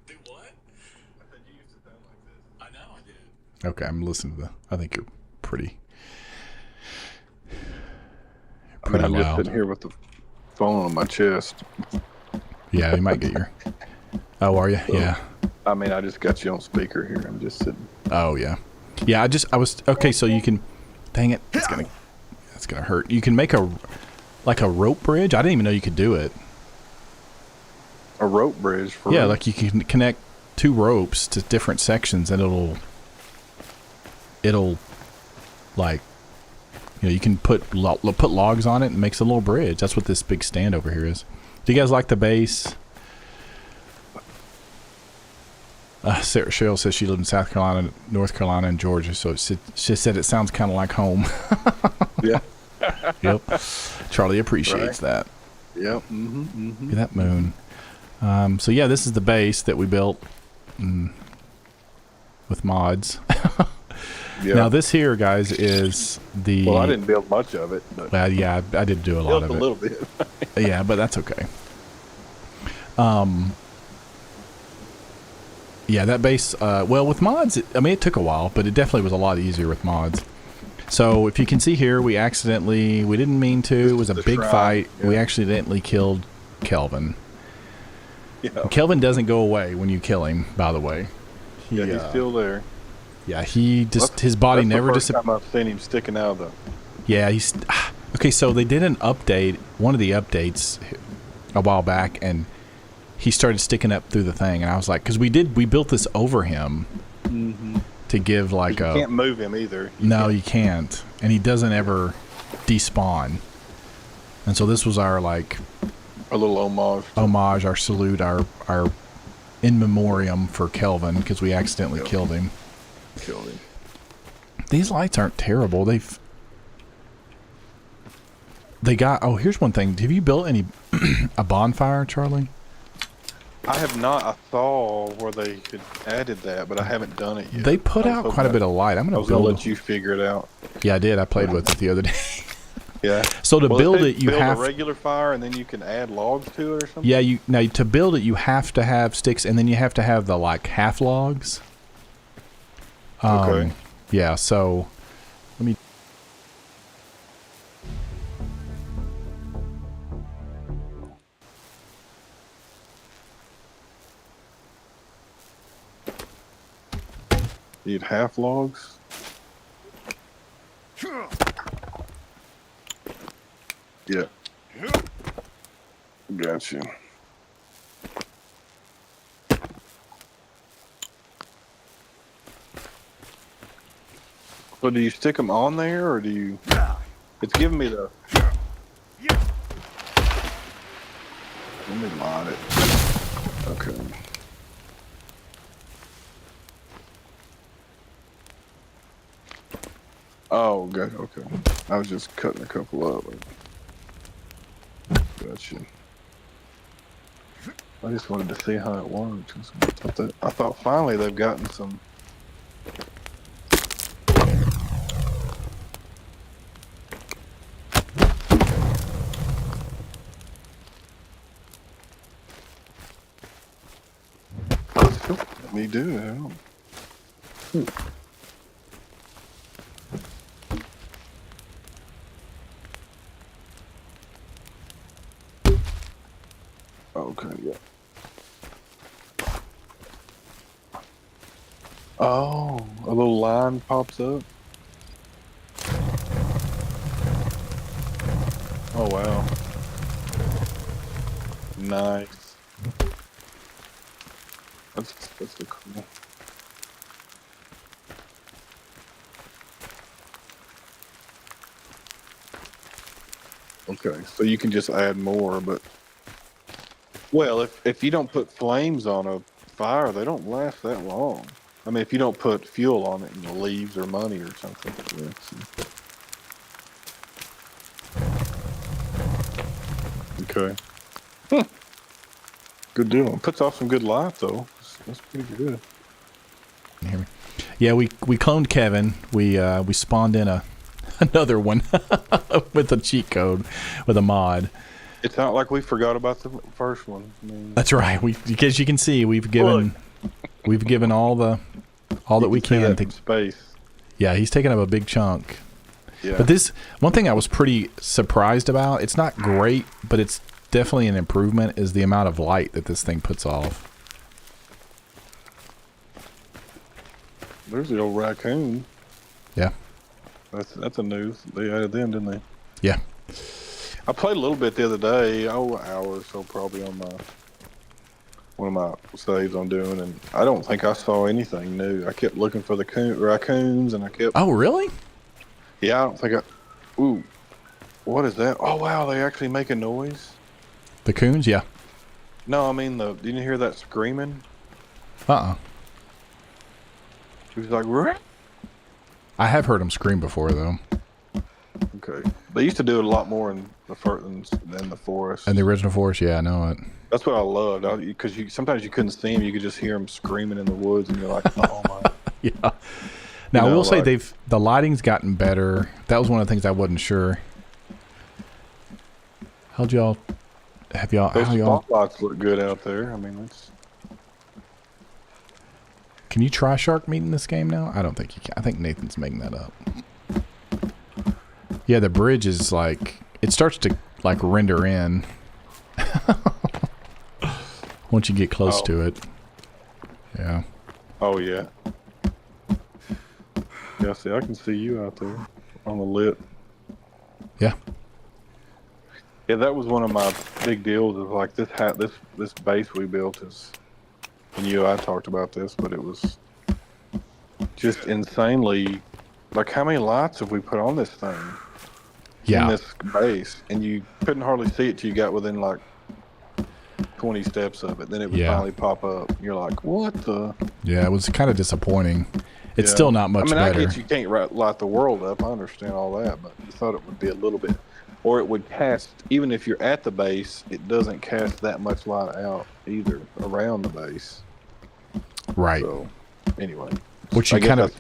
Do what? I said you used to sound like this. I know I did. Okay, I'm listening to I think you're pretty. I'm just sitting here with the phone on my chest. Yeah, you might get your. Oh, are you? So, yeah. I mean, I just got you on speaker here. I'm just sitting. Oh yeah, yeah. I was okay. So you can. Dang it! It's gonna hurt. You can make a rope bridge. I didn't even know you could do it. A rope bridge for like you can connect 2 ropes to different sections, and it'll like. You can put logs on it and it makes a little bridge. That's what this big stand over here is. Do you guys like the base? Sarah Cheryl says she lived in South Carolina, North Carolina, and Georgia, so she said it sounds kind of like home. Yeah. Yep. Charlie appreciates that. Yep. Mm-hmm. Mm-hmm. Look at that moon. So yeah, this is the base that we built with mods. Yeah. Now this here, guys, is the... Well, I didn't build much of it. But well, yeah, I did do a lot of it. A little bit. Yeah, but that's okay. Yeah, that base, well, with mods, it took a while, but it definitely was a lot easier with mods. So if you can see here, we didn't mean to, it was a big fight. Yeah. We accidentally killed Kelvin. Yeah. Kelvin doesn't go away when you kill him, by the way. He's still there. Yeah, he just his body never That's the disappeared. first time I've seen him sticking out of the. Yeah, he's okay. So they did an update, one of the updates, a while back, and he started sticking up through the thing, and I was like, because we built this over him to give like You a. can't move him either. You can't, and he doesn't ever despawn. And so this was our like A little homage. our salute, our in memoriam for Kelvin because we accidentally killed him. Killed him. These lights aren't terrible. They got. Oh, here's one thing. Have you built any a bonfire, Charlie? I have not. I saw where they had added that, but I haven't done it yet. They put out quite a bit of light. I'm I gonna was gonna build. let you figure it out. Yeah, I did. I played with it the other day. Yeah. So to build they it, you build have a regular fire, and then you can add logs to it or something. Yeah, now to build it, you have to have sticks, and then you have to have the like half logs. Okay. Yeah. So let me. Need half logs. Yeah. Gotcha. So do you stick them on there, or do you? It's giving me the. Let me mod it. Okay. Oh, good. Okay. I was just cutting a couple up. Gotcha. I just wanted to see how it works. I thought finally they've gotten some. Let me do it. Okay, yeah. Oh, a little line pops up. Oh, wow. Nice. That's a cool. Okay, so you can just add more, but well, if you don't put flames on a fire, they don't last that long. I mean, if you don't put fuel on it, leaves or money or something. Yeah, okay. Good deal. It puts off some good light though. That's pretty good. Can you hear me? Yeah, we cloned Kevin. We spawned in another one with a cheat code with a mod. It's not like we forgot about the first one. I mean, That's right. Because you can see we've given all that we can to space. Yeah, he's taking up a big chunk. Yeah. But this one thing I was pretty surprised about. It's not great, but it's definitely an improvement. Is the amount of light that this thing puts off. There's the old raccoon. Yeah. That's a news. They added them, didn't they? Yeah. I played a little bit the other day, an hour or so probably on one of my saves I'm doing, and I don't think I saw anything new. I kept looking for the raccoons, and I kept. Oh, really? Yeah, I don't think I. Ooh, what is that? Oh wow, they actually make a noise. The coons, yeah. No, I mean didn't you hear that screaming? She was like, "Rah!" I have heard them scream before though. Okay, they used to do it a lot more in the than the forest. And the original forest, yeah, I know it. That's what I loved, because sometimes you couldn't see them, you could just hear them screaming in the woods, and you're like, oh my. Yeah. Now I will say the lighting's gotten better. That was one of the things I wasn't sure. Those spotlights look good out there. I mean, it's. Can you try shark meat in this game now? I don't think you can. I think Nathan's making that up. Yeah, the bridge is like it starts to like render in once you get close to it. Yeah. Oh yeah. Yeah, see, I can see you out there on the lit. Yeah. Yeah, that was one of my big deals. Is like this base we built is, and you and I talked about this, but it was just insanely. Like, how many lights have we put on this thing in Yeah. this base, and you couldn't hardly see it till you got within like 20 steps of it. Then it would Yeah. finally pop up. You're like, what the? Yeah, it was kind of disappointing. It's Yeah. still not much I mean, better. I get you can't light the world up. I understand all that, but I thought it would be a little bit, or it would cast. Even if you're at the base, it doesn't cast that much light out either around the base. Right. So, anyway, Which you I guess kind of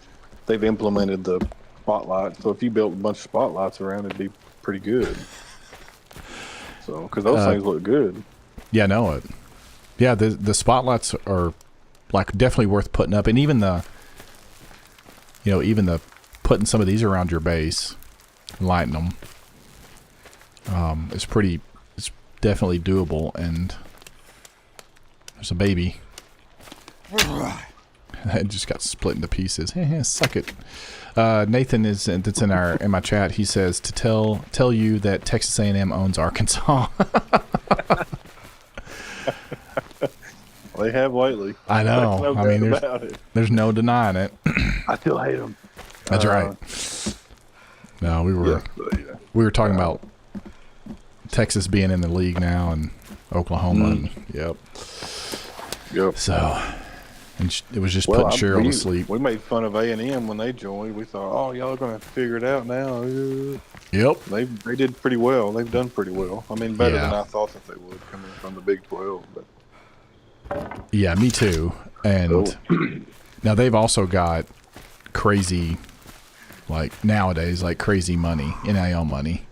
they've implemented the spotlight. So if you built a bunch of spotlights around, it'd be pretty good. So, because those things look good. Yeah, no, it. Yeah, the spotlights are like definitely worth putting up, and even the putting some of these around your base, and lighting them, is pretty. It's definitely doable, and there's a baby. It just got split into pieces. Suck it. Nathan that's in my chat. He says to tell you that Texas A&M owns Arkansas. They have lately. I know. No I mean, doubt about it. there's no denying it. I still hate them. That's right. No, we were talking about Texas being in the league now and Oklahoma. And, yep. So, and it was just putting Cheryl to sleep. We made fun of A&M when they joined. We thought, oh, y'all are going to figure it out now. Yep. They did pretty well. They've done pretty well. I mean, better than I thought that they would coming from the Big 12. But. Yeah, me too. And now they've also got crazy, like nowadays, like crazy money, NIL money.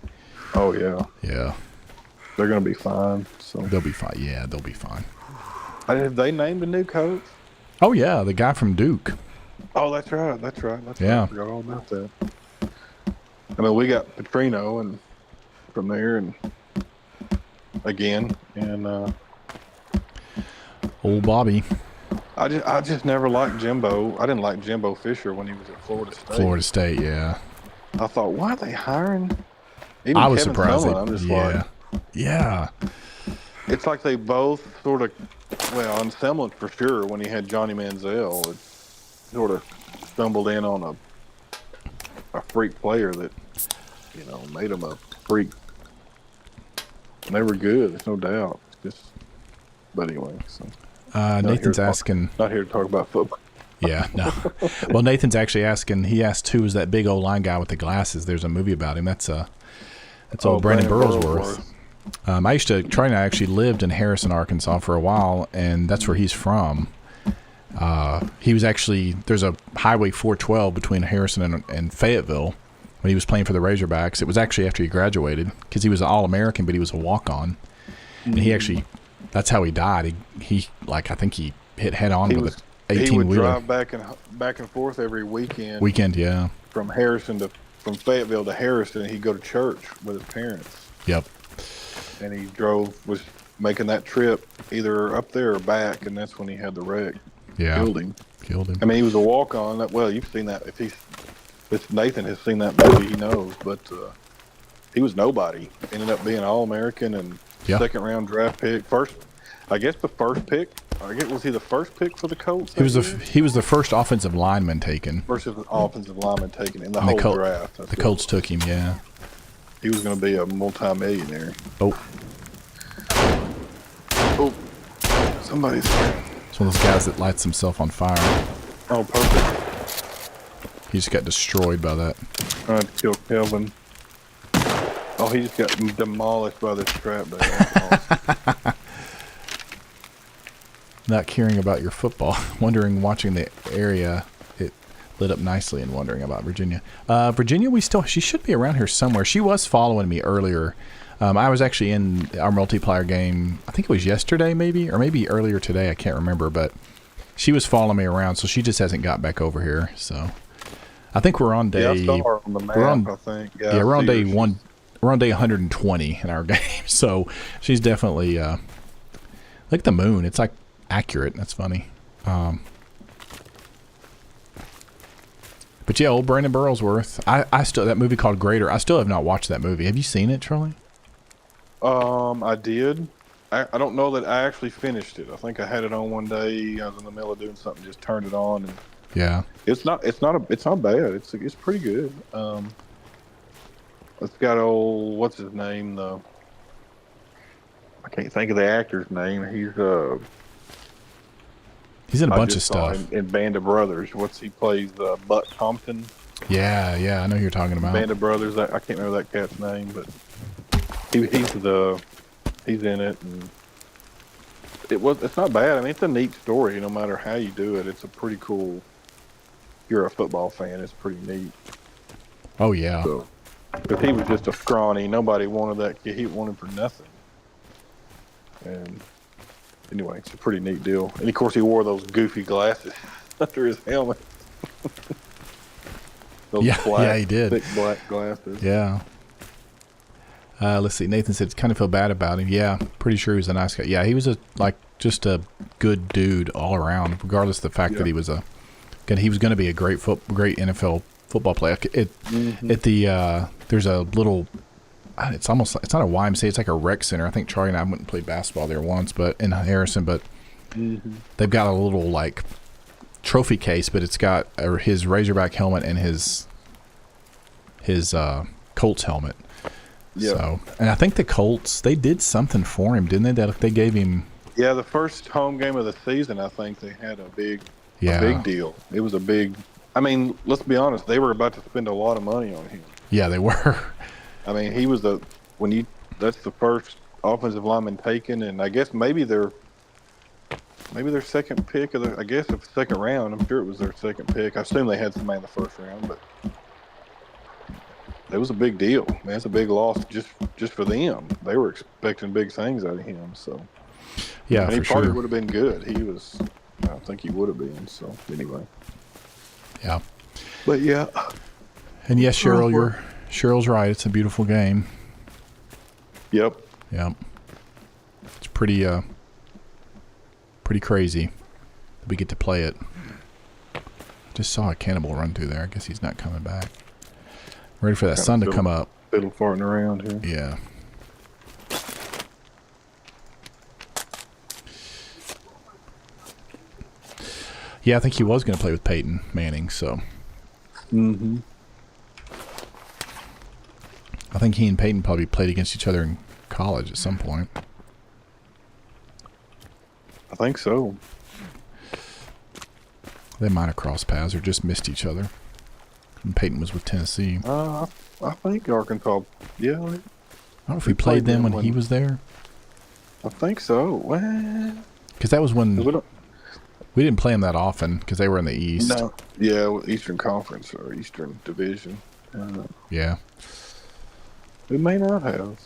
Oh, yeah. Yeah. They're going to be fine. So they'll be fine. Yeah, they'll be fine. Have they named a new coach? Oh, yeah, the guy from Duke. Oh, that's right. That's right. Yeah. I forgot all about that. I mean, we got Petrino and from there and again. And old Bobby. I just never liked Jimbo. I didn't like Jimbo Fisher when he was at Florida State. Florida State, yeah. I thought, why are they hiring? Even I was Kevin surprised. Sumlin, I'm just like, yeah. It's like they both sort of, well, on Sumlin for sure, when he had Johnny Manziel, it sort of stumbled in on a freak player that, made him a freak. And they were good, there's no doubt. But anyway, so. Nathan's asking. Not here to talk about football. Yeah, no. Well, Nathan's actually asking. He asked who is that big old line guy with the glasses. There's a movie about him. That's old Brandon Burlsworth. I used to. Troy and I actually lived in Harrison, Arkansas for a while, and that's where he's from. He was actually, there's a Highway 412 between Harrison and Fayetteville when he was playing for the Razorbacks. It was actually after he graduated because he was an All-American, but he was a walk-on. And he actually, that's how he died. He I think he hit head-on with an 18-wheeler. He would drive back and forth every weekend. Yeah. From Fayetteville to Harrison, and he'd go to church with his parents. Yep. And he was making that trip either up there or back, and that's when he had the wreck. Yeah. Killed him. I mean, he was a walk-on. Well, you've seen that. If Nathan has seen that movie, he knows. But he was nobody. Ended up being All-American and second-round draft pick. I guess the first pick. Was he the first pick for the Colts? He was the first offensive lineman taken. First offensive lineman taken in the whole draft. The Colts took him, yeah. He was going to be a multi-millionaire. Oh, somebody's... It's one of those guys that lights himself on fire. Oh, perfect. He just got destroyed by that. Trying to kill Kelvin. Oh, he just got demolished by this strap bag. Not caring about your football. Watching the area, it lit up nicely and wondering about Virginia. Virginia, she should be around here somewhere. She was following me earlier. I was actually in our multiplier game, I think it was yesterday maybe, or maybe earlier today, I can't remember, but she was following me around, so she just hasn't got back over here. So I think we're on day... Yeah, I saw her on the map, I think. Yeah, we're on day 1. We're on day 120 in our game, so she's definitely... like the moon, it's like accurate. That's funny. But yeah, old Brandon Burlsworth. I still, that movie called Greater, I still have not watched that movie. Have you seen it, Charlie? I did. I don't know that I actually finished it. I think I had it on one day. I was in the middle of doing something, just turned it on, and Yeah. it's not bad. It's pretty good. It's got old, what's his name though? I can't think of the actor's name. He's in a I bunch of just saw stuff. him in Band of Brothers. He plays Butt Compton. Yeah, I know who you're talking about. Band of Brothers. I can't remember that cat's name, but he's in it, and it's not bad. I mean, it's a neat story. No matter how you do it, it's a pretty cool. If you're a football fan, it's pretty neat. Oh yeah. So, because he was just a scrawny, nobody wanted that kid. He wanted for nothing. And anyway, it's a pretty neat deal. And of course, he wore those goofy glasses under his helmet. Those Yeah, he did. Thick black glasses. Yeah. Let's see. Nathan said, kind of feel bad about him. Yeah, pretty sure he was a nice guy. Yeah, he was just a good dude all around, regardless of the fact that he was he was going to be a great NFL football player. There's a little, it's not a YMCA, it's like a rec center. I think Charlie and I went and played basketball there once, but in Harrison, but they've got a little like trophy case, but it's got his Razorback helmet and his Colts helmet. Yeah. So, and I think the Colts, they did something for him, didn't they? That they gave him. Yeah, the first home game of the season, I think they had a big deal. It was a big. I mean, let's be honest, they were about to spend a lot of money on him. Yeah, they were. I mean, he was that's the first offensive lineman taken, and I guess maybe their second pick of the second round. I'm sure it was their second pick. I assume they had somebody in the first round, but it was a big deal. Man, it's a big loss just for them. They were expecting big things out of him. So yeah, and he for probably sure. would have been good. I think he would have been. So anyway. Yeah. But yeah. And yes, Cheryl's right. It's a beautiful game. Yep. Yeah. It's pretty crazy that we get to play it. Just saw a cannibal run through there. I guess he's not coming back. Ready for that sun to come up. Fiddle farting around here. Yeah. Yeah, I think he was going to play with Peyton Manning, so. Mm-hmm. I think he and Peyton probably played against each other in college at some point. I think so. They might have crossed paths or just missed each other. And Peyton was with Tennessee. I think Arkansas. Yeah. I don't know if we played them when he was there. I think so. Well, because that was when we didn't play them that often because they were in the East. No. Yeah, Eastern Conference or Eastern Division. Yeah. We may not have.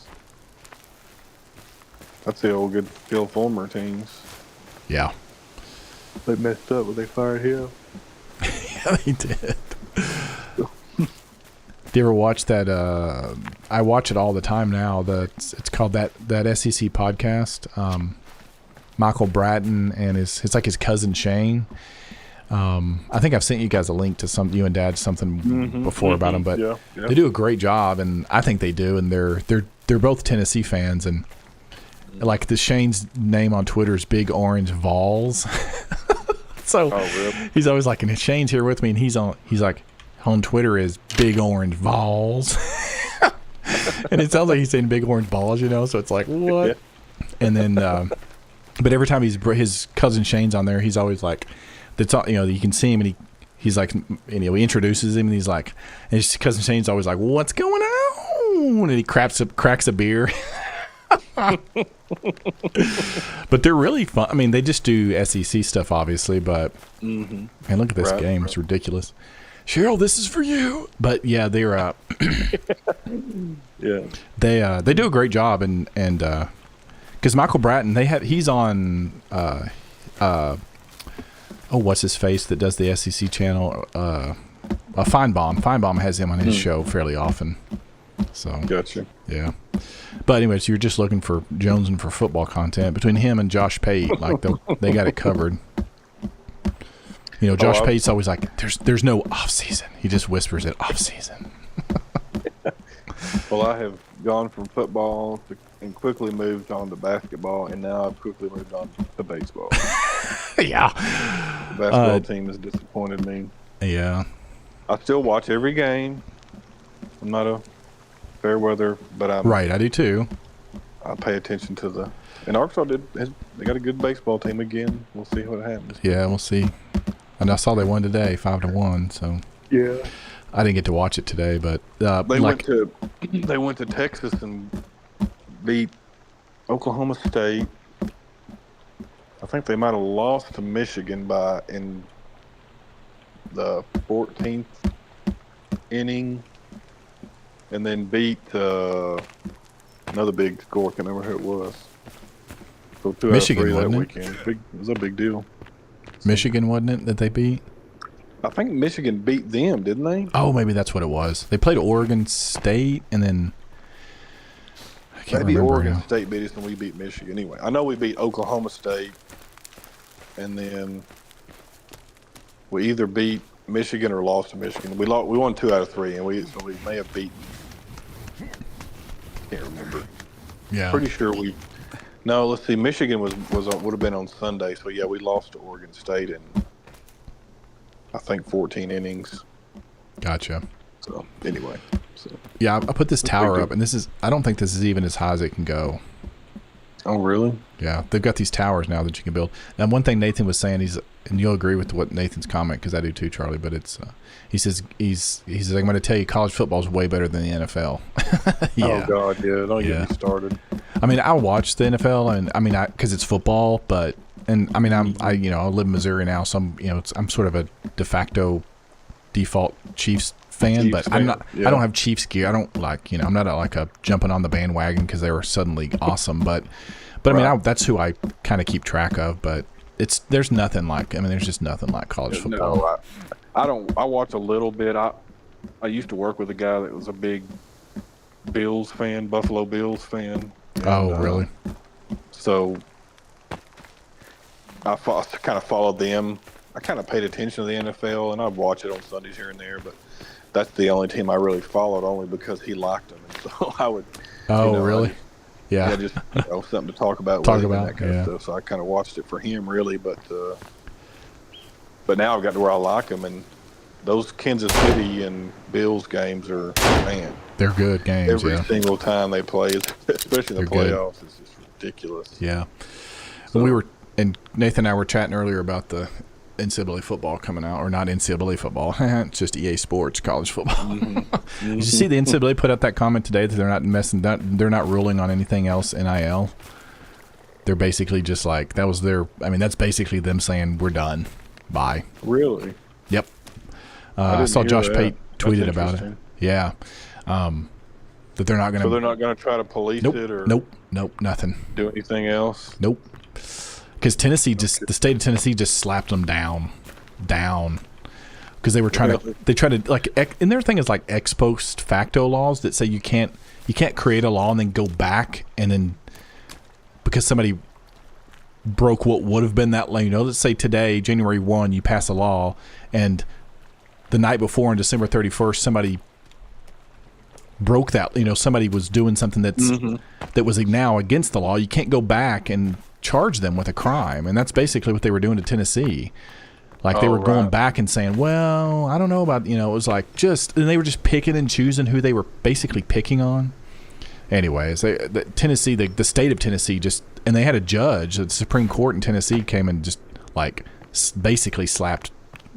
That's the old good Phil Fulmer teams. Yeah. They messed up when they fired him. Yeah, they did. Do you ever watch that? I watch it all the time now. It's called that SEC podcast. Michael Bratton and it's like his cousin Shane. I think I've sent you guys a link to you and Dad something before about them, but they do a great job, and I think they do. And they're both Tennessee fans, and like the Shane's name on Twitter is Big Orange Vols. So really? He's always like, and Shane's here with me, and he's like on Twitter is Big Orange Vols. And it sounds like he's saying Big Orange Balls, so it's like, what? Yeah. And then, but every time his cousin Shane's on there, he's always like, that's all, you can see him, and he's like, he introduces him, and he's like, and his cousin Shane's always like, what's going on? And he cracks a beer. But they're really fun. I mean, they just do SEC stuff, obviously, but man, look at this game. It's ridiculous. Cheryl, this is for you. But yeah, they're they do a great job, and because Michael Bratton, he's on what's his face that does the SEC channel, Feinbaum has him on his show fairly often. So gotcha. Yeah. But anyways, you're just looking for jonesing for football content between him and Josh Pate. Like they got it covered. You know, Josh Pate's always like, there's no off season. He just whispers it, off season. Well, I have gone from football and quickly moved on to basketball, and now I've quickly moved on to baseball. Yeah. The basketball team has disappointed me. Yeah. I still watch every game. I'm not a fair weather, but I do too. I pay attention to the. And Arkansas they got a good baseball team again. We'll see what happens. Yeah, we'll see. And I saw they won today, 5-1. So yeah, I didn't get to watch it today, but they went to Texas and beat Oklahoma State. I think they might have lost to Michigan in the 14th inning, and then beat another big score. I can't remember who it was. So 2 Michigan, out of 3 that wasn't it? weekend. It was a big deal. Michigan, wasn't it, that they beat? I think Michigan beat them, didn't they? Oh, maybe that's what it was. They played Oregon State, and then I can't Maybe remember Oregon now. State beat us and we beat Michigan. Anyway, I know we beat Oklahoma State, and then we either beat Michigan or lost to Michigan. We won 2 out of 3, and we may have beaten. Can't remember. Yeah. Pretty sure we. No, let's see. Michigan would have been on Sunday, so yeah, we lost to Oregon State in I think 14 innings. Gotcha. So anyway, Yeah, I put this tower up, and I don't think this is even as high as it can go. Oh really? Yeah, they've got these towers now that you can build. Now, one thing Nathan was saying, and you'll agree with what Nathan's comment, because I do too, Charlie. But it's he says I'm going to tell you, college football is way better than the NFL. Yeah. Oh God, yeah. Don't get me started. I mean, I watch the NFL, and I mean, because it's football, but I live in Missouri now, so I'm sort of a de facto default Chiefs fan, but I'm not. Yeah. I don't have Chiefs gear. I don't I'm not like a jumping on the bandwagon because they were suddenly awesome, but I mean, that's who I kind of keep track of. But there's nothing like. I mean, there's just nothing like college football. No, I don't. I watch a little bit. I used to work with a guy that was a big Bills fan, Buffalo Bills fan. Oh, really? So I kind of followed them. I kind of paid attention to the NFL, and I'd watch it on Sundays here and there. But that's the only team I really followed, only because he liked them, and so I would. Oh, really? Yeah. Just something to talk about. And that kind of stuff. So I kind of watched it for him, really. But now I've got to where I like them, and those Kansas City and Bills games are, man. They're good games. Every single time they play, especially in the playoffs, it's just ridiculous. Yeah. So, when Nathan and I were chatting earlier about the NCAA football coming out, or not NCAA football, it's just EA Sports college football. Mm-hmm. Did you see the NCAA put out that comment today that they're not ruling on anything else NIL? They're basically just like, that's basically them saying we're done. Bye. Really? Yep. I saw Josh Pate tweeted about it. Yeah. That they're not going to. So they're not going to try to police it, or nope, nothing. Do anything else? Nope. Because the state of Tennessee just slapped them down, because they were trying to. They tried to and their thing is like ex post facto laws that say you can't create a law and then go back and then because somebody broke what would have been that law. Let's say today, January 1, you pass a law, and the night before, on December 31st, somebody broke that. Somebody was doing something that was now against the law. You can't go back and charge them with a crime, and that's basically what they were doing to Tennessee. They were going back and saying, well, I don't know about, it was like and they were just picking and choosing who they were basically picking on. Anyways, Tennessee, the state of Tennessee and they had a judge, the Supreme Court in Tennessee came and just basically slapped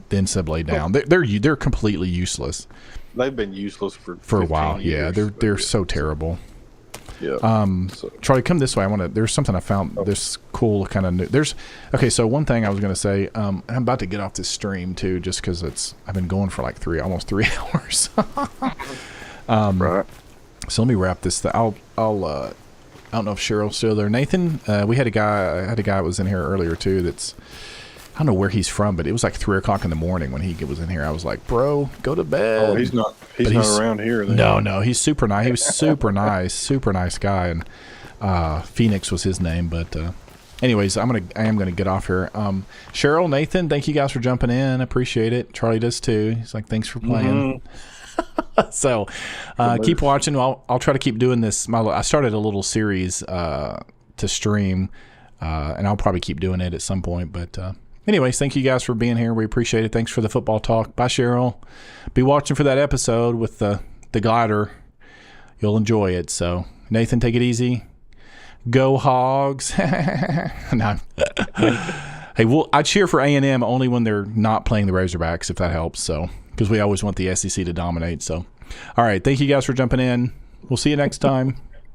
the NCAA down. They're completely useless. They've been useless for a while. Years, yeah, they're so terrible. Yeah. Charlie, come this way. There's something I found. This cool kind of new. So one thing I was going to say. I'm about to get off this stream too, just because I've been going for like almost 3 hours. Right. So let me wrap this. I don't know if Cheryl's still there. Nathan, we had a guy that was in here earlier too. I don't know where he's from, but it was like 3 o'clock in the morning when he was in here. I was like, bro, go to bed. Oh, he's not around here then. No, he's super nice. He was super nice guy. And Phoenix was his name, but anyways, I am gonna get off here. Cheryl, Nathan, thank you guys for jumping in. Appreciate it. Charlie does too. He's like, thanks for playing. So keep watching. I'll try to keep doing this. I started a little series to stream, and I'll probably keep doing it at some point. But anyways, thank you guys for being here. We appreciate it. Thanks for the football talk. Bye, Cheryl. Be watching for that episode with the glider. You'll enjoy it. So Nathan, take it easy. Go Hogs. No. Hey, I cheer for A&M only when they're not playing the Razorbacks, if that helps. So, because we always want the SEC to dominate. So, all right. Thank you guys for jumping in. We'll see you next time.